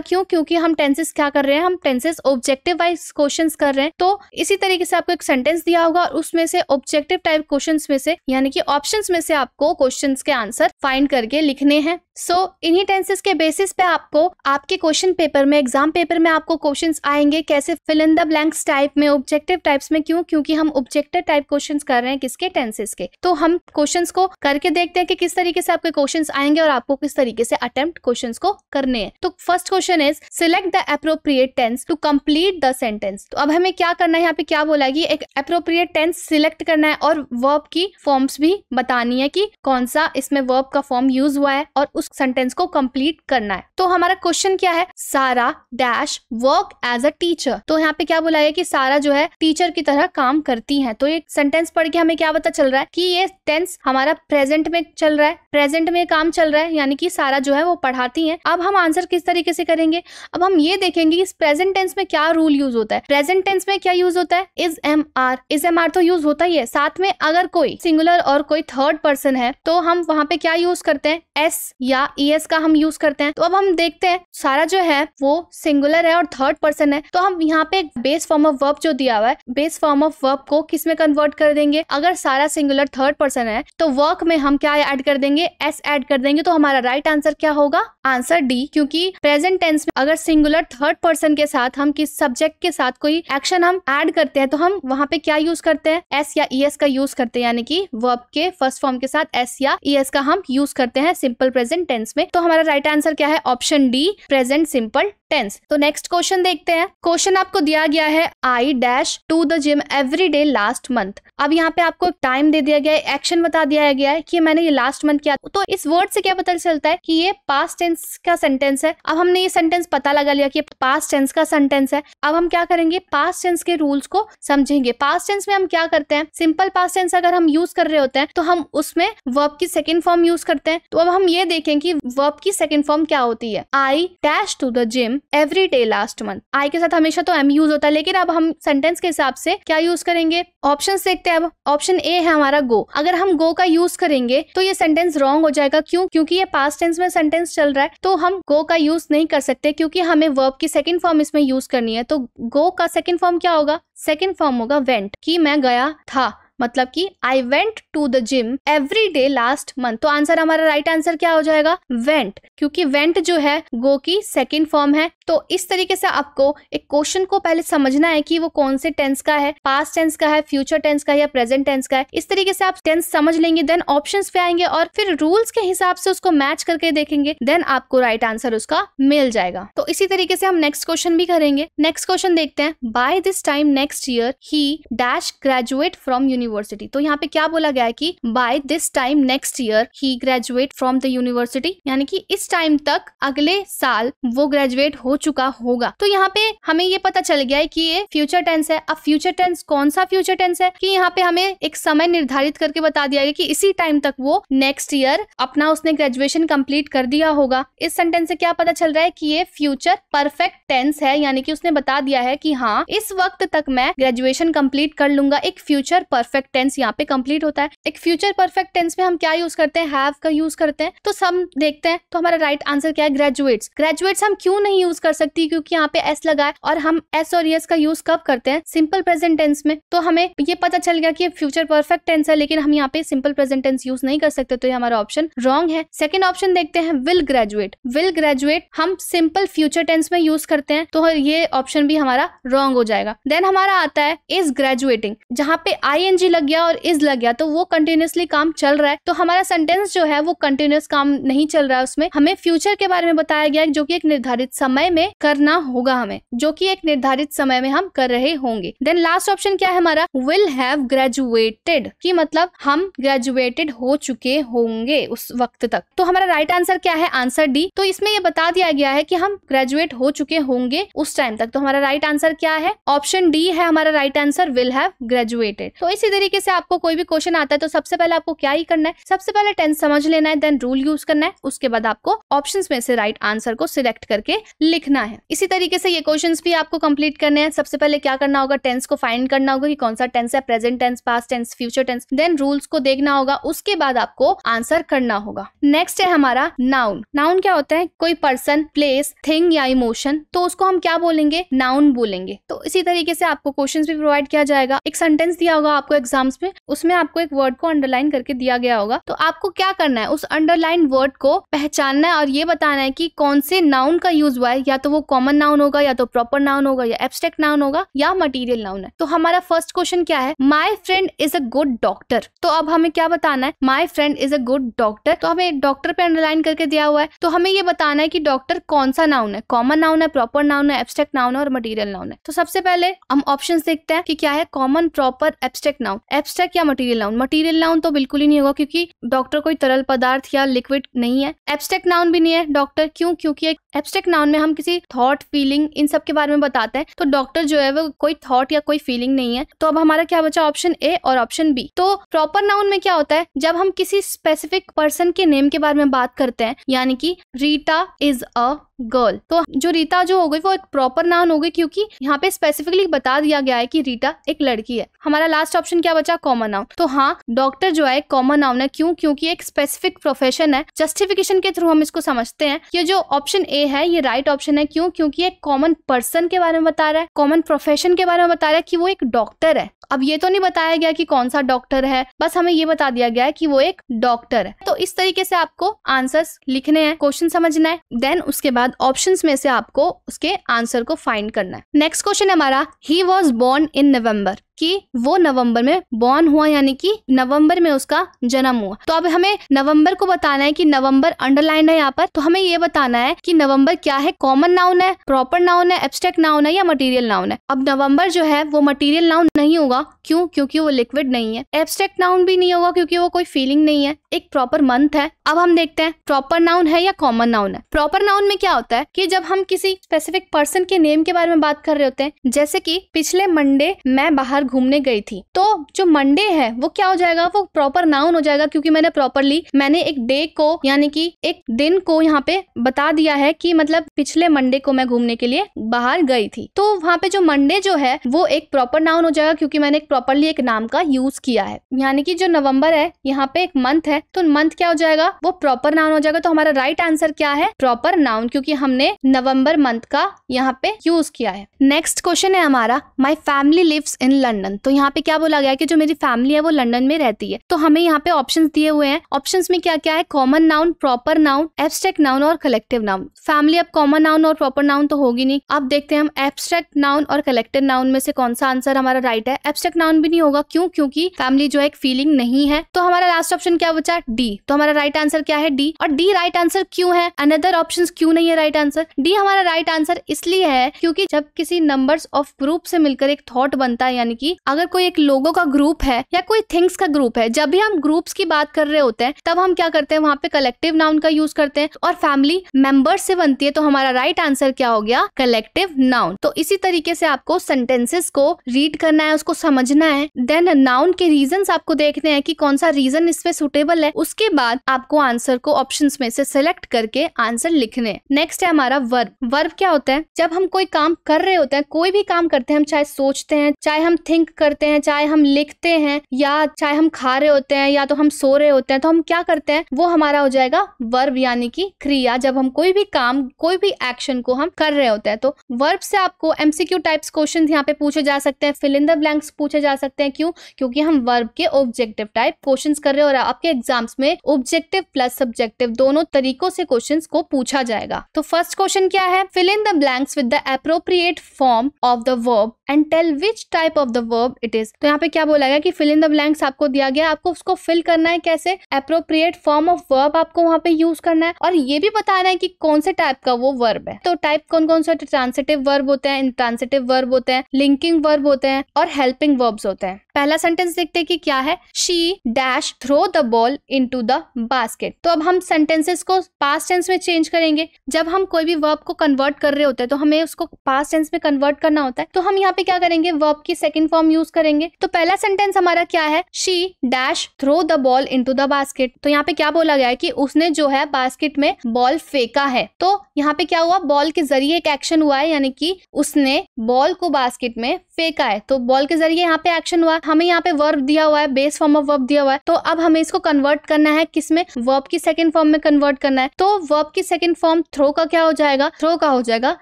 क्यों? क्योंकि हम टेंसेस क्या कर रहे हैं, हम टेंसेस ऑब्जेक्टिव वाइज क्वेश्चंस कर रहे हैं। तो इसी तरीके से आपको एक सेंटेंस दिया होगा और उसमें से ऑब्जेक्टिव टाइप क्वेश्चंस में से, यानी कि ऑप्शंस में से आपको क्वेश्चंस के आंसर फाइंड करके लिखने हैं। सो इन्हीं टेंसेस के बेसिस पे आपको आपके क्वेश्चन पेपर में, एग्जाम पेपर में आपको क्वेश्चंस आएंगे कैसे, fill in the blanks type में, ऑब्जेक्टिव टाइप्स में। क्यों? क्योंकि हम ऑब्जेक्टिव टाइप क्वेश्चंस कर रहे हैं, किसके, टेंसेस के। तो हम क्वेश्चंस को करके देखते हैं कि किस तरीके से आपके क्वेश्चंस आएंगे और आपको किस तरीके से अटेम्प्ट क्वेश्चंस को करने हैं। तो first question is select the appropriate tense to complete the sentence. तो अब हमें क्या करना है, यहाँ पे क्या बोला कि एक एप्रोप्रिएट टेंस सिलेक्ट करना है और वर्ब की फॉर्म्स भी बतानी है कि कौन सा इसमें वर्ब का फॉर्म यूज हुआ है, और उस सेंटेंस को कंप्लीट करना है। तो हमारा क्वेश्चन क्या है, Sara dash work as a teacher. तो यहाँ पे क्या बोला है कि सारा जो है टीचर की तरह काम करती है। तो ये सेंटेंस पढ़ के हमें क्या पता चल रहा है कि ये टेंस हमारा प्रेजेंट में चल रहा है, प्रेजेंट में काम चल रहा है, यानी कि सारा जो है वो पढ़ाती है। अब हम आंसर किस तरीके से करेंगे, अब हम ये देखेंगे इस प्रेजेंट टेंस में क्या रूल यूज होता है। प्रेजेंट टेंस में क्या यूज होता है, is am are. Is am are तो यूज होता ही है, साथ में अगर कोई सिंगुलर और कोई थर्ड पर्सन है तो हम वहां पे क्या यूज करते हैं, एस या ईएस का हम यूज करते हैं। तो अब हम देखते हैं सारा जो है वो सिंगुलर है और थर्ड पर्सन है, तो हम यहाँ पे बेस फॉर्म ऑफ वर्ब जो दिया हुआ है, बेस फॉर्म ऑफ वर्ब को किस में कन्वर्ट कर देंगे। अगर सारा सिंगुलर थर्ड पर्सन है तो वर्क में हम क्या ऐड कर देंगे, एस ऐड कर देंगे। तो हमारा राइट आंसर क्या होगा, आंसर डी। क्योंकि प्रेजेंट टेंस में अगर सिंगुलर थर्ड पर्सन के साथ हम किस सब्जेक्ट के साथ कोई एक्शन हम ऐड करते हैं तो हम वहां पे क्या यूज करते हैं, एस या ईएस का यूज करते हैं, यानी कि वर्ब के फर्स्ट फॉर्म के साथ एस या ईएस का हम यूज करते हैं सिंपल प्रेजेंट टेंस में। तो हमारा राइट आंसर क्या है, option D, present simple tense. तो नेक्स्ट क्वेश्चन देखते हैं। क्वेश्चन आपको दिया गया है, I dash to the gym every day last month. अब यहाँ पे आपको टाइम दे दिया गया है, एक्शन बता दिया गया है कि मैंने ये लास्ट मंथ किया। तो इस वर्ड से क्या पता चलता है कि ये पास्ट टेंस का सेंटेंस है। अब हमने ये सेंटेंस पता लगा लिया कि पास्ट टेंस का सेंटेंस है। अब हम क्या करेंगे, पास्ट टेंस के रूल्स को समझेंगे। पास्ट टेंस में हम क्या करते हैं, सिंपल पास्ट टेंस अगर हम यूज कर रहे होते हैं तो हम उसमें वर्ब की सेकेंड फॉर्म यूज करते हैं। तो अब हम ये देखें कि वर्ब की सेकेंड फॉर्म क्या होती है, I dash to the gym every day last month. I के साथ हमेशा तो एम यूज होता है, लेकिन अब हम सेंटेंस के हिसाब से क्या यूज करेंगे, ऑप्शन देखते हैं। अब ऑप्शन ए है हमारा गो। अगर हम गो का यूज करेंगे तो ये सेंटेंस रॉन्ग हो जाएगा। क्यों? क्योंकि ये पास्ट टेंस में सेंटेंस चल रहा है, तो हम गो का यूज नहीं कर सकते क्योंकि हमें वर्ब की सेकंड फॉर्म इसमें यूज करनी है। तो गो का सेकंड फॉर्म क्या होगा, सेकंड फॉर्म होगा वेंट, कि मैं गया था, मतलब कि I went to the gym every day last month. तो आंसर हमारा राइट आंसर क्या हो जाएगा, वेंट, क्योंकि वेंट जो है गो की सेकंड फॉर्म है। तो इस तरीके से आपको एक क्वेश्चन को पहले समझना है कि वो कौन से टेंस का है, पास्ट टेंस का है, फ्यूचर टेंस का है या प्रेजेंट टेंस का है। इस तरीके से आप टेंस समझ लेंगे, देन ऑप्शंस पे आएंगे और फिर रूल्स के हिसाब से उसको मैच करके देखेंगे, देन आपको राइट आंसर उसका मिल जाएगा। तो इसी तरीके से हम नेक्स्ट क्वेश्चन भी करेंगे। नेक्स्ट क्वेश्चन देखते हैं, by this time next year he dash graduate from university. तो यहाँ पे क्या बोला गया है कि by this time next year he graduate from the university, यानी कि इस टाइम तक अगले साल वो ग्रेजुएट हो चुका होगा। तो यहाँ पे हमें ये पता चल गया है कि ये फ्यूचर टेंस है। अब फ्यूचर टेंस कौन सा फ्यूचर टेंस है कि यहाँ पे हमें एक समय निर्धारित करके बता दिया गया कि इसी टाइम तक वो नेक्स्ट ईयर अपना उसने ग्रेजुएशन कंप्लीट कर दिया होगा। इस सेंटेंस से क्या पता चल रहा है कि ये फ्यूचर परफेक्ट टेंस है, यानी कि उसने बता दिया है कि हाँ इस वक्त तक मैं ग्रेजुएशन कंप्लीट कर लूंगा। एक फ्यूचर परफेक्ट परफेक्ट टेंस यहाँ पे कंप्लीट होता है। एक फ्यूचर परफेक्ट टेंस में हम क्या यूज करते हैं, हैव का यूज करते हैं। तो सब देखते हैं, तो हमारा राइट आंसर क्या है, ग्रेजुएट्स। ग्रेजुएट्स हम क्यों नहीं यूज कर सकती, क्योंकि यहाँ पे एस लगा है और हम एस और यस का यूज कब करते हैं, सिंपल प्रेजेंट टेंस में। तो हमें ये पता चल गया कि फ्यूचर परफेक्ट टेंस है, लेकिन हम यहाँ पे सिंपल प्रेजेंट टेंस यूज नहीं कर सकते, तो ये हमारा ऑप्शन रॉन्ग है। सेकंड ऑप्शन देखते हैं, विल ग्रेजुएट। विल ग्रेजुएट हम सिंपल फ्यूचर टेंस में यूज करते हैं, तो ये ऑप्शन भी हमारा रॉन्ग हो जाएगा। देन हमारा आता है इज ग्रेजुएटिंग, जहाँ पे आईएनजी लग गया और इज लग गया, तो वो कंटिन्यूअसली काम चल रहा है, तो हमारा सेंटेंस जो है वो कंटिन्यूअस काम नहीं चल रहा है, उसमें हमें फ्यूचर के बारे में बताया गया है, जो कि एक निर्धारित समय में करना होगा हमें, जो कि एक निर्धारित समय में हम कर रहे होंगे। देन लास्ट ऑप्शन क्या है हमारा, विल हैव ग्रेजुएटेड, कि मतलब हम ग्रेजुएटेड हो चुके होंगे उस वक्त तक। तो हमारा राइट आंसर क्या है, आंसर डी। तो इसमें ये बता दिया गया है कि हम ग्रेजुएट हो चुके होंगे उस टाइम तक, तो हमारा राइट आंसर क्या है, ऑप्शन डी है हमारा right answer, will have graduated. तो इसी तरीके से आपको कोई भी क्वेश्चन आता है तो सबसे पहले आपको क्या ही करना है, सबसे पहले टेंस समझ लेना है, देन रूल यूज करना है, उसके बाद आपको ऑप्शंस में से राइट आंसर को सिलेक्ट करके लिखना है। इसी तरीके से ये क्वेश्चंस भी आपको कंप्लीट करने हैं। सबसे पहले क्या करना होगा, टेंस को फाइंड करना होगा कि कौन सा टेंस है, present tense, past tense, future tense. Then rules को देखना होगा, उसके बाद आपको आंसर करना होगा। नेक्स्ट है हमारा नाउन। नाउन क्या होता है, कोई पर्सन, प्लेस, थिंग या इमोशन, तो उसको हम क्या बोलेंगे, नाउन बोलेंगे। तो इसी तरीके से आपको क्वेश्चंस भी प्रोवाइड किया जाएगा। एक सेंटेंस दिया होगा आपको एग्जाम्स में, उसमें आपको एक वर्ड को अंडरलाइन करके दिया गया होगा, तो आपको क्या करना है, उस अंडरलाइन वर्ड को पहचानना है और ये बताना है कि कौन से नाउन का यूज हुआ है, या तो वो कॉमन नाउन होगा, या तो प्रॉपर नाउन होगा, या एब्स्ट्रैक्ट नाउन होगा, या मटीरियल नाउन है। तो हमारा फर्स्ट क्वेश्चन क्या है, my friend is a good doctor. तो अब हमें क्या बताना है, my friend is a good doctor. तो हमें डॉक्टर पे अंडरलाइन करके दिया हुआ है, तो हमें ये बताना है कि डॉक्टर कौन सा नाउन है, कॉमन नाउन है, प्रॉपर नाउन है, एब्स्ट्रैक्ट नाउन है और मटीरियल नाउन है। तो सबसे पहले हम ऑप्शंस देखते हैं कि क्या है, common, proper, abstract noun, abstract या मटीरियल नाउन। मटीरियल नाउन तो बिल्कुल ही नहीं होगा, क्योंकि डॉक्टर कोई तरल पदार्थ या लिक्विड नहीं है। एब्स्ट्रैक्ट नाउन भी नहीं है डॉक्टर, क्यों, क्योंकि एब्स्ट्रैक्ट नाउन में हम किसी थॉट, फीलिंग, इन सब के बारे में बताते हैं, तो डॉक्टर जो है वो कोई थॉट या कोई फीलिंग नहीं है। तो अब हमारा क्या बचा, ऑप्शन ए और ऑप्शन बी। तो प्रॉपर नाउन में क्या होता है, जब हम किसी स्पेसिफिक पर्सन के नेम के बारे में बात करते हैं, यानी कि रीटा इज अ गर्ल, तो जो रीता जो हो गई वो एक प्रॉपर नाउन हो गई, क्योंकि यहाँ पे स्पेसिफिकली बता दिया गया है कि रीटा एक लड़की है। हमारा लास्ट ऑप्शन क्या बचा, कॉमन नाउन। तो हाँ, डॉक्टर जो है कॉमन नाउन है, क्यों, क्योंकि एक स्पेसिफिक प्रोफेशन है। जस्टिफिकेशन के थ्रू हम इसको समझते हैं। ये जो ऑप्शन ए है ये राइट ऑप्शन है, क्यों, क्योंकि एक कॉमन पर्सन के बारे में बता रहा है, कॉमन प्रोफेशन के बारे में बता रहा है कि वो एक डॉक्टर है। अब ये तो नहीं बताया गया कि कौन सा डॉक्टर है, बस हमें ये बता दिया गया है कि वो एक डॉक्टर है। तो इस तरीके से आपको आंसर्स लिखने हैं, क्वेश्चन समझना है, देन उसके बाद ऑप्शंस में से आपको उसके आंसर को फाइंड करना है। नेक्स्ट क्वेश्चन है हमारा, ही वॉज बोर्न इन नवंबर, कि वो नवंबर में बॉर्न हुआ, यानी कि नवंबर में उसका जन्म हुआ। तो अब हमें नवंबर को बताना है कि नवंबर अंडरलाइन है यहाँ पर, तो हमें ये बताना है कि नवंबर क्या है, कॉमन नाउन है, प्रॉपर नाउन है, एब्स्ट्रैक्ट नाउन है या मटीरियल नाउन है। अब नवंबर जो है वो मटीरियल नाउन नहीं होगा, क्यों, क्योंकि वो लिक्विड नहीं है। एब्स्ट्रैक्ट नाउन भी नहीं होगा, क्योंकि वो कोई फीलिंग नहीं है, एक प्रॉपर मंथ है। अब हम देखते हैं प्रॉपर नाउन है या कॉमन नाउन है। प्रॉपर नाउन में क्या होता है कि जब हम किसी स्पेसिफिक पर्सन के नेम के बारे में बात कर रहे होते हैं, जैसे कि पिछले मंडे मैं बाहर घूमने गई थी, तो जो मंडे है वो क्या हो जाएगा, वो प्रॉपर नाउन हो जाएगा, क्योंकि मैंने एक डे को, यानी कि एक दिन को यहाँ पे बता दिया है कि मतलब पिछले मंडे को मैं घूमने के लिए बाहर गई थी। तो वहाँ पे जो मंडे जो है वो एक प्रॉपर नाउन हो जाएगा, क्योंकि मैंने प्रॉपरली एक नाम का यूज किया है। यानी कि जो नवंबर है यहाँ पे एक मंथ है, तो मंथ क्या हो जाएगा, वो प्रॉपर नाउन हो जाएगा। तो हमारा राइट आंसर क्या है, प्रॉपर नाउन, क्योंकि हमने नवंबर मंथ का यहाँ पे यूज किया है। नेक्स्ट क्वेश्चन है हमारा, my family lives in London. तो यहाँ पे क्या बोला गया है कि जो मेरी फैमिली है वो लंदन में रहती है। तो हमें यहाँ पे ऑप्शंस दिए हुए हैं, ऑप्शंस में क्या क्या है, common noun, proper noun, abstract noun और कलेक्टिव नाउन। फैमिली अब कॉमन नाउन और प्रॉपर नाउन तो होगी नहीं। अब देखते हैं हम एब्स्ट्रैक्ट नाउन और कलेक्टिव नाउन में से कौन सा आंसर हमारा राइट है। एब्स्ट्रैक्ट नाउन भी नहीं होगा, क्यों, क्योंकि फैमिली जो है एक फीलिंग नहीं है। तो हमारा लास्ट ऑप्शन क्या बचा, डी। तो हमारा राइट आंसर क्या है, डी। और डी राइट आंसर क्यों है, अनदर ऑप्शंस क्यों नहीं है राइट आंसर। डी हमारा राइट आंसर इसलिए है क्योंकि जब किसी नंबर्स ऑफ ग्रुप से मिलकर एक थॉट बनता है, यानी कि अगर कोई एक लोगों का ग्रुप है या कोई थिंग्स का ग्रुप है, जब भी हम ग्रुप्स की बात कर रहे होते हैं तब हम क्या करते हैं, वहां पे कलेक्टिव नाउन का यूज करते हैं, और फैमिली मेंबर्स से बनती है। तो हमारा राइट आंसर क्या हो गया, कलेक्टिव नाउन। तो इसी तरीके से आपको सेंटेंसेस को रीड करना है, उसको समझना है, देन नाउन के रीजंस आपको देखने हैं कि कौन सा रीजन इसमें सुटेबल है। उसके बाद आपको आंसर को ऑप्शंस में से सेलेक्ट करके आंसर लिखने हैं। नेक्स्ट है हमारा वर्ब। वर्ब क्या होता है, जब हम कोई काम कर रहे होते हैं, कोई भी काम करते हैं, हम चाहे सोचते हैं, चाहे हम थिंक करते हैं, चाहे हम लिखते हैं, या चाहे हम खा रहे होते हैं, या तो हम सो रहे होते हैं, तो हम क्या करते हैं, वो हमारा हो जाएगा वर्ब यानी कि क्रिया। जब हम कोई भी काम, कोई भी एक्शन को हम कर रहे होते हैं। तो वर्ब से आपको एमसीक्यू टाइप्स क्वेश्चन यहाँ पे पूछे जा सकते हैं, फिल इन द ब्लैंक्स पूछे जा सकते हैं। क्यों? क्योंकि हम वर्ब के ऑब्जेक्टिव टाइप क्वेश्चंस कर रहे हैं और आपके एग्जाम्स में ऑब्जेक्टिव प्लस सब्जेक्टिव दोनों तरीकों से क्वेश्चंस को पूछा जाएगा। तो फर्स्ट क्वेश्चन क्या है? Fill in the blanks with the appropriate form of the verb and tell which type of the verb it is. तो यहाँ पे क्या बोला गया कि फिल इन द ब्लैंक्स आपको दिया गया, आपको उसको फिल करना है कैसे? एप्रोप्रिएट फॉर्म ऑफ वर्ब आपको वहां पे यूज करना है और ये भी बताना है कि कौन से टाइप का वो वर्ब है। तो टाइप कौन कौन से? ट्रांसिटिव वर्ब होते हैं, इंट्रांसिटिव वर्ब होते हैं, लिंकिंग वर्ब होते हैं और हेल्पिंग वर्ब्स होते हैं। पहला सेंटेंस देखते हैं कि क्या है। She dash throw the ball into the basket. तो अब हम सेंटेंसेस को पास्ट टेंस में चेंज करेंगे। जब हम कोई भी वर्ब को कन्वर्ट कर रहे होते हैं तो हमें उसको पास्ट टेंस में कन्वर्ट करना होता है। तो हम यहाँ पे क्या करेंगे? वर्ब की सेकंड फॉर्म यूज करेंगे। तो पहला सेंटेंस हमारा क्या है? She dash throw the ball into the basket. तो यहाँ पे क्या बोला गया है कि उसने जो है बास्केट में बॉल फेंका है। तो यहाँ पे क्या हुआ? बॉल के जरिए एक एक्शन हुआ है, यानी कि उसने बॉल को बास्केट में फेंका है। तो बॉल के जरिए यहाँ पे एक्शन हुआ। हमें यहाँ पे वर्ब दिया हुआ है, बेस फॉर्म ऑफ वर्ब दिया हुआ है। तो अब हमें इसको कन्वर्ट करना है किसमें? वर्ब की सेकंड फॉर्म में कन्वर्ट करना है। तो वर्ब की सेकंड फॉर्म थ्रो का क्या हो जाएगा? थ्रो का हो जाएगा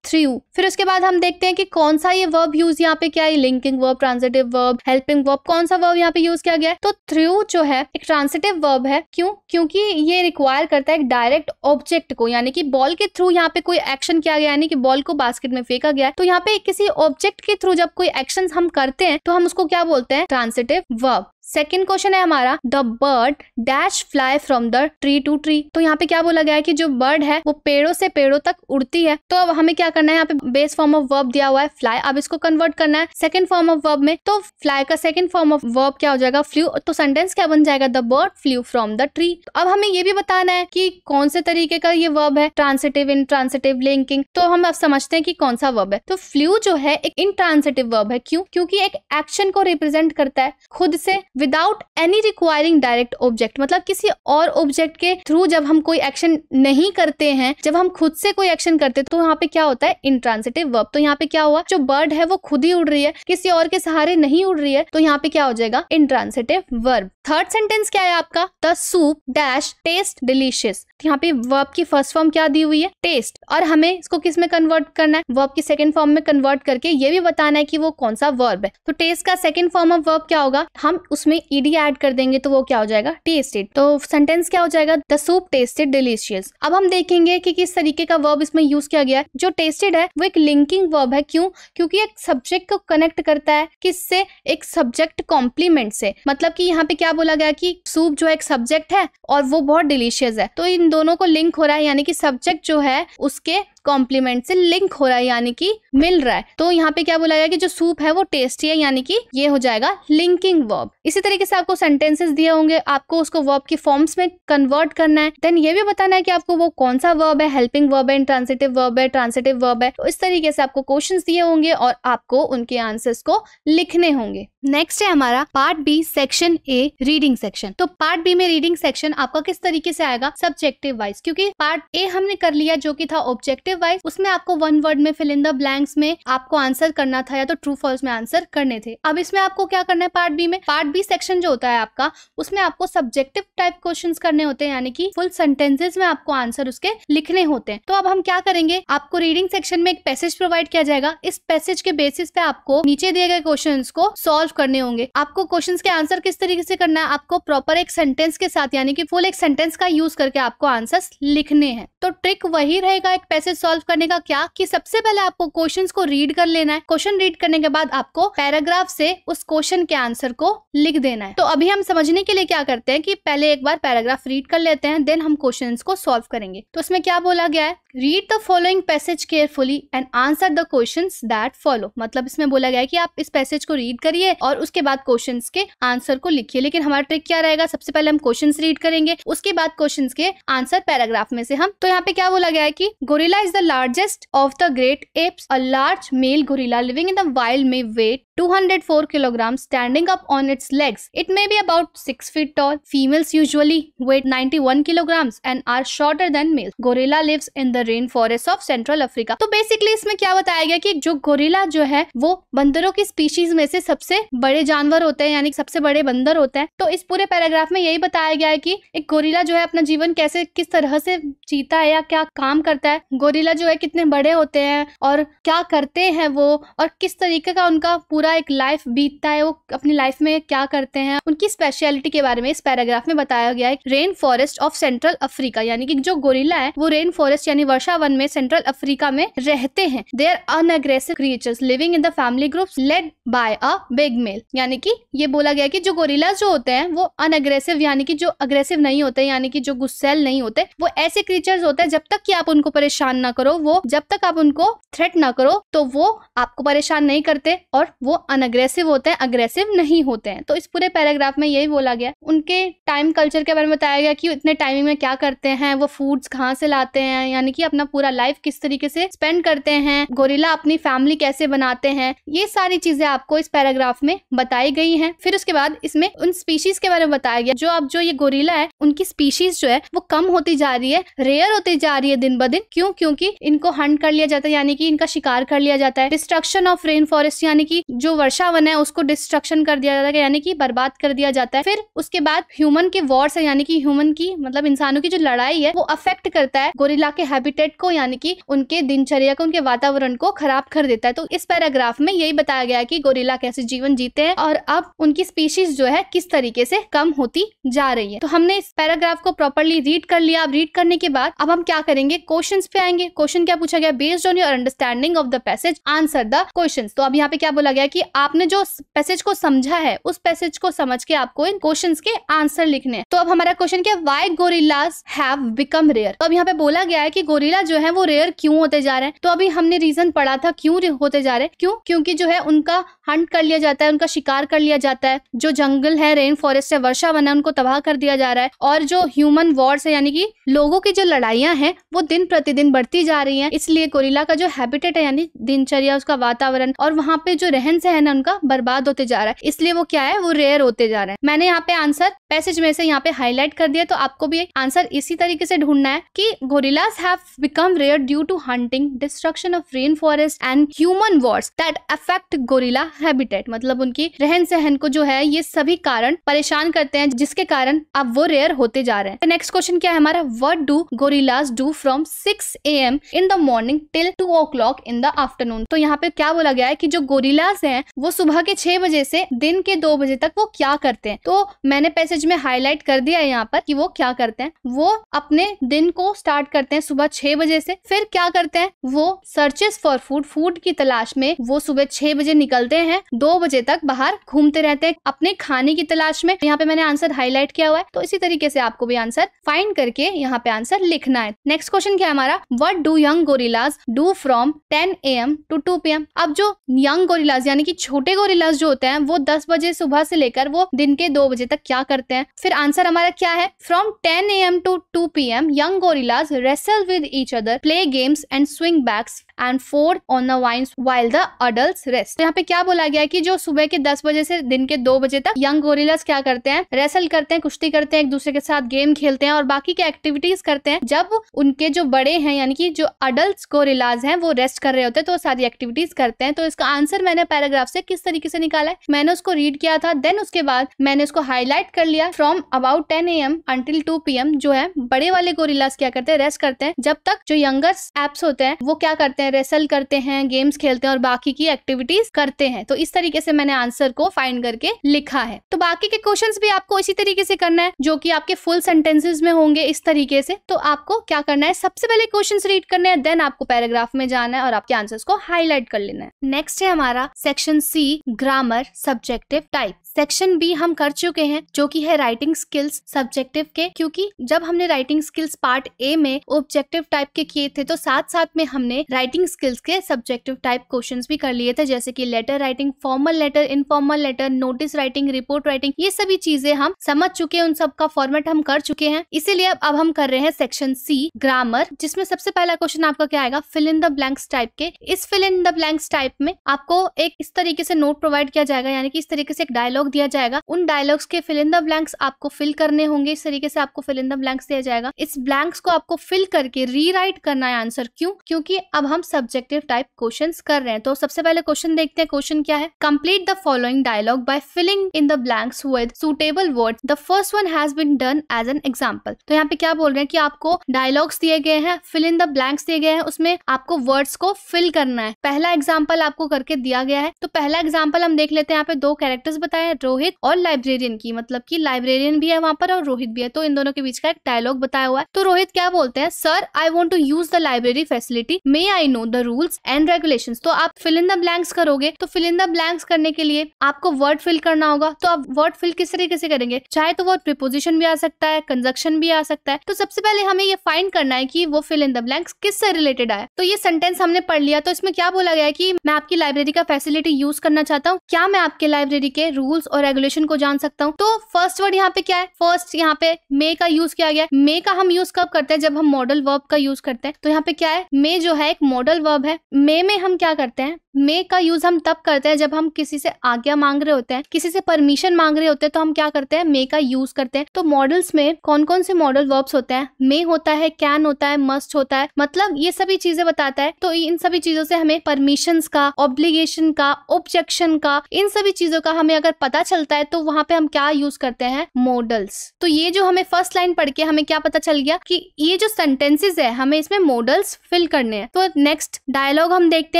थ्रू। फिर उसके बाद हम देखते हैं कि कौन सा ये वर्ब यूज यहाँ पे क्या है? Linking verb, transitive verb, helping verb, कौन सा वर्ब यहाँ पे यूज किया गया है? तो थ्रू जो है एक ट्रांजिटिव वर्ब है। क्यों? क्योंकि ये रिक्वायर करता है एक डायरेक्ट ऑब्जेक्ट को, यानी कि बॉल के थ्रू यहाँ पे कोई एक्शन किया गया, यानी कि बॉल को बास्केट में फेंका गया है। तो यहाँ पे किसी ऑब्जेक्ट के थ्रू जब कोई एक्शन हम करते हैं तो हम उसको क्या बोलते हैं? Transitive verb. सेकेंड क्वेश्चन है हमारा, the bird dash fly from the tree to tree. तो यहाँ पे क्या बोला गया है कि जो बर्ड है वो पेड़ों से पेड़ों तक उड़ती है। तो अब हमें क्या करना है? यहाँ पे बेस फॉर्म ऑफ वर्ब दिया हुआ है फ्लाई, अब इसको कन्वर्ट करना है सेकंड फॉर्म ऑफ वर्ब में। तो फ्लाई का सेकंड फॉर्म ऑफ वर्ब क्या हो जाएगा? फ्लू। तो सेंटेंस क्या बन जाएगा? The bird flu from the tree. तो अब हमें ये भी बताना है कि कौन से तरीके का ये वर्ब है, ट्रांसिटिव, इंट्रांसिटिव, लिंकिंग। तो हम अब समझते हैं कि कौन सा वर्ब है। तो फ्लू जो है एक इंट्रांसिटिव वर्ब है। क्यों? क्योंकि एक एक्शन को रिप्रेजेंट करता है खुद से, without any requiring direct object. मतलब किसी और ऑब्जेक्ट के थ्रू जब हम कोई एक्शन नहीं करते हैं, जब हम खुद से कोई एक्शन करते हैं, तो यहाँ पे क्या होता है? Intransitive verb. तो यहाँ पे क्या हुआ? जो बर्ड है वो खुद ही उड़ रही है, किसी और के सहारे नहीं उड़ रही है। तो यहाँ पे क्या हो जाएगा? Intransitive verb. थर्ड सेंटेंस क्या है आपका? The soup dash taste delicious. यहाँ पे वर्ब की फर्स्ट फॉर्म क्या दी हुई है? टेस्ट। और हमें इसको किस में कन्वर्ट करना है? वर्ब की सेकंड फॉर्म में कन्वर्ट करके ये भी बताना है कि वो कौन सा वर्ब है। तो टेस्ट का सेकंड फॉर्म ऑफ वर्ब क्या होगा? हम उसमें ईडी ऐड कर देंगे तो वो क्या हो जाएगा? टेस्टेड। तो सेंटेंस क्या हो जाएगा? The soup tested delicious. अब हम देखेंगे कि किस तरीके का वर्ब इसमें यूज किया गया है। जो टेस्टेड है वो एक लिंकिंग वर्ब है। क्यों? क्योंकि एक सब्जेक्ट को कनेक्ट करता है किससे? एक सब्जेक्ट कॉम्प्लीमेंट से। मतलब कि यहाँ पे क्या बोला गया कि सूप जो एक सब्जेक्ट है और वो बहुत डिलीशियस है, तो इन दोनों को लिंक हो रहा है, यानी कि सब्जेक्ट जो है उसके कॉम्प्लीमेंट से लिंक हो रहा है, यानी कि मिल रहा है। तो यहाँ पे क्या बोला गया कि जो सूप है वो टेस्टी है, यानी कि ये हो जाएगा लिंकिंग वर्ब। इसी तरीके से आपको सेंटेंसेस दिए होंगे, आपको उसको वर्ब की फॉर्म्स में कन्वर्ट करना है। देन ये भी बताना है कि आपको वो कौन सा वर्ब है, हेल्पिंग वर्ब है, इंट्रांसिटिव वर्ब है, ट्रांसिटिव वर्ब है। तो इस तरीके से आपको क्वेश्चंस दिए होंगे और आपको उनके आंसर्स को लिखने होंगे। नेक्स्ट है हमारा part B section A, reading section. तो पार्ट बी में रीडिंग सेक्शन आपका किस तरीके से आएगा? Subjective wise. क्योंकि पार्ट ए हमने कर लिया जो कि था ऑब्जेक्टिव वाइज, उसमें आपको वन वर्ड में फिल इन द ब्लैंक्स में आपको आंसर करना था या तो ट्रू फॉल्स में आंसर करने थे। अब इसमें आपको क्या करना है? पार्ट बी में, पार्ट बी सेक्शन जो होता है आपका, उसमें आपको सब्जेक्टिव टाइप क्वेश्चंस करने होते हैं, यानी कि फुल सेंटेंसेस में आपको आंसर उसके लिखने होते हैं। तो अब हम क्या करेंगे? आपको रीडिंग सेक्शन में एक पैसेज प्रोवाइड किया जाएगा। इस पैसेज के बेसिस पे आपको नीचे दिए गए क्वेश्चंस को सॉल्व करने होंगे। आपको क्वेश्चंस के आंसर किस तरीके से करना है? आपको प्रॉपर एक सेंटेंस के साथ, यानी कि फुल एक सेंटेंस का यूज करके आपको आंसर्स लिखने हैं। तो ट्रिक वही रहेगा एक पैसेज सॉल्व करने का, क्या कि सबसे पहले आपको क्वेश्चंस को रीड कर लेना है। क्वेश्चन रीड करने के बाद आपको पैराग्राफ से उस क्वेश्चन के आंसर को लिख देना है। तो अभी हम समझने के लिए क्या करते हैं कि पहले एक बार पैराग्राफ रीड कर लेते हैं, देन हम क्वेश्चंस को सॉल्व करेंगे। तो इसमें क्या बोला गया है? Read the following passage carefully and answer the questions that follow. मतलब इसमें बोला गया है कि आप इस पैसेज को रीड करिए और उसके बाद क्वेश्चंस के आंसर को लिखिए। लेकिन हमारा ट्रिक क्या रहेगा? सबसे पहले हम क्वेश्चंस रीड करेंगे, उसके बाद क्वेश्चंस के आंसर पैराग्राफ में से हम। तो यहाँ पे क्या बोला गया है कि gorilla is the largest of the great apes. A large male gorilla living in the wild may weigh 204 kilograms standing up on its legs. It may be about 6 feet tall. Females usually weigh 91 kilograms and are shorter than males. Gorilla lives in the the rain forest of central Africa. तो basically इसमें क्या बताया गया कि जो gorilla जो है वो बंदरों की स्पीशीज में से सबसे बड़े जानवर होते हैं, यानी सबसे बड़े बंदर होते हैं। तो इस पूरे पैराग्राफ में यही बताया गया है कि एक गोरिल्ला जो है अपना जीवन कैसे किस तरह से जीता है या क्या काम करता है, गोरिल्ला जो है कितने बड़े होते हैं और क्या करते हैं वो, और किस तरीके का उनका पूरा एक लाइफ बीतता है, वो अपनी लाइफ में क्या करते हैं, उनकी स्पेशलिटी के बारे में इस पैराग्राफ में बताया गया है। Rain forest of central Africa, यानी कि जो गोरिल्ला है वो रेन फॉरेस्ट यानी वर्षा वन में सेंट्रल अफ्रीका में रहते हैं। They are unaggressive creatures living in the family groups led by a big male, यानी कि ये बोला गया कि जो गोरिल्लास जो होते हैं वो अनएग्रेसिव यानी कि जो अग्रेसिव नहीं होते, यानी कि जो गुस्सैल नहीं होते, वो ऐसे क्रीचर्स होते हैं जब तक कि आप उनको परेशान ना करो, वो जब तक आप उनको थ्रेट ना करो तो वो आपको परेशान नहीं करते और वो अनएग्रेसिव होते हैं, अग्रेसिव नहीं होते हैं। तो इस पूरे पैराग्राफ में यही बोला गया। उनके टाइम कल्चर के बारे में बताया गया कि इतने टाइमिंग में क्या करते हैं, वो फूड्स कहाँ से लाते हैं, यानी कि अपना पूरा लाइफ किस तरीके से स्पेंड करते हैं, गोरिल्ला अपनी फैमिली कैसे बनाते हैं, ये सारी चीजें आपको इस पैराग्राफ में बताई गई हैं। फिर उसके बाद इसमें उन स्पीशीज के बारे में बताया गया जो अब जो ये गोरिल्ला है उनकी स्पीशीज जो है वो कम होती जा रही है, रेयर होती जा रही है दिन ब दिन। क्यों? क्योंकि इनको हंट कर लिया जाता है, यानी कि इनका शिकार कर लिया जाता है। डिस्ट्रक्शन ऑफ रेन फॉरेस्ट, यानी कि जो वर्षा वन है उसको डिस्ट्रक्शन कर दिया जाता है, यानी कि बर्बाद कर दिया जाता है। फिर उसके बाद ह्यूमन के वॉर्स है, यानी कि ह्यूमन की मतलब इंसानों की जो लड़ाई है वो अफेक्ट करता है गोरिल्ला के हैबिटेट को, यानी कि उनके दिनचर्या को, उनके वातावरण को खराब कर देता है। तो इस पैराग्राफ में यही बताया गया है कि गोरिल्ला कैसे जीवन जीते हैं और अब उनकी स्पीशीज जो है किस तरीके से कम होती जा रही है। तो हमने इस पैराग्राफ को प्रॉपर्ली रीड कर लिया। अब रीड करने के बाद अब हम क्या करेंगे, क्वेश्चंस पे आएंगे। क्वेश्चन क्या पूछा गया, based on your understanding of the passage answer the questions. तो अब यहाँ पे क्या बोला गया कि आपने जो पैसेज को समझा है उस पैसेज को समझ के आपको इन क्वेश्चंस के आंसर लिखने हैं। तो अब हमारा क्वेश्चन क्या, why gorillas have become rare. तो अब यहाँ पे बोला गया है कि गोरिल्ला जो है वो रेयर क्यों होते जा रहे हैं। तो अभी हमने रीजन पढ़ा था क्यों होते जा रहे हैं। क्यों? क्योंकि जो है उनका हंट कर लिया जाता है, उनका शिकार कर लिया जाता है, जो जंगल है, रेन फॉरेस्ट है, वर्षा वन है, उनको तबाह कर दिया जा रहा है, और जो ह्यूमन वॉर्स है यानी कि लोगों की जो लड़ाइयां हैं वो दिन प्रतिदिन बढ़ती जा रही हैं। इसलिए गोरिल्ला का जो हैबिटेट है यानी दिनचर्या, उसका वातावरण और वहां पे जो रहन सहन है उनका बर्बाद होते जा रहा है। इसलिए वो क्या है, वो रेयर होते जा रहे हैं। मैंने यहाँ पे आंसर पैसेज में से यहाँ पे हाईलाइट कर दिया। तो आपको भी आंसर इसी तरीके से ढूंढना है कि gorillas have become rare due to hunting, destruction of rain forest and human wars that affect gorilla habitat. मतलब उनकी रहन सहन को जो है ये सभी कारण परेशान करते हैं जिसके कारण अब वो रेयर होते जा रहे हैं। नेक्स्ट क्वेश्चन क्या है हमारा, what do gorillas do from 6 AM in the morning till 2 o'clock in the afternoon. तो यहाँ पे क्या बोला गया है कि जो गोरिल्लास हैं वो सुबह के 6 बजे से दिन के 2 बजे तक वो क्या करते हैं। तो मैंने पैसेज में हाईलाइट कर दिया है यहाँ पर कि वो क्या करते हैं। वो अपने दिन को स्टार्ट करते हैं सुबह 6 बजे से। फिर क्या करते हैं, वो सर्चेस फॉर फूड, फूड की तलाश में वो सुबह 6 बजे निकलते हैं, 2 बजे तक बाहर घूमते रहते हैं अपने खाने की तलाश में। यहाँ पे मैंने आंसर हाईलाइट किया हुआ है। तो इसी तरीके से आपको भी आंसर फाइंड करके यहाँ पे आंसर लिखना है। नेक्स्ट क्वेश्चन क्या है हमारा, what do young gorillas do from 10 AM to 2 PM। अब जो यंग गोरिल्लास यानी कि छोटे गोरिल्लास जो होते हैं वो 10 बजे सुबह से लेकर वो दिन के 2 बजे तक क्या करते हैं। फिर आंसर हमारा क्या है, from 10 AM to 2 PM young gorillas wrestle with each other, play games and swing backs and ford on the vines while the adults rest। यहाँ पे क्या बोला गया है कि जो सुबह के 10 बजे से दिन के 2 बजे तक यंग गोरिल्लास क्या करते हैं, रेसल करते हैं, कुश्ती करते हैं, एक दूसरे के साथ गेम खेलते हैं और बाकी के एक्टिविटीज करते हैं। जब उनके जो बड़े हैं यानी कि जो अडल्ट गोरिल्लास हैं वो रेस्ट कर रहे होते हैं तो सारी एक्टिविटीज करते हैं। तो इसका आंसर मैंने पैराग्राफ से किस तरीके से निकाला है, मैंने उसको रीड किया था, देन उसके बाद मैंने उसको हाईलाइट कर लिया। From about 10 AM until 2 PM जो है बड़े वाले गोरिल्लास क्या करते हैं, रेस्ट करते हैं, जब तक जो यंगर एप्स होते हैं वो क्या करते हैं, रेसल करते हैं, गेम्स खेलते हैं और बाकी की एक्टिविटीज करते हैं। तो इस तरीके से मैंने आंसर को फाइंड करके लिखा है। तो बाकी के क्वेश्चंस भी आपको इसी तरीके से करना है जो कि आपके फुल सेंटेंसेस में होंगे इस तरीके से। तो आपको क्या करना है, सबसे पहले क्वेश्चंस रीड करने हैं, देन आपको पैराग्राफ में जाना है और आपके आंसर्स को हाईलाइट कर लेना है। नेक्स्ट है हमारा section C, grammar subjective type. Section B हम कर चुके हैं जो कि है राइटिंग स्किल्स सब्जेक्टिव के, क्योंकि जब हमने राइटिंग स्किल्स पार्ट A में ऑब्जेक्टिव टाइप के किए थे तो साथ साथ में हमने राइटिंग स्किल्स के सब्जेक्टिव टाइप क्वेश्चंस भी कर लिए थे, जैसे कि letter writing, formal letter, informal letter, notice writing, report writing. ये सभी चीजें हम समझ चुके हैं, उन सब का फॉर्मेट हम कर चुके हैं। इसीलिए अब हम कर रहे हैं सेक्शन C, ग्रामर, जिसमें सबसे पहला क्वेश्चन आपका क्या आएगा, fill in the blanks type के इस fill in the blanks type में आपको एक इस तरीके से नोट प्रोवाइड किया जाएगा, यानी कि इस तरीके से एक डायलॉग दिया जाएगा। उन डायलॉग्स के फिल इन द ब्लैंक्स आपको फिल करने होंगे। इस तरीके से आपको फिल इन द ब्लैंक्स दिया जाएगा। इस ब्लैंक्स को आपको फिल करके रीराइट करना है आंसर। क्यों? क्योंकि अब हम सब्जेक्टिव टाइप क्वेश्चंस कर रहे हैं। तो सबसे पहले क्वेश्चन देखते हैं। क्वेश्चन क्या है? Complete the following dialogue by filling in the blanks with suitable words. The first one has been done as an example. तो यहाँ पे क्या बोल रहे हैं कि आपको डायलॉग्स दिए गए हैं, फिल इन द ब्लैंक्स दिए गए हैं, उसमें आपको वर्ड्स को फिल करना है। पहला एग्जांपल आपको करके दिया गया है। तो पहला एग्जांपल हम देख लेते हैं। यहाँ पे दो कैरेक्टर्स बताए हैं, रोहित और लाइब्रेरियन की, मतलब कि लाइब्रेरियन भी है वहां पर और रोहित भी है। तो इन दोनों के बीच का एक डायलॉग बताया हुआ है। तो रोहित क्या बोलते हैं? Sir, I want to use the library facility, may I know the rules and regulations. तो आप फिल इन द ब्लैंक्स करोगे, तो फिल इन द ब्लैंक्स करने के लिए आपको वर्ड फिल करना होगा। तो आप वर्ड फिल किस तरीके से करेंगे? चाहे तो वो प्रीपोजिशन भी आ सकता है, कंजक्शन भी आ सकता है। तो सबसे पहले हमें ये फाइंड करना है कि वो फिल इन द ब्लैंक्स किससे रिलेटेड आया। तो ये सेंटेंस हमने पढ़ लिया। तो इसमें क्या बोला गया है कि मैं आपकी लाइब्रेरी का फैसिलिटी यूज करना चाहता हूँ, क्या मैं आपके लाइब्रेरी के रूल्स और रेगुलेशन को जान सकता हूँ? तो फर्स्ट वर्ड यहाँ पे क्या है? फर्स्ट यहाँ पे मे का यूज किया गया। मे का हम यूज कब करते हैं? जब हम मॉडल वर्ब का यूज करते हैं। तो यहाँ पे क्या है? मे जो है एक मॉडल वर्ब है। मे में हम क्या करते हैं? मे का यूज हम तब करते हैं जब हम किसी से आज्ञा मांग रहे होते हैं, किसी से परमिशन मांग रहे होते हैं, तो हम क्या करते हैं? मे का यूज करते हैं। तो मॉडल्स में कौन कौन से मॉडल वर्ब्स होते हैं? मे होता है, कैन होता है, मस्ट होता है, मतलब ये सभी चीजें बताता है। तो इन सभी चीजों से हमें परमिशंस का, ऑब्लिगेशन का, ऑब्जेक्शन का, इन सभी चीजों का हमें अगर पता चलता है तो वहां पे हम क्या यूज करते हैं? मॉडल्स। तो ये जो हमें फर्स्ट लाइन पढ़ के हमें क्या पता चल गया कि ये जो सेंटेंसेस है हमें इसमें मॉडल्स फिल करने हैं। तो नेक्स्ट डायलॉग हम देखते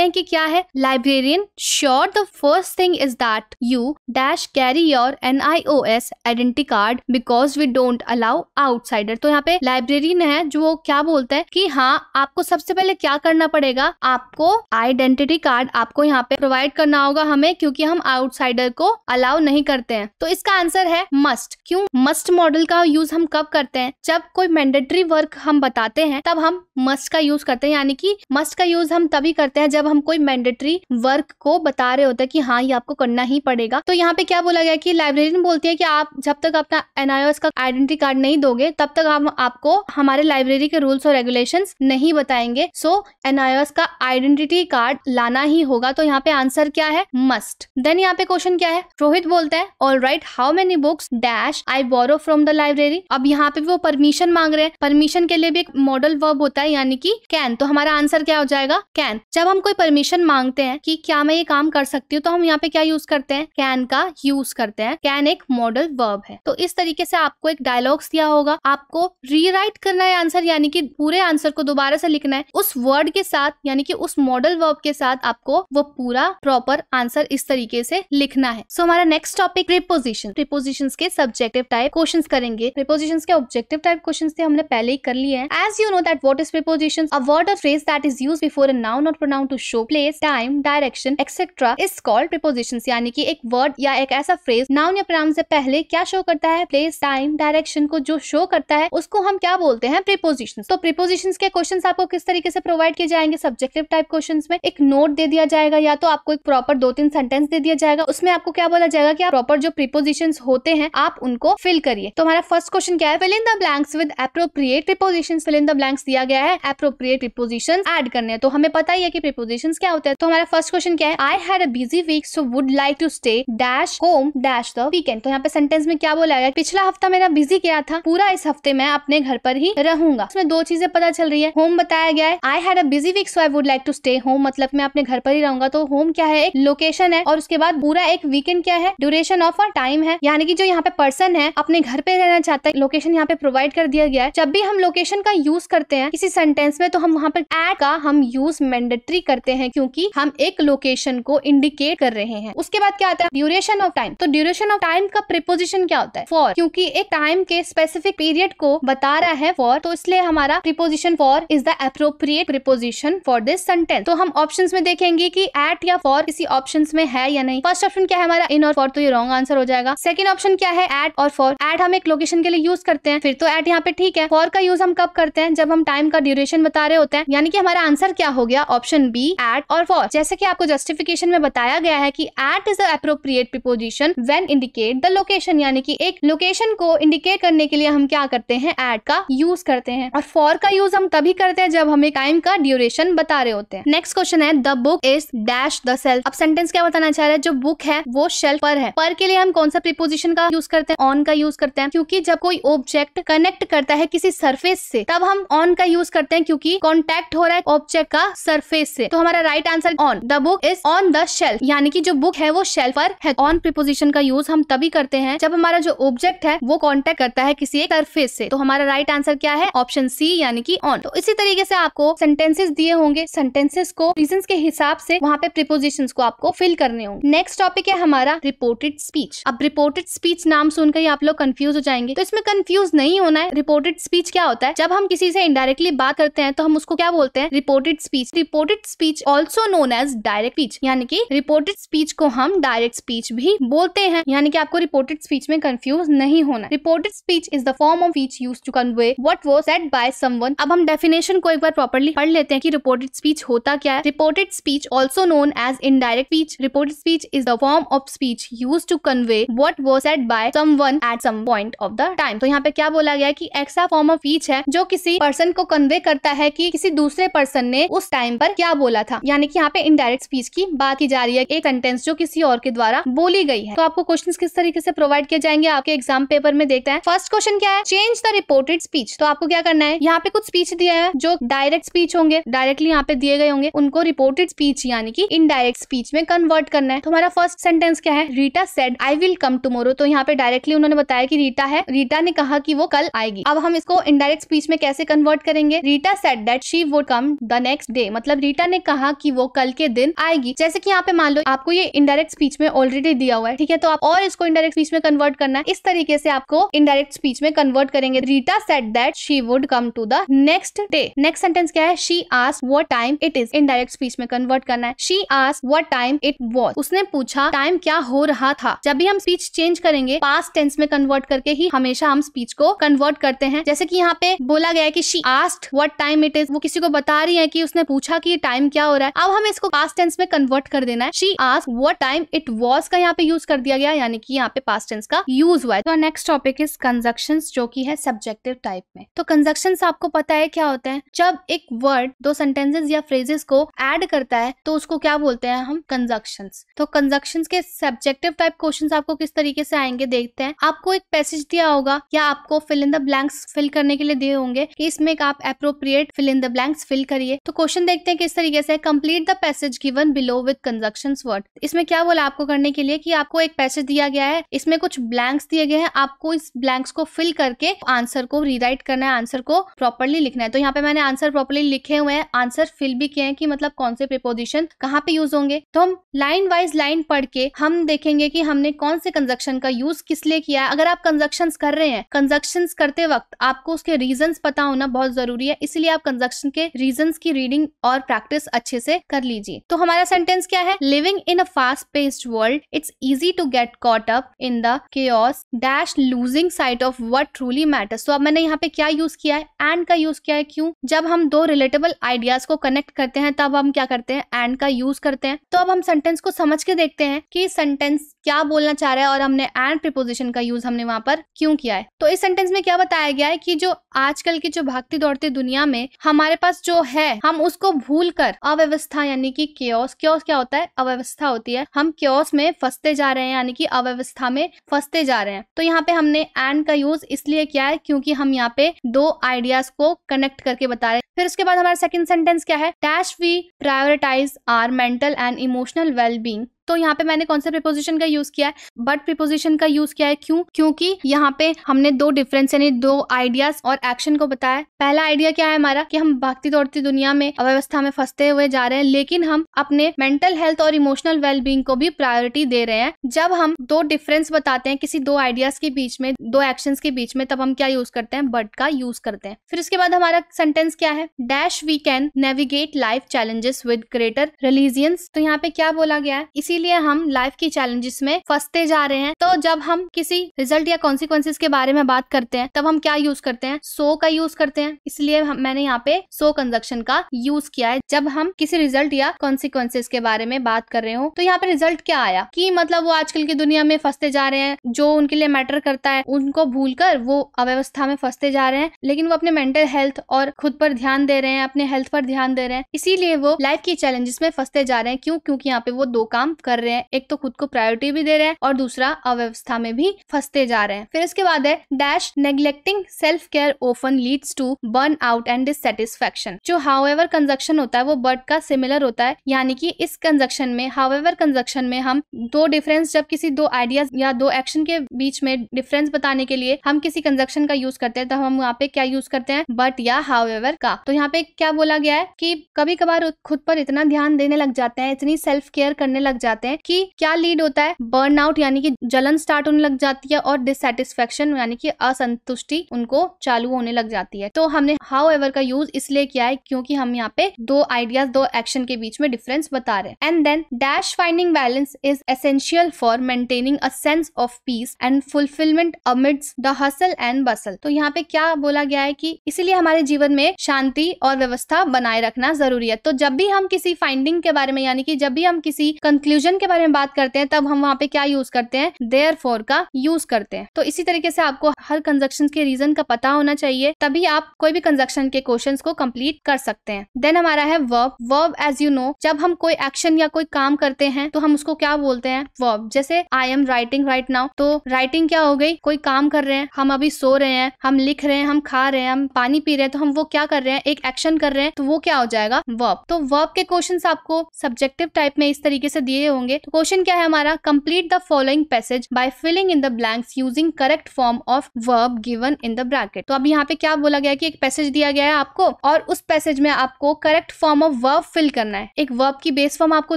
हैं कि क्या है? Librarian, sure the first thing is that you dash carry your NIOS identity card because we don't allow outsider. तो यहाँ पे लाइब्रेरियन है जो वो क्या बोलता है कि हाँ, आपको सबसे पहले क्या करना पड़ेगा? आपको आइडेंटिटी कार्ड आपको यहाँ पे प्रोवाइड करना होगा हमें, क्योंकि हम आउटसाइडर को अलाउ नहीं करते हैं। तो इसका आंसर है मस्ट। क्यों? मस्ट मॉडल का यूज हम कब करते हैं? जब कोई मैंडेटरी वर्क हम बताते हैं तब हम मस्ट का यूज करते हैं। यानी कि मस्ट का यूज हम तभी करते हैं जब हम कोई मैंडेटरी वर्क को बता रहे होते हैं कि हाँ, ये आपको करना ही पड़ेगा। तो यहाँ पे क्या बोला गया कि लाइब्रेरियन बोलती है कि आप जब तक अपना NIOS का आइडेंटिटी कार्ड नहीं दोगे तब तक हम आपको हमारे लाइब्रेरी के रूल्स और रेगुलेशंस नहीं बताएंगे। सो NIOS का आइडेंटिटी कार्ड लाना ही होगा। तो यहाँ पे आंसर क्या है? मस्ट। देन यहाँ पे क्वेश्चन क्या है? रोहित बोलता है all right, how many books dash I borrow from the library. अब यहाँ पे वो परमिशन मांग रहे हैं। परमिशन के लिए भी एक मॉडल वर्ब होता है, यानी कि कैन। तो हमारा आंसर क्या हो जाएगा? कैन। जब हम कोई परमिशन मांगते हैं कि क्या मैं ये काम कर सकती हूँ, तो हम यहाँ पे क्या यूज करते हैं? कैन का यूज करते हैं। कैन एक मॉडल वर्ब है। तो इस तरीके से आपको एक डायलॉग्स दिया होगा, आपको रीराइट करना है आंसर, यानी कि पूरे आंसर को दोबारा से लिखना है उस वर्ड के साथ, यानी कि उस मॉडल वर्ब के साथ आपको वो पूरा प्रॉपर आंसर इस तरीके से लिखना है। सो हमारा नेक्स्ट टॉपिक प्रीपोजिशन। प्रीपोजिशंस के सब्जेक्टिव टाइप क्वेश्चंस करेंगे। प्रीपोजिशंस के ऑब्जेक्टिव टाइप क्वेश्चंस थे हमने पहले ही कर लिए हैं। As you know that what is prepositions? A word or phrase that is used before a noun or pronoun to show place, time, direction etcetera is called prepositions. यानी कि एक वर्ड या एक ऐसा फ्रेज नाउन या pronoun से पहले क्या शो करता है? प्लेस, टाइम, डायरेक्शन को जो शो करता है उसको हम क्या बोलते हैं? प्रीपोजिशंस। तो प्रीपोजिशंस के क्वेश्चंस आपको किस तरीके से प्रोवाइड किए जाएंगे? सब्जेक्टिव टाइप क्वेश्चंस में एक नोट दे दिया जाएगा या तो आपको एक प्रॉपर 2-3 सेंटेंस दे दिया जाएगा। उसमें आपको क्या बोला जाएगा कि आप प्रॉपर जो प्रीपोजिशंस होते हैं आप उनको फिल करिए। तो हमारा फर्स्ट क्वेश्चन क्या है? Fill in the blanks with appropriate prepositions. Fill in the blanks दिया गया है, एप्रोप्रिएट प्रीपोजिशंस ऐड करने हैं। तो हमें पता ही है कि प्रीपोजिशंस क्या होते हैं। तो हमारा फर्स्ट क्वेश्चन क्या है? I had a busy week so would like to stay dash home dash the weekend. तो यहाँ पे सेंटेंस में क्या बोला गया? पिछला हफ्ता मेरा बिजी गया था, पूरा इस हफ्ते मैं अपने घर पर ही रहूंगा। इसमें दो चीजें पता चल रही है। होम बताया गया है, I had a busy week so I would like to stay home, मतलब मैं अपने घर पर ही रहूंगा। तो होम क्या है? एक लोकेशन है, और उसके बाद पूरा एक वीकेंड क्या है? ड्यूरेशन ऑफ अ टाइम है, यानी कि जो यहाँ पे पर्सन है अपने घर पे रहना चाहता है। लोकेशन यहाँ पे प्रोवाइड कर दिया गया है। जब भी हम लोकेशन का यूज करते हैं किसी सेंटेंस में तो हम वहाँ पे एट का हम यूज मैंडेटरी करते हैं, क्योंकि हम एक लोकेशन को इंडिकेट कर रहे हैं। उसके बाद क्या आता है? Duration of time. तो ड्यूरेशन ऑफ टाइम का प्रीपोजिशन क्या होता है? फॉर, क्योंकि एक टाइम के स्पेसिफिक पीरियड को बता रहा है फॉर, तो इसलिए हमारा preposition for is the appropriate preposition for this sentence. तो हम ऑप्शंस में देखेंगे कि एट या फॉर किसी ऑप्शंस में है या नहीं। फर्स्ट ऑप्शन क्या है हमारा? इन और फॉर, तो ये रॉन्ग आंसर हो जाएगा। सेकंड ऑप्शन क्या है? एट और फॉर। एट हम एक लोकेशन के लिए यूज करते हैं, फिर तो एट यहाँ पे ठीक है। फॉर का यूज हम कब करते हैं? जब हम टाइम का ड्यूरेशन बता रहे होते हैं। यानी कि हमारा आंसर क्या हो गया? ऑप्शन बी, एट और फॉर। जैसे कि आपको जस्टिफिकेशन में बताया गया है कि at is the appropriate preposition when indicate the location, यानी कि एक लोकेशन को इंडिकेट करने के लिए हम क्या करते हैं? एट का यूज करते हैं। और फॉर का यूज हम तभी करते हैं जब हमें टाइम का ड्यूरेशन सिचुएशन बता रहे होते हैं। नेक्स्ट क्वेश्चन है the book is dash the shelf. अब सेंटेंस क्या बताना चाह रहा है, जो बुक है वो शेल्फ पर है। पर के लिए हम कौन सा प्रीपोजिशन का यूज करते हैं, ऑन का यूज करते हैं, क्योंकि जब कोई ऑब्जेक्ट कनेक्ट करता है किसी सरफेस से तब हम ऑन का यूज करते हैं, क्योंकि कॉन्टैक्ट हो रहा है ऑब्जेक्ट का सरफेस से। तो हमारा right answer on. The book is on the shelf, यानी कि जो बुक है वो शेल्फ पर है। ऑन प्रीपोजिशन का यूज हम तभी करते हैं जब हमारा जो ऑब्जेक्ट है वो कॉन्टैक्ट करता है किसी एक सरफेस से। तो हमारा राइट आंसर क्या है, ऑप्शन सी, यानी कि ऑन। तो इसी तरीके से आपको सेंटेंसेस दिए होंगे, सेंटेंसेस को रीजंस के हिसाब से वहां पे प्रीपोजिशंस को आपको फिल करने होंगे। नेक्स्ट टॉपिक है हमारा रिपोर्टेड स्पीच। अब रिपोर्टेड स्पीच नाम सुनकर ही आप लोग कंफ्यूज हो जाएंगे, तो इसमें कंफ्यूज नहीं होना है। रिपोर्टेड स्पीच क्या होता है, जब हम किसी से इनडायरेक्टली बात करते हैं तो हम उसको क्या बोलते हैं, reported speech. Reported speech also known as direct speech, यानी कि रिपोर्टेड स्पीच को हम डायरेक्ट स्पीच भी बोलते हैं, यानी कि आपको रिपोर्टेड स्पीच में कंफ्यूज नहीं होना। Reported speech is the form of speech used to convey what was said by someone. अब हम डेफिनेशन को एक बार प्रॉपर्ली पढ़ लेते हैं कि रिपोर्टेड स्पीच होता क्या है। Reported speech also known as indirect speech. Reported speech is the form of speech used to convey what was said by someone at some point of the time. तो यहाँ पे क्या बोला गया है कि ऐसा फॉर्म ऑफ स्पीच है जो किसी पर्सन को कन्वे करता है कि किसी दूसरे पर्सन ने उस टाइम पर क्या बोला था, यानी कि यहाँ पे इनडायरेक्ट स्पीच की बात की जा रही है, एक सेंटेंस जो किसी और के द्वारा बोली गई है। तो आपको क्वेश्चंस किस तरीके से प्रोवाइड किए जाएंगे आपके एग्जाम पेपर में, देखते हैं। फर्स्ट क्वेश्चन क्या है, चेंज द रिपोर्टेड स्पीच। तो आपको क्या करना है, यहाँ पे कुछ स्पीच दिया है जो डायरेक्ट स्पीच होंगे, डायरेक्टली यहाँ पे दिए गए होंगे, उनको रिपोर्टेड स्पीच यानी कि इनडायरेक्ट स्पीच में कन्वर्ट करना है। तो हमारा फर्स्ट सेंटेंस क्या है, Rita said I will come tomorrow. तो यहाँ पे डायरेक्टली उन्होंने बताया कि रीटा है, रीटा ने कहा कि वो कल आएगी। अब हम इसको इनडायरेक्ट स्पीच में कैसे कन्वर्ट करेंगे, Rita said that she would come the next day, मतलब रीटा ने कहा कि वो कल के दिन आएगी। जैसे कि यहाँ पे मान लो आपको ये इनडायरेक्ट स्पीच में ऑलरेडी दिया हुआ है, ठीक है, तो आप और इसको इनडायरेक्ट स्पीच में कन्वर्ट करना है। इस तरीके से आपको इनडायरेक्ट स्पीच में कन्वर्ट करेंगे। Rita said that she would come to the next day. Next sentence क्या है, she asked what time it is. Indirect speech में कन्वर्ट करना है, she asked what time it was. उसने पूछा टाइम क्या हो रहा था। जब भी हम स्पीच चेंज करेंगे पास्ट टेंस में कन्वर्ट करके ही हमेशा हम स्पीच को कन्वर्ट करते हैं। जैसे कि यहाँ पे बोला गया है कि she asked what time it is, वो किसी को बता रही है कि उसने पूछा कि टाइम क्या हो रहा है। अब हमें इसको पास्ट टेंस में कन्वर्ट कर देना है। She asked what time it was का यहाँ पे यूज कर दिया गया, यानी कि यहाँ पे पास्ट टेंस का यूज हुआ है। तो नेक्स्ट टॉपिक इज कंजक्शंस, जो कि है सब्जेक्टिव टाइप में। तो कंजक्शंस आपको पता है क्या होते हैं, जब एक वर्ड दो सेंटेंसेस या फ्रेजेस को ऐड करता है तो उसको क्या बोलते हैं हम, कंजक्शंस। तो कंजक्शंस के सब्जेक्टिव टाइप क्वेश्चंस आपको किस तरीके से आएंगे देखते हैं। आपको एक पैसेज दिया होगा या आपको fill in the blanks fill करने के लिए दिए होंगे कि इसमें आप appropriate fill in the blanks fill करिए। तो क्वेश्चन देखते हैं किस तरीके से, complete the passage given below with conjunctions word. इसमें क्या बोला आपको करने के लिए कि आपको एक पैसेज दिया गया है, इसमें कुछ ब्लैंक्स दिए गए हैं, आपको इस ब्लैंक्स को फिल करके आंसर को रीराइट करना है, आंसर को प्रॉपर्ली लिखना है। तो यहाँ पे मैंने आंसर प्रॉपर्ली लिखे हुए हैं, आंसर फिल भी किए हैं कि मतलब कौन से प्रीपोजिशन कहाँ पे यूज होंगे। तो हम लाइन वाइज लाइन पढ़ के हम देखेंगे कि हमने कौन से कंजक्शन का यूज किस लिए किया है। अगर आप कंजक्शंस कर रहे हैं, कंजक्शंस करते वक्त आपको उसके रीजंस पता होना बहुत जरूरी है, इसलिए आप कंजक्शन के रीजंस की रीडिंग और प्रैक्टिस अच्छे से कर लीजिए। तो हमारा सेंटेंस क्या है, living in a fast paced world it's easy to get caught up in the chaos dash losing sight of what truly matters. तो अब मैंने यहाँ पे क्या यूज किया है, एंड का यूज किया है। क्यों, जब हम दो रिलेटेबल आइडियाज को कनेक्ट करते हैं तब हम क्या करते हैं, एंड का यूज करते हैं। तो अब हम सेंटेंस को समझ के देखते हैं कि सेंटेंस क्या बोलना चाह रहा है और हमने एंड प्रीपोजिशन का यूज हमने वहां पर क्यों किया है। तो इस सेंटेंस में क्या बताया गया है कि जो आजकल की जो भागती दौड़ती दुनिया में हमारे पास जो है हम उसको भूल कर अव्यवस्था यानी कि केओस, केओस क्या होता है, अव्यवस्था होती है, हम केओस में फंसते जा रहे हैं यानी कि अव्यवस्था में फंसते जा रहे हैं। तो यहाँ पे हमने एंड का यूज इसलिए किया है क्योंकि हम यहाँ पे दो आइडियाज को कनेक्ट करके बता रहे हैं। फिर उसके बाद हमारा सेकंड सेंटेंस क्या है, dash we prioritise our mental and emotional wellbeing. तो यहाँ पे मैंने कौन से प्रीपोजिशन का यूज किया है, बट प्रीपोजिशन का यूज किया है। क्यों, क्योंकि यहाँ पे हमने दो डिफरेंस यानी दो आइडियाज और एक्शन को बताया। पहला आइडिया क्या है हमारा कि हम भागती दौड़ती दुनिया में अव्यवस्था में फंसते हुए जा रहे हैं, लेकिन हम अपने मेंटल हेल्थ और इमोशनल वेलबींग को भी प्रायोरिटी दे रहे हैं। जब हम दो डिफरेंस बताते हैं किसी दो आइडियाज के बीच में, दो एक्शंस के बीच में, तब हम क्या यूज करते हैं, बट का यूज करते हैं। फिर उसके बाद हमारा सेंटेंस क्या है, dash we can navigate life challenges with greater resilience. तो यहाँ पे क्या बोला गया है, इसी इसीलिए हम लाइफ की चैलेंजेस में फंसते जा रहे हैं। तो जब हम किसी रिजल्ट या कॉन्सिक्वेंसेस के बारे में बात करते हैं तब हम क्या यूज करते हैं, सो का यूज करते हैं। इसलिए मैंने यहाँ पे सो कंजक्शन का यूज किया है जब हम किसी रिजल्ट या कॉन्सिक्वेंसेस के बारे में बात कर रहे हो। तो यहाँ पे रिजल्ट क्या आया कि मतलब वो आजकल की दुनिया में फंसते जा रहे हैं, जो उनके लिए मैटर करता है उनको भूलकर वो अव्यवस्था में फंसते जा रहे हैं, लेकिन वो अपने मेंटल हेल्थ और खुद पर ध्यान दे रहे हैं, अपने हेल्थ पर ध्यान दे रहे हैं, इसीलिए वो लाइफ की चैलेंजेस में फंसते जा रहे हैं। क्यों? क्योंकि यहाँ पे वो दो काम कर रहे हैं, एक तो खुद को प्रायोरिटी भी दे रहे हैं और दूसरा अव्यवस्था में भी फंसते जा रहे हैं। फिर इसके बाद है dash neglecting self care often leads to burn out and dissatisfaction. जो हाउएवर कंजक्शन होता है वो बट का सिमिलर होता है, यानी कि इस कंजक्शन में, हाउएवर कंजक्शन में हम दो डिफरेंस, जब किसी दो आइडियाज या दो एक्शन के बीच में डिफरेंस बताने के लिए हम किसी कंजक्शन का यूज करते हैं तो हम यहाँ पे क्या यूज करते हैं, बट या हाउएवर का। तो यहाँ पे क्या बोला गया है कि कभी कभार खुद पर इतना ध्यान देने लग जाते हैं, इतनी सेल्फ केयर करने लग जाते हैं कि क्या लीड होता है, बर्न आउट यानी कि जलन स्टार्ट होने लग जाती है और डिससैटिस्फैक्शन यानी कि असंतुष्टि उनको चालू होने लग जाती है। तो हमने हाउएवर का यूज इसलिए किया है क्योंकि हम यहाँ पे दो आइडियाज, दो एक्शन के बीच में डिफरेंस बता रहे हैं। And then dash finding balance is essential for maintaining a sense of peace and fulfilment amidst the hustle and bustle. तो यहाँ पे क्या बोला गया है कि इसीलिए हमारे जीवन में शांति और व्यवस्था बनाए रखना जरूरी है। तो जब भी हम किसी फाइंडिंग के बारे में यानी कि जब भी हम किसी कंक्लूजन के बारे में बात करते हैं तब हम वहाँ पे क्या यूज करते हैं, देयरफॉर का यूज करते हैं। तो इसी तरीके से आपको हर कंजक्शन के रीजन का पता होना चाहिए, तभी आप कोई भी कंजक्शन के क्वेश्चंस को कंप्लीट कर सकते हैं। देन हमारा है verb. Verb as you know, जब हम कोई एक्शन या कोई काम करते हैं तो हम उसको क्या बोलते हैं, वर्ब। जैसे आई एम राइटिंग राइट नाउ, तो राइटिंग क्या हो गई, कोई काम कर रहे हैं, हम अभी सो रहे हैं, हम लिख रहे हैं, हम खा रहे हैं, हम पानी पी रहे हैं, तो हम वो क्या कर रहे हैं, एक एक्शन कर रहे हैं, तो वो क्या हो जाएगा, वर्ब। तो वर्ब के क्वेश्चंस आपको सब्जेक्टिव टाइप में इस तरीके से दिए होंगे। तो क्वेश्चन क्या है हमारा, complete the following passage by filling in the blanks using correct form of verb given in the bracket. तो अब यहाँ पे क्या बोला गया कि एक पैसेज दिया गया है आपको और उस पैसेज में आपको correct form of verb fill करना है। एक वर्ब की बेस फॉर्म आपको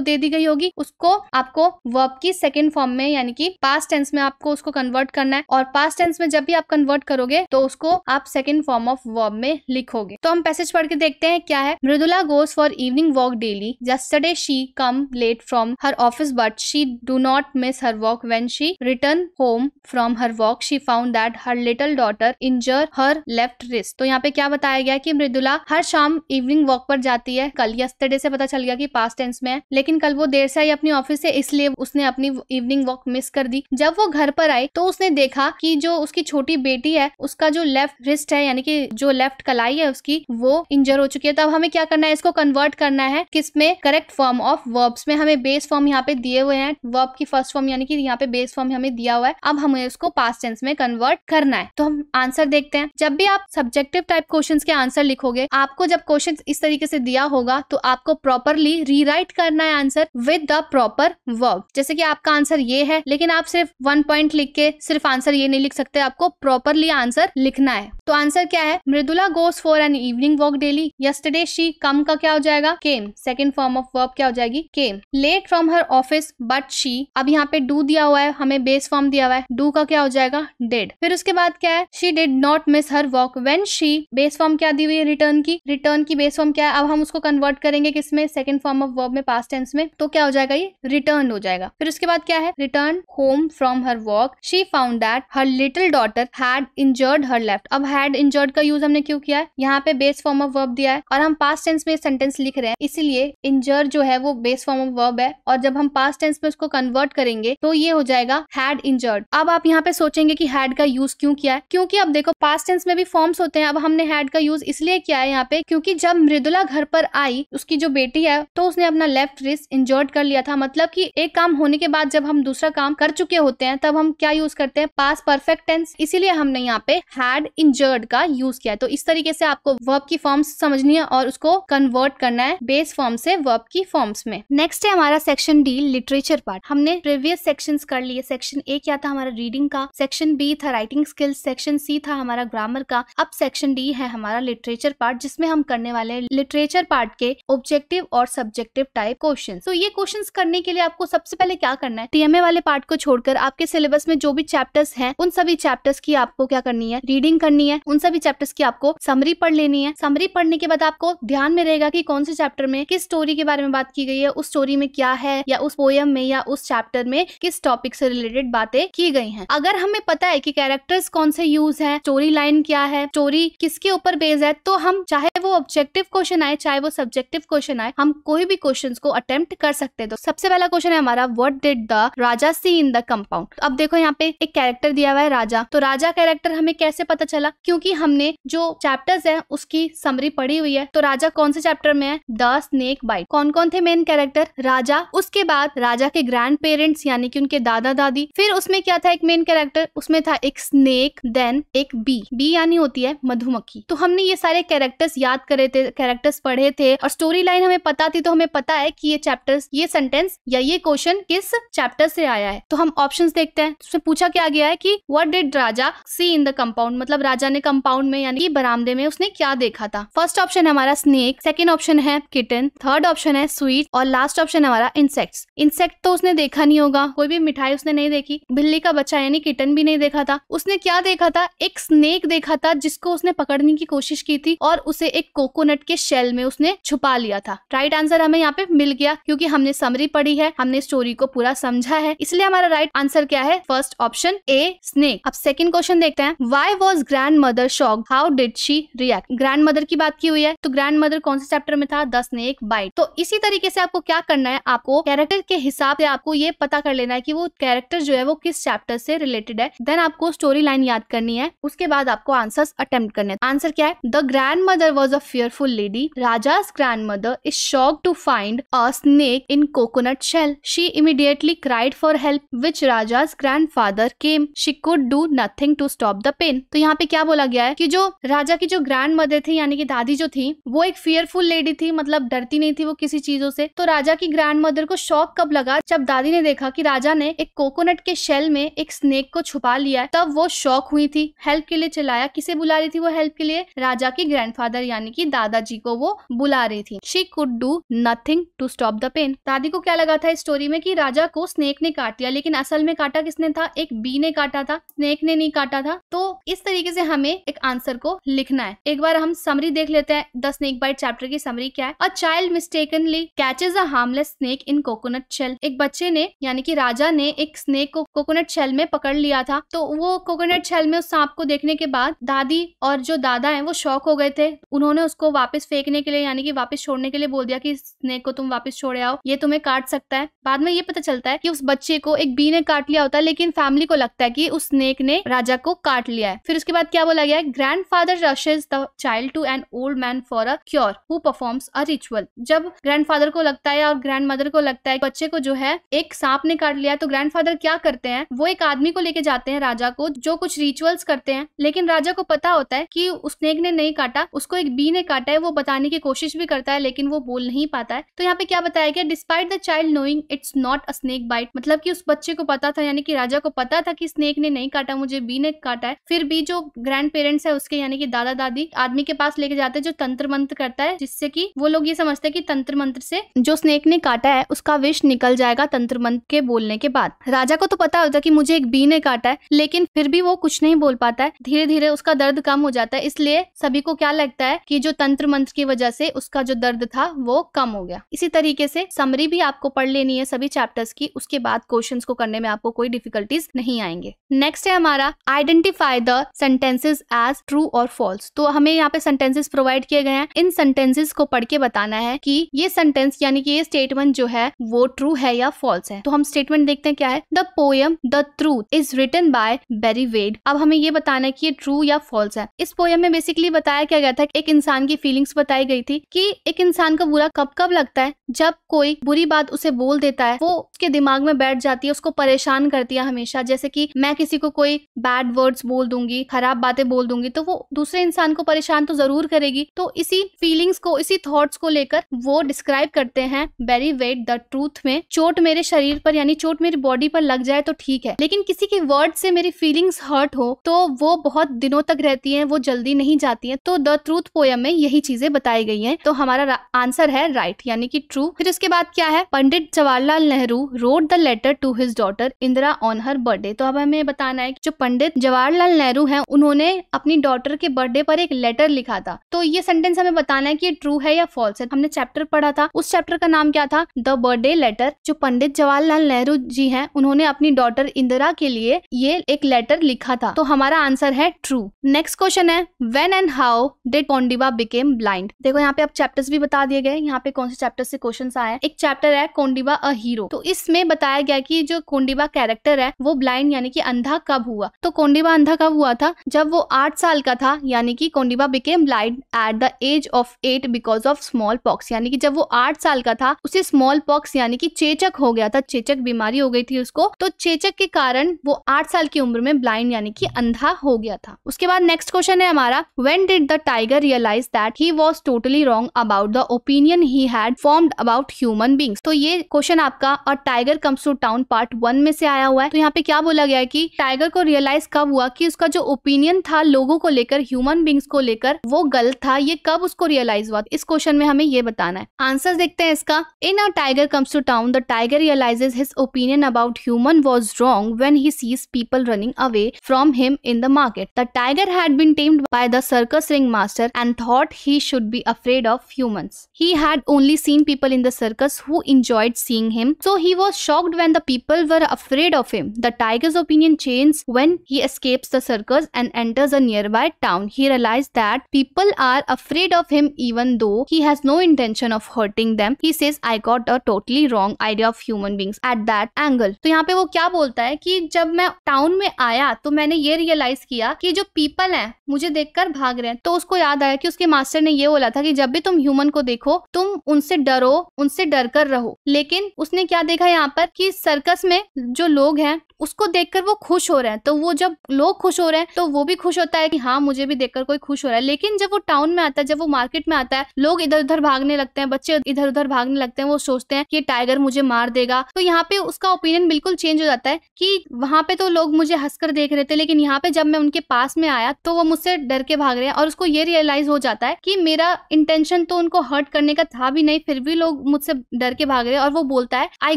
दे दी गई होगी, उसको आपको वर्ब की सेकंड फॉर्म में यानी कि पास्ट टेंस में आपको उसको कन्वर्ट करना है, और पास्ट टेंस में जब भी आप कन्वर्ट करोगे तो उसको आप सेकंड फॉर्म ऑफ वर्ब में लिखोगे। तो हम पैसेज पढ़ के देखते हैं क्या है। Mridula goes for evening walk daily, yesterday she come late from her office but she do not miss her walk, when she return home from her walk she found that her little daughter injure her left wrist. तो यहाँ पे क्या बताया गया कि मृदुला हर शाम evening walk पर जाती है। कल यस्टरडे से पता चल गया कि पास्ट टेंस में है, लेकिन कल वो देर से आई अपनी ऑफिस से, इसलिए उसने अपनी इवनिंग वॉक मिस कर दी। जब वो घर पर आई तो उसने देखा कि जो उसकी छोटी बेटी है उसका जो लेफ्ट रिस्ट है यानी कि जो लेफ्ट कलाई है उसकी, वो इंजर हो चुकी है। तब हमें क्या करना है, इसको कन्वर्ट करना है किसमें, करेक्ट फॉर्म ऑफ वर्ब्स में। हमें बेस फॉर्म यहाँ पे दिए हुए हैं, वर्ब की फर्स्ट फॉर्म यानी कि यहाँ पे बेस फॉर्म हमें दिया हुआ है। अब हमें उसको पास्ट टेंस में कन्वर्ट करना है। तो हम आंसर देखते हैं। जब भी आप सब्जेक्टिव टाइप क्वेश्चंस के आंसर लिखोगे, आपको जब क्वेश्चन इस तरीके से दिया होगा तो आपको प्रॉपरली रीराइट करना है answer with the proper verb. जैसे कि आपका आंसर ये है, लेकिन आप सिर्फ 1 पॉइंट लिख के सिर्फ आंसर ये नहीं लिख सकते, आपको प्रॉपरली आंसर लिखना है। तो आंसर क्या है, Mridula goes for an evening walk daily, yesterday she come का क्या हो जाएगा, came. Second form of verb क्या हो जाएगी, came. Late from her office but she, अब यहाँ पे डू दिया हुआ है, हमें बेस फॉर्म दिया हुआ है, डू का क्या हो जाएगा, डिड। फिर उसके बाद क्या है, she did not miss her walk, when she, base form क्या दी हुई है, रिटर्न की। रिटर्न की बेस फॉर्म क्या है, अब हम उसको कन्वर्ट करेंगे किसमें, सेकंड फॉर्म ऑफ वर्ब में, पास्ट टेंस में। तो क्या हो जाएगा, ये रिटर्न हो जाएगा। फिर उसके बाद क्या है, return home from her walk, she found that her little daughter had injured her left. अब हैड इंजर्ड का यूज हमने क्यों किया है, यहाँ पे बेस फॉर्म ऑफ वर्ब दिया है और हम पास्ट टेंस में सेंटेंस लिख रहे हैं, इसीलिए इंजर जो है वो बेस फॉर्म ऑफ वर्ब है, और जब हम पास्ट टेंस में उसको कन्वर्ट करेंगे तो ये हो जाएगा हैड इंजर्ड। अब आप यहाँ पे सोचेंगे कि हैड का यूज क्यों किया है, क्योंकि अब देखो पास्ट टेंस में भी फॉर्म्स होते हैं। अब हमने हैड का यूज इसलिए किया है यहाँ पे क्योंकि जब मृदुला घर पर आई, उसकी जो बेटी है, तो उसने अपना लेफ्ट रिस्ट इंजर्ड कर लिया था। मतलब कि एक काम होने के बाद जब हम दूसरा काम कर चुके होते हैं तब हम क्या यूज करते हैं, पास्ट परफेक्ट टेंस, इसीलिए हमने यहाँ पे हैड इंजर्ड का यूज किया है। तो इस तरीके से आपको वर्ब की फॉर्म्स समझनी है और उसको कन्वर्ट करना है बेस फॉर्म से वर्ब की फॉर्म्स में। नेक्स्ट है हमारा सेक्शन डी, लिटरेचर पार्ट। हमने प्रीवियस सेक्शंस कर लिए। सेक्शन ए क्या था हमारा, रीडिंग का। सेक्शन बी था राइटिंग स्किल्स। सेक्शन सी था हमारा ग्रामर का। अब सेक्शन डी है हमारा लिटरेचर पार्ट, जिसमें हम करने वाले हैं लिटरेचर पार्ट के ऑब्जेक्टिव और सब्जेक्टिव टाइप क्वेश्चन। तो ये क्वेश्चंस करने के लिए आपको सबसे पहले क्या करना है, टीएमए वाले पार्ट को छोड़कर आपके सिलेबस में जो भी चैप्टर्स हैं उन सभी चैप्टर्स की आपको क्या करनी है, रीडिंग करनी है। हैं उन सभी चैप्टर्स की आपको समरी पढ़ लेनी है। समरी पढ़ने के बाद आपको ध्यान में रहेगा कि कौन से चैप्टर में किस स्टोरी के बारे में बात की गई है, उस स्टोरी में क्या है, या उस पोयम में या उस चैप्टर में किस टॉपिक से रिलेटेड बातें की गई हैं। अगर हमें पता है कि कैरेक्टर्स कौन से यूज है, स्टोरी लाइन क्या है, स्टोरी किसके ऊपर बेस्ड है, तो हम चाहे वो ऑब्जेक्टिव क्वेश्चन आए चाहे वो सब्जेक्टिव क्वेश्चन आए, हम कोई भी क्वेश्चन को अटेम्प्ट कर सकते हैं। तो सबसे पहला क्वेश्चन है हमारा, what did the Raja see in the compound. अब देखो यहाँ पे एक कैरेक्टर दिया हुआ है राजा, तो राजा कैरेक्टर हमें कैसे पता चला, क्योंकि हमने जो चैप्टर्स है उसकी समरी पढ़ी हुई है। तो राजा कौन से चैप्टर में है, द स्नेक बाइट। कौन कौन थे मेन कैरेक्टर, राजा, उसके बाद राजा के ग्रैंड पेरेंट्स यानी कि उनके दादा दादी, फिर उसमें क्या था एक मेन कैरेक्टर, उसमें था एक स्नेक, देन एक बी, बी यानी होती है मधुमक्खी। तो हमने ये सारे कैरेक्टर्स याद करे थे, कैरेक्टर्स पढ़े थे और स्टोरी लाइन हमें पता थी, तो हमें पता है कि ये चैप्टर्स, ये सेंटेंस या ये क्वेश्चन किस चैप्टर से आया है। तो हम ऑप्शंस देखते हैं। उसमें पूछा क्या गया है कि what did Raja see in the compound, मतलब राजा ने कंपाउंड में यानी कि बरामदे में उसने क्या देखा था। फर्स्ट ऑप्शन है हमारा स्नेक, सेकंड ऑप्शन है किटन, थर्ड ऑप्शन है स्वीट और लास्ट ऑप्शन है हमारा इंसेक्ट्स। इंसेक्ट तो उसने देखा नहीं होगा, कोई भी मिठाई उसने नहीं देखी, बिल्ली का बच्चा यानी किटन भी नहीं देखा था। उसने क्या देखा था, एक स्नेक देखा था जिसको उसने पकड़ने की कोशिश की थी और उसे एक कोकोनट के शेल में उसने छुपा लिया था। राइट आंसर हमें यहाँ पे मिल गया, क्योंकि हमने समरी पढ़ी है, हमने स्टोरी को पूरा समझा है, इसलिए हमारा राइट आंसर क्या है, फर्स्ट ऑप्शन ए स्नेक। अब सेकंड क्वेश्चन देखते हैं, why was grand mother shocked, how did she react. Grand mother की बात की हुई है, तो ग्रैंड मदर कौन से चैप्टर में था, द स्नेक बाइट। तो इसी तरीके से आपको क्या करना है, आपको कैरेक्टर के हिसाब से आपको ये पता कर लेना है कि वो कैरेक्टर जो है वो किस चैप्टर से रिलेटेड है, देन आपको स्टोरी लाइन याद करनी है, उसके बाद आपको आंसर्स अटेम्प्ट करने हैं। आंसर क्या है, the grand mother was a fearful lady. Raja's grandmother is shocked to find a snake in coconut shell. She immediately cried for help, which Raja's grandfather came. She could do nothing to stop the pain. तो यहाँ पे क्या बोला गया है कि जो राजा की जो ग्रैंड मदर थी यानी कि दादी जो थी, वो एक fearful लेडी थी, मतलब डरती नहीं थी वो किसी चीजों से। तो राजा की ग्रैंड मदर को शॉक कब लगा, जब दादी ने देखा कि राजा ने एक कोकोनट के शेल में एक स्नेक को छुपा लिया है, तब वो शॉक हुई थी, हेल्प के लिए चिल्लाया। किसे बुला रही थी वो हेल्प के लिए, राजा की ग्रैंडफादर यानी कि दादाजी को वो बुला रही थी। She could do nothing to stop the pain. दादी को क्या लगा था इस स्टोरी में कि राजा को स्नेक ने काट लिया, लेकिन असल में काटा किसने था, एक बी ने काटा था, स्नेक ने नहीं काटा था। तो इस तरीके से हमें एक आंसर को लिखना है। एक बार हम समरी देख लेते हैं, द स्नेक बाइट चैप्टर की समरी क्या है। A child mistakenly catches a harmless snake in coconut shell. एक बच्चे ने यानी कि राजा ने एक स्नेक को कोकोनट शेल में पकड़ लिया था। तो वो कोकोनट शेल में उस सांप को देखने के बाद दादी और जो दादा है वो शॉक हो गए थे। उन्होंने उसको वापस फेंकने के लिए यानी कि वापस छोड़ने के लिए बोल दिया कि स्नेक को तुम वापस छोड़े आओ, ये तुम्हें काट सकता है। बाद में ये पता चलता है कि उस बच्चे को एक बी ने काट लिया होता है, लेकिन फैमिली को लगता है कि उस स्नेक ने राजा को काट लिया है। फिर उसके बाद क्या बोला गया है, grandfather rushes the child to an old man for a cure who performs a ritual. जब ग्रैंडफादर को लगता है और ग्रैंड मदर को लगता है बच्चे को जो है एक सांप ने काट लिया है, तो ग्रैंडफादर क्या करते हैं, वो एक आदमी को लेके जाते हैं राजा को, जो कुछ रिचुअल्स करते हैं। लेकिन राजा को पता होता है कि उस स्नेक ने नहीं काटा, उसको एक बी ने काटा है। वो बताने की कोशिश भी करता है लेकिन वो बोल नहीं पाता है। तो यहाँ पे क्या बताया गया, despite the child knowing it's not a snake bite, मतलब कि उस बच्चे को पता था यानी कि राजा को पता था कि स्नेक ने नहीं काटा, मुझे बी ने काटा है। फिर भी जो ग्रैंड पेरेंट्स है उसके यानी कि दादा दादी आदमी के पास लेके जाते हैं जो तंत्र मंत्र करता है, जिससे कि वो लोग ये समझते हैं कि तंत्र मंत्र से जो स्नेक ने काटा है उसका विष निकल जाएगा तंत्र मंत्र के बोलने के बाद। राजा को तो पता होता है कि मुझे एक बी ने काटा है, लेकिन फिर भी वो कुछ नहीं बोल पाता है। धीरे धीरे उसका दर्द कम हो जाता है, इसलिए सभी को क्या लगता है कि जो तंत्र मंत्र की वजह से उसका जो दर्द था वो कम हो गया। इसी तरीके से समरी भी आपको पढ़ लेनी है सभी चैप्टर्स की, उसके बाद क्वेश्चंस को करने में आपको कोई डिफिकल्टीज नहीं आएंगे। नेक्स्ट है हमारा identify the sentences as true और फॉल्स। तो हमें यहाँ पे सेंटेंसेस प्रोवाइड किए गए हैं, इन सेंटेंसेस को पढ़ के बताना है कि ये सेंटेंस यानी कि ये स्टेटमेंट जो है वो ट्रू है या फॉल्स है। तो हम स्टेटमेंट देखते हैं क्या है, the poem the truth is written by Berry Wade. अब हमें ये बताना है कि ये ट्रू या फॉल्स है। इस पोएम में बेसिकली बताया क्या गया था, एक इंसान की फीलिंग्स बताई गई थी कि एक इंसान को बुरा कब कब लगता है, जब कोई बुरी बात उसे बोल देता है, वो उसके दिमाग में बैठ जाती है, उसको परेशान करती है हमेशा। जैसे कि मैं किसी को कोई बैड वर्ड्स बोल दूंगी, खराब बातें बोल दूंगी, तो वो दूसरे इंसान को परेशान तो जरूर करेगी। तो इसी फीलिंग्स को, इसी थॉट्स को लेकर वो डिस्क्राइब करते हैं बेरी वेड द ट्रूथ में। चोट मेरे शरीर पर यानी चोट मेरी बॉडी पर लग जाए तो ठीक है, लेकिन किसी के वर्ड से मेरी फीलिंग्स हर्ट हो तो वो बहुत दिनों तक रहती हैं, वो जल्दी नहीं जाती हैं। तो द ट्रूथ पोएम में यही चीजें बताई गई हैं। तो हमारा आंसर है राइट यानी कि ट्रू। फिर उसके बाद क्या है, Pandit Jawaharlal Nehru wrote the letter to his daughter Indira on her birthday. तो अब हमें बताना है कि जो पंडित जवाहरलाल नेहरू हैं उन्होंने उन्होंने अपनी डॉटर के बर्थडे पर एक लेटर लिखा था। तो ये सेंटेंस हमें बताना है कि ये ट्रू है या फॉल्स है। हमने चैप्टर पढ़ा था, उस चैप्टर का नाम क्या था? The birthday letter. जो पंडित जवाहरलाल नेहरू जी हैं, उन्होंने अपनी डॉटर इंदिरा के लिए ये एक लेटर लिखा था। तो हमारा आंसर है ट्रू। नेक्स्ट क्वेश्चन है when and how did Kondiba became blind. देखो यहाँ पे अब चैप्टर्स भी बता दिए गए, यहाँ पे कौन से चैप्टर से क्वेश्चन आए हैं। एक चैप्टर है कोंडिबा अ हीरो। तो इसमें बताया गया कि जो कोंडिबा कैरेक्टर है वो ब्लाइंड यानी कि अंधा कब हुआ। तो कोंडिबा अंधा कब हुआ था? जब वो 8 साल का था, यानी कि Kondiba became blind at the age of 8 because of smallpox. यानी कि जब वो 8 साल का था उसे स्मॉल पॉक्स यानी कि चेचक हो गया था, चेचक बीमारी हो गई थी उसको। तो चेचक के कारण वो 8 साल की उम्र में ब्लाइंड यानी कि अंधा हो गया था। उसके बाद नेक्स्ट क्वेश्चन है हमारा when did the tiger realise that he was totally wrong about the opinion he had formed about human beings. तो ये क्वेश्चन आपका a tiger comes to town part 1 में से आया हुआ है। तो यहाँ पे क्या बोला गया है कि टाइगर को रियलाइज कब हुआ कि उसका जो ओपिनियन था लोगों को लेकर, ह्यूमन बीइंग्स को लेकर, वो गलत था। ये कब उसको रियलाइज हुआ? इस क्वेश्चन में हमें ये बताना है। आंसर देखते हैं इसका। In a tiger comes to town the tiger realises his opinion about human was wrong when he sees people running away from him in the market. The tiger had been tamed by the circus ring master and thought he should be afraid of humans. He had only seen people in the circus who enjoyed seeing him, so he was shocked when the people were afraid of him. The tiger's opinion changed when he escapes the circus and enters a nearby town. He realized that people are afraid of him even though he has no intention of hurting them. He says, I got a totally wrong idea of human beings at that angle. तो यहाँ पे वो क्या बोलता है कि जब मैं टाउन में आया तो मैंने ये रियलाइज किया कि जो पीपल हैं मुझे देखकर भाग रहे हैं। तो उसको याद आया कि उसके मास्टर ने ये बोला था कि जब भी तुम ह्यूमन को देखो तुम उनसे डरो, उनसे डर कर रहो। लेकिन उसने क्या देखा यहाँ पर कि सर्कस में जो लोग हैं उसको देखकर वो खुश हो रहे हैं। तो वो जब लोग खुश हो रहे हैं तो वो भी खुश होता है कि हाँ मुझे भी देखकर कोई खुश हो रहा है। लेकिन जब वो टाउन में आता है, जब वो मार्केट में आता है, लोग इधर उधर भागने लगते हैं, बच्चे इधर उधर भागने लगते हैं, वो सोचते हैं कि टाइगर मुझे मार देगा। तो यहाँ पे उसका ओपिनियन बिल्कुल चेंज हो जाता है कि वहां पे तो लोग मुझे हंसकर देख रहे थे, लेकिन यहाँ पे जब मैं उनके पास में आया तो वो मुझसे डर के भाग रहे हैं। और उसको ये रियलाइज हो जाता है कि मेरा इंटेंशन तो उनको हर्ट करने का था भी नहीं, फिर भी लोग मुझसे डर के भाग रहे हैं। और वो बोलता है I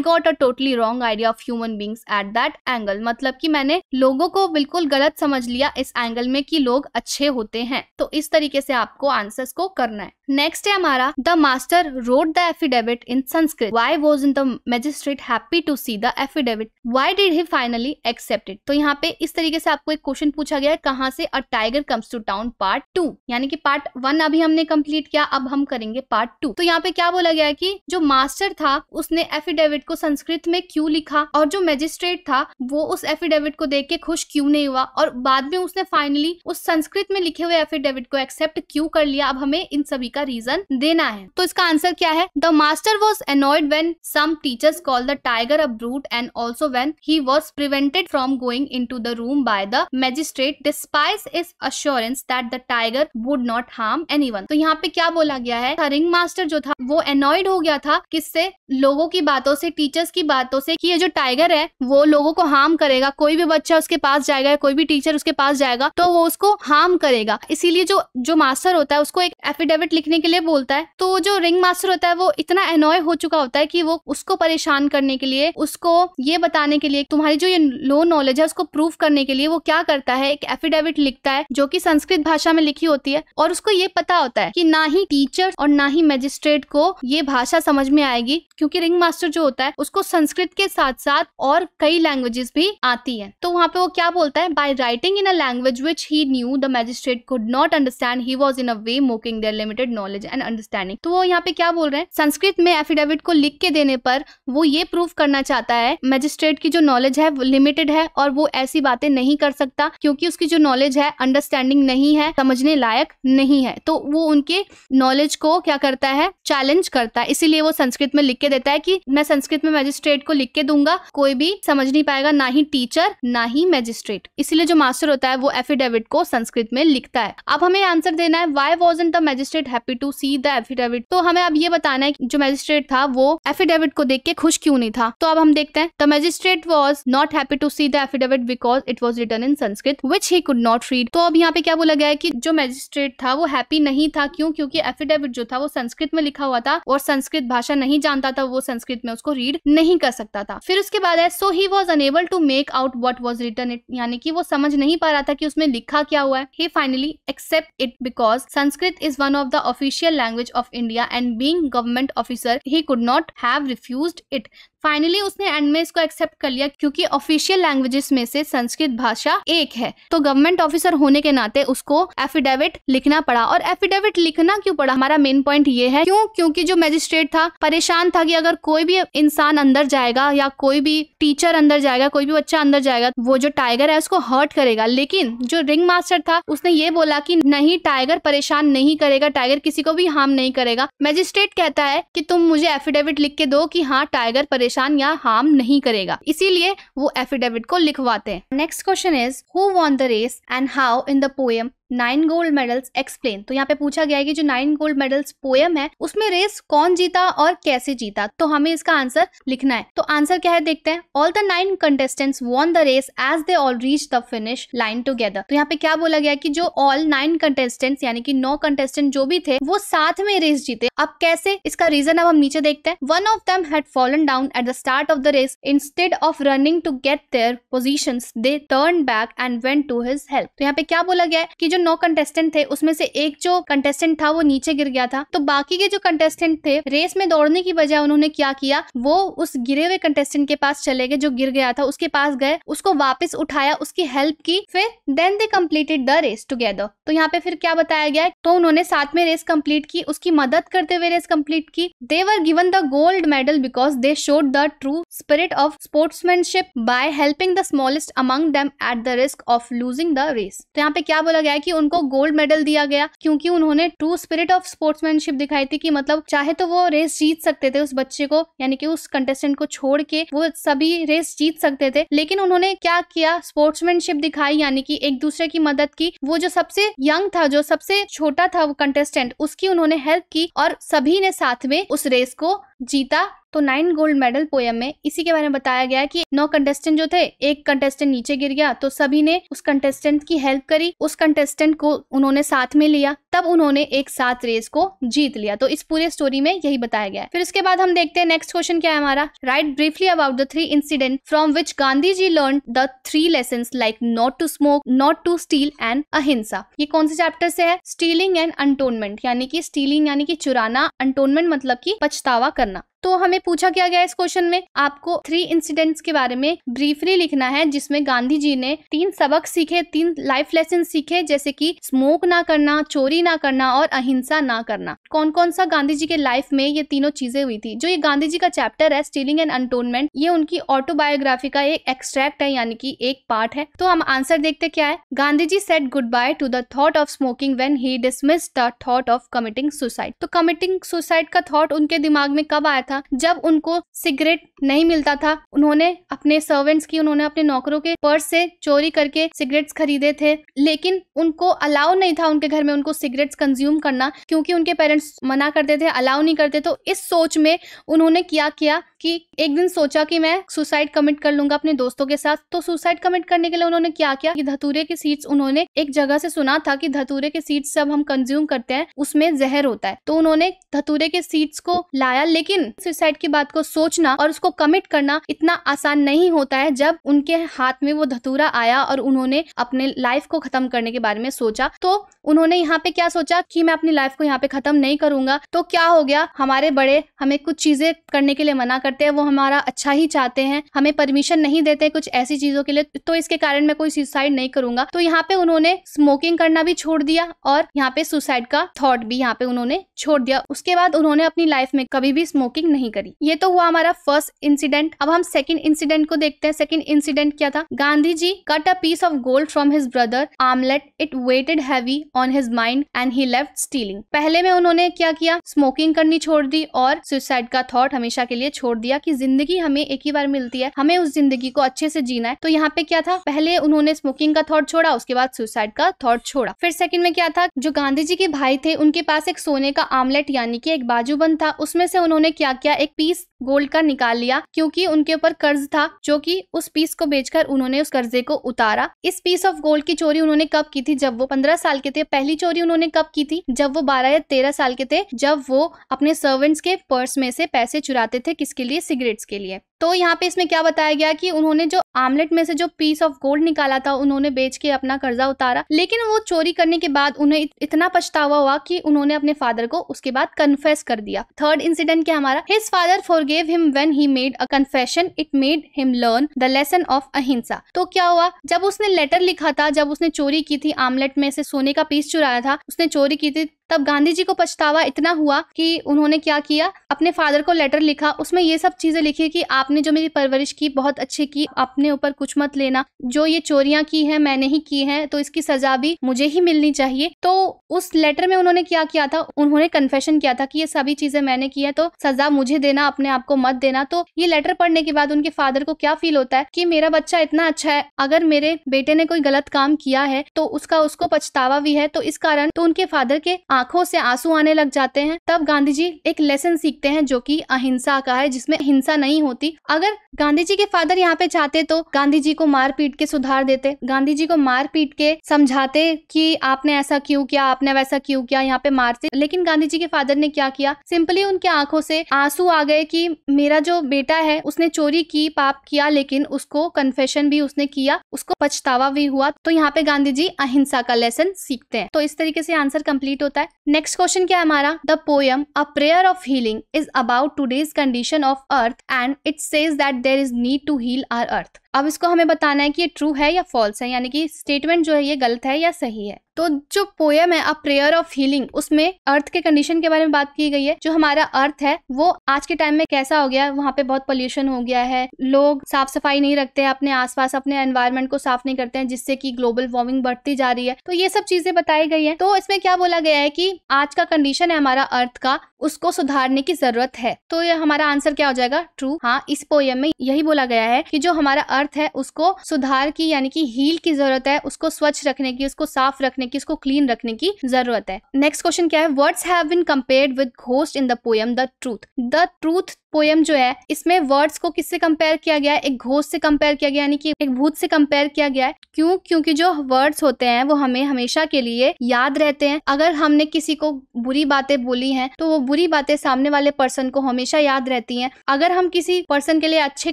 got a totally wrong idea of human beings at that angle. मतलब कि मैंने लोगों को बिल्कुल गलत समझ लिया इस एंगल में कि लोग अच्छे होते हैं। तो इस तरीके से आपको आंसर्स को करना है। नेक्स्ट है हमारा the master wrote the affidavit in Sanskrit. Why wasn't the magistrate happy to see the affidavit? Why did he finally accept it? तो यहाँ पे इस तरीके से आपको एक क्वेश्चन पूछा गया है कहाँ से। A tiger comes to town part 2, यानी कि पार्ट 1 अभी हमने कंप्लीट किया, अब हम करेंगे पार्ट 2। तो यहाँ पे क्या बोला गया है कि जो मास्टर था उसने एफिडेविट को संस्कृत में क्यों लिखा, और जो मैजिस्ट्रेट था वो उस एफिडेविट को देख के खुश क्यों नहीं हुआ, और बाद में उसने फाइनली उस संस्कृत में लिखे हुए एफिडेविट को एक्सेप्ट क्यों कर लिया। अब हमें इन सभी का रीजन देना है। तो इसका आंसर क्या है? The master was annoyed when some teachers called the tiger a brute and also when he was prevented from going into the room by the magistrate despite his assurance that the tiger would not harm anyone। तो यहाँ पे क्या बोला गया है? Ring master जो था वो annoyed हो गया था किससे? लोगों की बातों से, टीचर्स की बातों से कि ये जो टाइगर है वो लोगों को हार्म करेगा। कोई भी बच्चा उसके पास जाएगा, कोई भी टीचर उसके पास जाएगा तो वो उसको हार्म करेगा। इसीलिए जो मास्टर होता है उसको एक एफिडेविट लिखने के लिए बोलता है। तो जो रिंग मास्टर होता है वो इतना एनॉय हो चुका होता है कि वो उसको परेशान करने के लिए, उसको ये बताने के लिए, तुम्हारी जो ये लो नॉलेज है उसको प्रूव करने के लिए वो क्या करता है, एक एफिडेविट लिखता है जो कि संस्कृत भाषा में लिखी होती है। और उसको ये पता होता है कि ना ही टीचर और ना ही मैजिस्ट्रेट को ये भाषा समझ में आएगी, क्योंकि रिंग मास्टर जो होता है उसको संस्कृत के साथ साथ और कई लैंग्वेजेस भी आती है। तो वहां पे वो क्या बोलता है? By writing in a language which he knew the magistrate could not understand he was in a way mocking their limited knowledge and understanding. तो वो यहाँ पे क्या बोल रहे हैं? संस्कृत में एफिडेविट को लिख के देने पर वो ये प्रूव करना चाहता है मैजिस्ट्रेट की जो नॉलेज है वो लिमिटेड है और वो ऐसी बातें नहीं कर सकता क्योंकि उसकी जो नॉलेज है अंडरस्टैंडिंग नहीं है, समझने लायक नहीं है। तो वो उनके नॉलेज को क्या करता है? चैलेंज करता है। इसीलिए वो संस्कृत में लिख के देता है कि मैं संस्कृत में मैजिस्ट्रेट को लिख के दूंगा, कोई भी समझ नहीं पाएगा, ना ही टीचर ना ही मैजिस्ट्रेट। इसीलिए जो मास्टर होता है वो एफिडेविट को संस्कृत में लिखता है। अब हमें आंसर देना है why wasn't the magistrate happy happy to see the affidavit. तो हमें अब ये बताना है कि जो मैजिस्ट्रेट था वो एफिडेविट को देख के खुश क्यों नहीं था। तो अब हम देखते हैं, the magistrate was not happy to see the affidavit because it was written in Sanskrit which he could not read. तो अब यहाँ पे क्या बोला गया है कि जो मैजिस्ट्रेट था वो हैप्पी नहीं था, क्यों? क्योंकि एफिडेविट जो था वो संस्कृत में लिखा हुआ था और संस्कृत भाषा नहीं जानता था, वो संस्कृत में उसको रीड नहीं कर सकता था। फिर उसके बाद है so he was unable to make out what was written it, यानी कि वो समझ नहीं पा रहा था कि उसमें लिखा क्या हुआ है। He finally accept it because Sanskrit is one of the official language of India and being government officer he could not have refused it. Finally उसने एंड में इसको एक्सेप्ट कर लिया क्योंकि ऑफिशियल लैंग्वेजेस में से संस्कृत भाषा एक है, तो गवर्नमेंट ऑफिसर होने के नाते उसको एफिडेविट लिखना पड़ा। और एफिडेविट लिखना क्यों पड़ा, हमारा मेन पॉइंट ये है क्यों? क्योंकि जो मैजिस्ट्रेट था परेशान था कि अगर कोई भी इंसान अंदर जाएगा या कोई भी टीचर अंदर जाएगा, कोई भी बच्चा अंदर जाएगा, वो जो टाइगर है उसको हर्ट करेगा। लेकिन जो रिंग मास्टर था उसने ये बोला कि नहीं, टाइगर परेशान नहीं करेगा, टाइगर किसी को भी हार्म नहीं करेगा। मैजिस्ट्रेट कहता है कि तुम मुझे एफिडेविट लिख के दो कि हाँ टाइगर परेशान या हार्म नहीं करेगा, इसीलिए वो एफिडेविट को लिखवाते हैं। Next question is who won the race and how in the poem 9 gold medals explain. तो यहाँ पे पूछा गया है कि जो 9 गोल्ड मेडल्स पोएम है उसमें रेस कौन जीता और कैसे जीता, तो हमें इसका आंसर लिखना है। तो आंसर क्या है देखते हैं। All the 9 contestants won the race as they all reach the finish line together. तो यहाँ पे क्या बोला गया कि जो ऑल 9 कंटेस्टेंट्स यानी कि 9 कंटेस्टेंट जो भी थे वो साथ में रेस जीते। अब कैसे, इसका रीजन अब हम नीचे देखते हैं। One of them had fallen down at the start of the race instead of running to get their positions they turn back and went to his help. तो यहाँ पे क्या बोला गया है कि जो 9 कंटेस्टेंट थे उसमें से एक जो कंटेस्टेंट था वो नीचे गिर गया था, तो बाकी के जो कंटेस्टेंट थे रेस में दौड़ने की बजाय उन्होंने क्या किया, वो उस गिरे हुए कंटेस्टेंट के पास चले गए, जो गिर गया था उसके पास गए, उसको वापस उठाया, उसकी हेल्प की, फिर then they completed the race together. तो यहाँ पे फिर क्या बताया गया है, तो उन्होंने साथ में रेस कंप्लीट की, उसकी मदद करते हुए रेस कंप्लीट की। They were given the gold medal because they showed the true spirit of sportsmanship by helping the smallest among them at the risk of losing the race. तो यहाँ पे क्या बोला गया है कि उनको गोल्ड मेडल दिया गया क्योंकि उन्होंने ट्रू स्पिरिट ऑफ स्पोर्ट्समैनशिप दिखाई थी, कि मतलब चाहे तो वो रेस जीत सकते थे, उस बच्चे को यानी कि उस कंटेस्टेंट को छोड़ के वो सभी रेस जीत सकते थे, लेकिन उन्होंने क्या किया, स्पोर्ट्समैनशिप दिखाई, यानी कि एक दूसरे की मदद की। वो जो सबसे यंग था, जो सबसे छोटा था वो कंटेस्टेंट, उसकी उन्होंने हेल्प की और सभी ने साथ में उस रेस को जीता। तो 9 गोल्ड मेडल पोएम में इसी के बारे में बताया गया है कि 9 कंटेस्टेंट जो थे, एक कंटेस्टेंट नीचे गिर गया तो सभी ने उस कंटेस्टेंट की हेल्प करी, उस कंटेस्टेंट को उन्होंने साथ में लिया, तब उन्होंने एक साथ रेस को जीत लिया। तो इस पूरे स्टोरी में यही बताया गया है। फिर इसके बाद हम देखते हैं नेक्स्ट क्वेश्चन क्या है हमारा। Write briefly about the 3 incident from which Gandhi ji learn the 3 lessons like not to smoke, not to steal and ahimsa. ये कौन से चैप्टर से है? स्टीलिंग एंड अनटोनमेंट, यानी कि स्टीलिंग यानी कि चुराना, अनटोनमेंट मतलब कि पछतावा करना। तो हमें पूछा क्या गया इस क्वेश्चन में, आपको 3 इंसिडेंट्स के बारे में ब्रीफली लिखना है जिसमें गांधी जी ने 3 सबक सीखे, 3 लाइफ लेसन सीखे, जैसे कि स्मोक ना करना, चोरी ना करना और अहिंसा ना करना। कौन कौन सा गांधी जी के लाइफ में ये तीनों चीजें हुई थी। जो ये गांधी जी का चैप्टर है स्टीलिंग एंड अनटोनमेंट, ये उनकी ऑटोबायोग्राफी का एक एक्सट्रैक्ट है, यानी कि एक पार्ट है। तो हम आंसर देखते क्या है। Gandhi ji said goodbye to the thought of smoking when he dismissed the thought of committing suicide. तो कमिटिंग सुसाइड का थॉट उनके दिमाग में कब आया था? जब उनको सिगरेट नहीं मिलता था। उन्होंने अपने सर्वेंट्स की, उन्होंने अपने नौकरों के पर्स से चोरी करके सिगरेट्स खरीदे थे, लेकिन उनको अलाउ नहीं था उनके घर में उनको सिगरेट्स कंज्यूम करना, क्योंकि उनके पेरेंट्स मना करते थे, अलाउ नहीं करते। तो इस सोच में उन्होंने क्या किया कि एक दिन सोचा कि मैं सुसाइड कमिट कर लूंगा अपने दोस्तों के साथ। तो सुसाइड कमिट करने के लिए उन्होंने क्या किया कि धतूरे के सीड्स, उन्होंने एक जगह से सुना था कि धतूरे के सीड्स जब हम कंज्यूम करते हैं उसमें जहर होता है, तो उन्होंने धतूरे के सीड्स को लाया। लेकिन सुसाइड की बात को सोचना और उसको कमिट करना इतना आसान नहीं होता है। जब उनके हाथ में वो धतूरा आया और उन्होंने अपने लाइफ को खत्म करने के बारे में सोचा, तो उन्होंने यहाँ पे क्या सोचा कि मैं अपनी लाइफ को यहाँ पे खत्म नहीं करूंगा। तो क्या हो गया, हमारे बड़े हमें कुछ चीजें करने के लिए मना करते हैं, वो हमारा अच्छा ही चाहते हैं, हमें परमिशन नहीं देते कुछ ऐसी चीजों के लिए, तो इसके कारण मैं कोई सुसाइड नहीं करूंगा। तो यहाँ पे उन्होंने स्मोकिंग करना भी छोड़ दिया और यहाँ पे सुसाइड का थॉट भी यहाँ पे उन्होंने छोड़ दिया। उसके बाद उन्होंने अपनी लाइफ में कभी भी स्मोकिंग नहीं करी। ये तो हुआ हमारा फर्स्ट इंसिडेंट। अब हम सेकंड इंसिडेंट को देखते हैं। सेकंड इंसिडेंट क्या था? Gandhi ji cut a piece of gold from his brother armlet, it weighed heavy on his mind and he left stealing. पहले में उन्होंने क्या किया? स्मोकिंग करनी छोड़ दी और सुसाइड का थॉट हमेशा के लिए छोड़ दिया कि जिंदगी हमें एक ही बार मिलती है, हमें उस जिंदगी को अच्छे से जीना है। तो यहाँ पे क्या था? पहले उन्होंने स्मोकिंग का थॉट छोड़ा, उसके बाद सुसाइड का थॉट छोड़ा। फिर सेकंड में क्या था? जो गांधी जी के भाई थे उनके पास एक सोने का आमलेट यानी कि एक बाजूबंद था, उसमें से उन्होंने क्या किया? एक पीस गोल्ड का निकाल लिया, क्योंकि उनके ऊपर कर्ज था, जो कि उस पीस को बेचकर उन्होंने उस कर्जे को उतारा। इस पीस ऑफ गोल्ड की चोरी उन्होंने कब की थी? जब वो 15 साल के थे। पहली चोरी उन्होंने कब की थी? जब वो 12 या 13 साल के थे, जब वो अपने सर्वेंट्स के पर्स में से पैसे चुराते थे। किसके लिए? सिगरेट्स के लिए। तो यहाँ पे इसमें क्या बताया गया कि उन्होंने जो आमलेट में से जो पीस ऑफ गोल्ड निकाला था उन्होंने बेच के अपना कर्जा उतारा, लेकिन वो चोरी करने के बाद उन्हें इतना पछतावा हुआ कि उन्होंने अपने फादर को उसके बाद कन्फेस कर दिया। थर्ड इंसिडेंट क्या हमारा? His father forgave him when he made a confession, it made him learn the lesson of अहिंसा। तो क्या हुआ? जब उसने लेटर लिखा था, जब उसने चोरी की थी, आमलेट में से सोने का पीस चुराया था, उसने चोरी की थी, तब गांधी जी को पछतावा इतना हुआ कि उन्होंने क्या किया? अपने फादर को लेटर लिखा, उसमें ये सब चीजें लिखी कि आपने जो मेरी परवरिश की बहुत अच्छी की, अपने ऊपर कुछ मत लेना, जो ये चोरियां की हैं मैंने ही की हैं, तो इसकी सजा भी मुझे ही मिलनी चाहिए। तो उस लेटर में उन्होंने क्या किया था? उन्होंने कन्फेशन किया था कि ये सभी चीजें मैंने की है, तो सजा मुझे देना, अपने आप को मत देना। तो ये लेटर पढ़ने के बाद उनके फादर को क्या फील होता है कि मेरा बच्चा इतना अच्छा है, अगर मेरे बेटे ने कोई गलत काम किया है तो उसको पछतावा भी है। तो इस कारण तो उनके फादर के आंखों से आंसू आने लग जाते हैं। तब गांधी जी एक लेसन सीखते हैं जो कि अहिंसा का है, जिसमें हिंसा नहीं होती। अगर गांधी जी के फादर यहाँ पे चाहते तो गांधी जी को मार पीट के सुधार देते, गांधी जी को मार पीट के समझाते कि आपने ऐसा क्यों किया, आपने वैसा क्यों किया, यहाँ पे मारते। लेकिन गांधी जी के फादर ने क्या किया? सिंपली उनके आंखों से आंसू आ गए कि मेरा जो बेटा है उसने चोरी की, पाप किया, लेकिन उसको कन्फेशन भी उसने किया, उसको पछतावा भी हुआ। तो यहाँ पे गांधी जी अहिंसा का लेसन सीखते हैं। तो इस तरीके से आंसर कंप्लीट होता है। नेक्स्ट क्वेश्चन क्या है हमारा? The poem a prayer of healing is about today's condition of earth and it says that there is need to heal our earth. अब इसको हमें बताना है कि ये ट्रू है या फॉल्स है, यानी कि स्टेटमेंट जो है ये गलत है या सही है। तो जो पोएम है अ प्रेयर ऑफ हीलिंग, उसमें अर्थ के कंडीशन के बारे में बात की गई है। जो हमारा अर्थ है वो आज के टाइम में कैसा हो गया है? वहाँ पे बहुत पोल्यूशन हो गया है, लोग साफ सफाई नहीं रखते हैं, अपने आसपास अपने एनवायरनमेंट को साफ नहीं करते हैं, जिससे कि ग्लोबल वार्मिंग बढ़ती जा रही है। तो ये सब चीजें बताई गई है। तो इसमें क्या बोला गया है कि आज का कंडीशन है हमारा अर्थ का, उसको सुधारने की जरूरत है। तो ये हमारा आंसर क्या हो जाएगा? ट्रू। हाँ, इस पोएम में यही बोला गया है कि जो हमारा अर्थ है उसको सुधार की यानी कि हील की जरूरत है, उसको स्वच्छ रखने की, उसको साफ रखने की, उसको क्लीन रखने की जरूरत है। नेक्स्ट क्वेश्चन क्या है? Words have been compared with ghost in the poem the truth. The truth poem जो है इसमें वर्ड्स को किससे कंपेयर किया गया है? एक घोस्ट से कंपेयर किया गया, यानी कि एक भूत से कंपेयर किया गया है। क्यों? क्योंकि जो वर्ड्स होते हैं वो हमें हमेशा के लिए याद रहते हैं। अगर हमने किसी को बुरी बातें बोली हैं तो वो बुरी बातें सामने वाले पर्सन को हमेशा याद रहती हैं। अगर हम किसी पर्सन के लिए अच्छे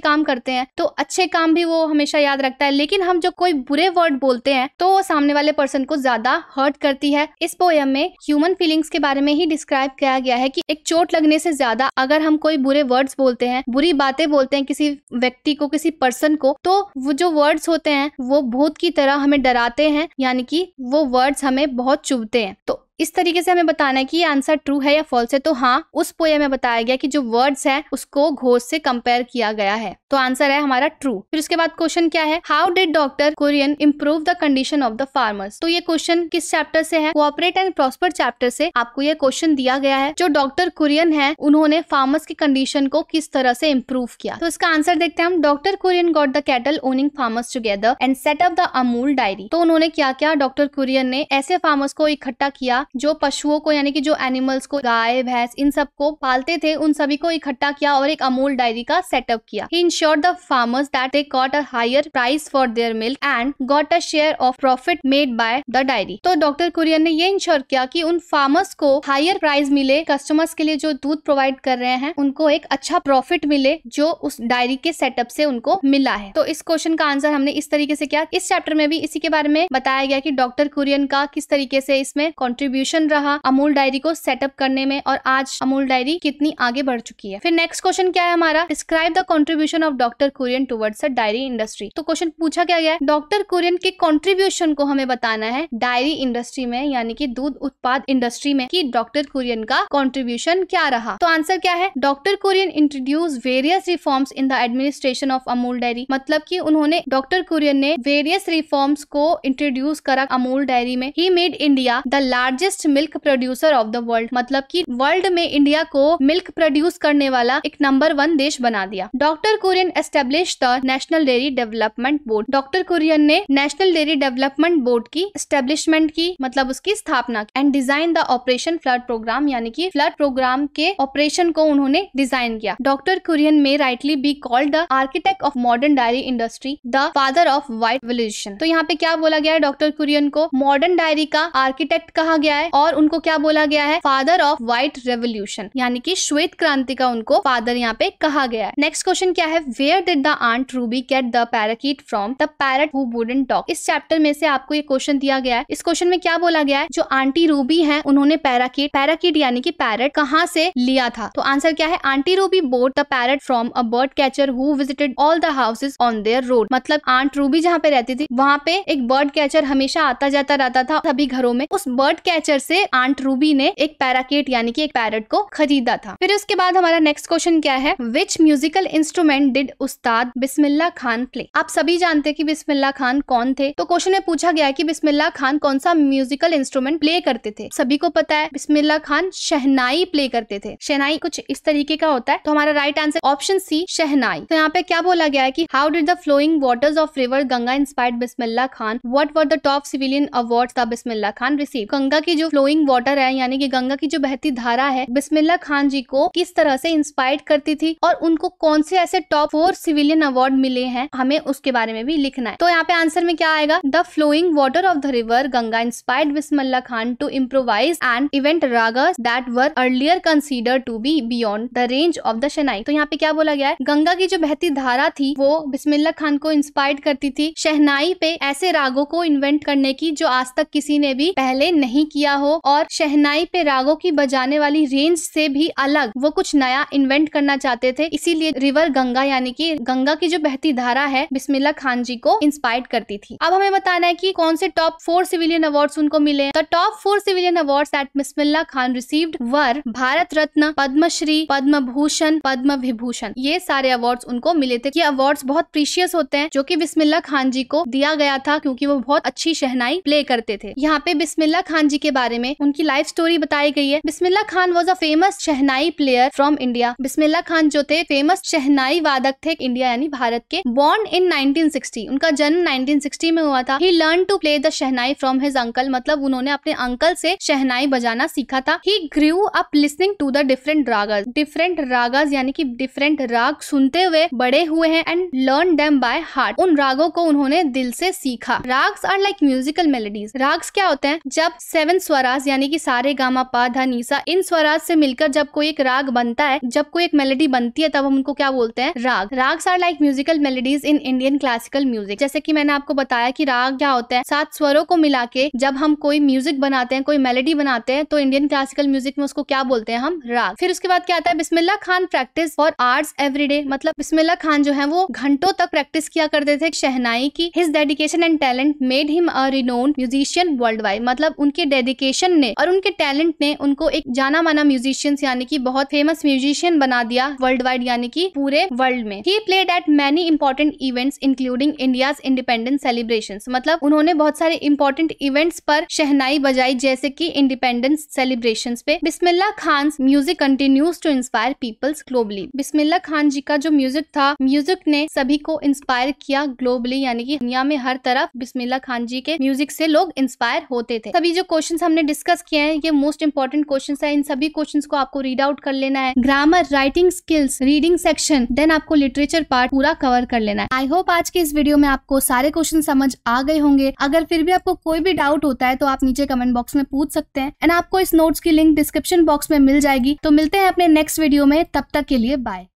काम करते हैं तो अच्छे काम भी वो हमेशा याद रखता है। लेकिन हम जो कोई बुरे वर्ड बोलते हैं तो वो सामने वाले पर्सन को ज्यादा हर्ट करती है। इस पोएम में ह्यूमन फीलिंग्स के बारे में ही डिस्क्राइब किया गया है कि एक चोट लगने से ज्यादा अगर हम कोई बुरे वर्ड्स बोलते हैं, बुरी बातें बोलते हैं किसी व्यक्ति को, किसी पर्सन को, तो वो जो वर्ड्स होते हैं वो भूत की तरह हमें डराते हैं, यानी कि वो वर्ड्स हमें बहुत चुभते हैं। तो इस तरीके से हमें बताना है कि ये आंसर ट्रू है या फॉल्स है। तो हाँ, उस पोएम में बताया गया कि जो वर्ड्स है उसको घोस्ट से कंपेयर किया गया है। तो आंसर है हमारा ट्रू। फिर उसके बाद क्वेश्चन क्या है? How did doctor Kurien improve the condition of the farmers. तो ये क्वेश्चन किस चैप्टर से है? कोऑपरेट एंड प्रॉस्पर चैप्टर से आपको ये क्वेश्चन दिया गया है। जो डॉक्टर कुरियन है उन्होंने फार्मर्स की कंडीशन को किस तरह से इम्प्रूव किया। तो इसका आंसर देखते हैं हम। Doctor Kurien got the cattle owning farmers together and set up the Amul dairy. तो उन्होंने क्या किया? डॉक्टर कुरियन ने ऐसे फार्मर्स को इकट्ठा किया जो पशुओं को, यानी कि जो एनिमल्स को, गाय भैंस इन सब को पालते थे, उन सभी को इकट्ठा किया और एक अमूल डायरी का सेटअप किया। He ensured the farmers that they got a higher price for their milk and got a share of profit made by the dairy। तो डॉक्टर कुरियन ने ये इंश्योर किया कि उन फार्मर्स को हायर प्राइस मिले, कस्टमर्स के लिए जो दूध प्रोवाइड कर रहे हैं उनको एक अच्छा प्रॉफिट मिले जो उस डायरी के सेटअप से उनको मिला है। तो इस क्वेश्चन का आंसर हमने इस तरीके से किया। इस चैप्टर में भी इसी के बारे में बताया गया कि डॉक्टर कुरियन का किस तरीके से इसमें कॉन्ट्रीब्यूशन कंट्रीब्यूशन रहा अमूल डायरी को सेटअप करने में और आज अमूल डायरी कितनी आगे बढ़ चुकी है। फिर नेक्स्ट क्वेश्चन क्या है हमारा, describe the contribution of doctor Kurien towards the dairy industry. तो क्वेश्चन पूछा क्या गया है, डॉक्टर कुरियन के कंट्रीब्यूशन को हमें बताना है डायरी इंडस्ट्री में यानी कि दूध उत्पाद इंडस्ट्री में कि डॉक्टर कुरियन का कंट्रीब्यूशन क्या रहा। तो आंसर क्या है, doctor Kurien introduce various reforms in the administration of Amul dairy. मतलब कि उन्होंने डॉक्टर कुरियन ने वेरियस रिफॉर्म्स को इंट्रोड्यूस करा अमूल डायरी में। He made India the largest milk producer of the world. मतलब कि वर्ल्ड में इंडिया को मिल्क प्रोड्यूस करने वाला एक नंबर 1 देश बना दिया। Doctor Kurien establish the national dairy development board. Doctor Kurien ने नेशनल डेयरी डेवलपमेंट बोर्ड की एस्टेब्लिशमेंट की, मतलब उसकी स्थापना की। And design the operation flood programme यानी कि फ्लड प्रोग्राम के ऑपरेशन को उन्होंने डिजाइन किया। डॉक्टर कुरियन में rightly be called the architect of modern diary industry, the father of white revolution. तो यहाँ पे क्या बोला गया है, डॉक्टर कुरियन को मॉडर्न डायरी का आर्किटेक्ट कहा गया है और उनको क्या बोला गया है, फादर ऑफ व्हाइट रेवोल्यूशन यानी कि श्वेत क्रांति का उनको फादर यहाँ पे कहा गया है। नेक्स्ट क्वेश्चन क्या है, where did the aunt Ruby get the parakeet from, the parrot who wouldn't talk. इस चैप्टर में से आपको ये क्वेश्चन दिया गया है। इस क्वेश्चन में क्या बोला गया है, जो आंटी रूबी है उन्होंने पैराकीट यानी कि पैरट कहाँ से लिया था। तो आंसर क्या है, aunty Ruby boat the parrot from a bird catcher who visited all the houses on their road. मतलब आंट रूबी जहाँ पे रहती थी वहाँ पे एक बर्ड कैचर हमेशा आता जाता रहता था सभी घरों में। उस बर्ड कैचर से आंट रूबी ने एक पैराकीट यानी कि एक पैरट को खरीदा था। फिर उसके बाद हमारा नेक्स्ट क्वेश्चन क्या है, विच musical instrument did Ustad Bismillah Khan play. आप सभी जानते हैं कि बिस्मिल्लाह खान कौन थे। तो क्वेश्चन में पूछा गया कि बिस्मिल्लाह खान कौन सा म्यूजिकल इंस्ट्रूमेंट प्ले करते थे। सभी को पता है बिस्मिल्लाह खान शहनाई प्ले करते थे। शहनाई कुछ इस तरीके का होता है। तो हमारा राइट आंसर ऑप्शन सी शहनाई। तो यहाँ पे क्या बोला गया है कि how did the flowing waters of river Ganga inspired Bismillah Khan, what were the top civilian awards the Bismillah Khan receive. Ganga की जो फ्लोइंग वाटर है यानी कि गंगा की जो बहती धारा है बिस्मिल्लाह खान जी को किस तरह से इंस्पायर करती थी और उनको कौन से ऐसे टॉप 4 सिविलियन अवार्ड मिले हैं, हमें उसके बारे में भी लिखना है। तो यहाँ पे आंसर में क्या आएगा, the flowing water of the river Ganga inspired Bismillah Khan to improvise and invent ragas that were earlier considered to be beyond the range of the shehnai. तो यहाँ पे क्या बोला गया है, गंगा की जो बहती धारा थी वो बिस्मिल्लाह खान को इंस्पायर करती थी शहनाई पे ऐसे रागों को इन्वेंट करने की जो आज तक किसी ने भी पहले नहीं किया हो, और शहनाई पे रागों की बजाने वाली रेंज से भी अलग वो कुछ नया इन्वेंट करना चाहते थे। इसीलिए रिवर गंगा यानी कि गंगा की जो बहती धारा है बिस्मिल्लाह खान जी को इंस्पायर करती थी। अब हमें बताना है कि कौन से टॉप 4 सिविलियन अवार्ड्स उनको मिले। The top 4 civilian awards that Bismillah Khan received were Bharat Ratna, Padma Shri, Padma Bhushan, Padma Vibhushan. ये सारे अवार्ड्स उनको मिले थे। ये अवार्ड्स बहुत प्रीशियस होते हैं जो कि बिस्मिल्लाह खान जी को दिया गया था क्योंकि वो बहुत अच्छी शहनाई प्ले करते थे। यहाँ पे बिस्मिल्लाह खान जी के बारे में उनकी लाइफ स्टोरी बताई गई है। Bismillah Khan was a famous shehnai player from India. Bismillah Khan जो थे फेमस शहनाई वादक थे इंडिया यानी भारत के। बॉर्न इन 1960, उनका जन्म 1960 में हुआ था। He learn to play the shehnai from his uncle, मतलब उन्होंने अपने अंकल से शहनाई बजाना सीखा था। He grew up listening to the different ragas, different ragas यानी कि डिफरेंट राग सुनते हुए बड़े हुए हैं। And learn them by heart, उन रागों को उन्होंने दिल से सीखा। Ragas are like musical melodies. Ragas क्या होते हैं, जब 7 स्वराज यानी कि सारे गामा पा धा नी सा, इन स्वराज से मिलकर जब कोई एक राग बनता है, जब कोई एक मेलोडी बनती है तब हम उनको क्या बोलते हैं, raag. Raags are like musical melodies in Indian classical music. जैसे कि मैंने आपको बताया कि राग क्या होता है, 7 स्वरों को मिला के जब हम कोई म्यूजिक बनाते हैं, कोई मेलोडी बनाते हैं, तो इंडियन क्लासिकल म्यूजिक में उसको क्या बोलते हैं, हम राग। फिर उसके बाद क्या आता है, Bismillah Khan practice for hours everyday, मतलब बिस्मिल्लाह खान जो है वो घंटों तक प्रैक्टिस किया करते थे शहनाई की। His dedication and talent made him a renowned musician world wide, मतलब उनके डेडिकेशन ने और उनके टैलेंट ने उनको एक जाना माना म्यूजिशियन यानी कि बहुत फेमस म्यूजिशियन बना दिया वर्ल्ड वाइड यानी कि पूरे वर्ल्ड में। He played at many important events including India's independence celebrations, मतलब उन्होंने बहुत सारे इंपॉर्टेंट इवेंट्स पर शहनाई बजाई जैसे कि इंडिपेंडेंस सेलिब्रेशंस पे। Bismillah Khan music continues to inspire peoples globally. Bismillah Khan ji का जो म्यूजिक था, म्यूजिक ने सभी को इंस्पायर किया ग्लोबली, यानी कि दुनिया में हर तरफ बिस्मिल्लाह खान जी के म्यूजिक से लोग इंस्पायर होते थे। सभी जो क्वेश्चंस हमने डिस्कस किए हैं ये मोस्ट इंपॉर्टेंट क्वेश्चंस है। इन सभी क्वेश्चंस को आपको रीड आउट कर लेना है। Grammar, writing skills, reading section, then आपको लिटरेचर पार्ट पूरा कवर कर लेना है। आई होप आज के इस वीडियो में आपको सारे क्वेश्चन समझ आ गए होंगे। अगर फिर भी आपको कोई भी डाउट होता है तो आप नीचे कमेंट बॉक्स में पूछ सकते हैं एंड आपको इस नोट्स की लिंक डिस्क्रिप्शन बॉक्स में मिल जाएगी। तो मिलते हैं अपने नेक्स्ट वीडियो में, तब तक के लिए बाय।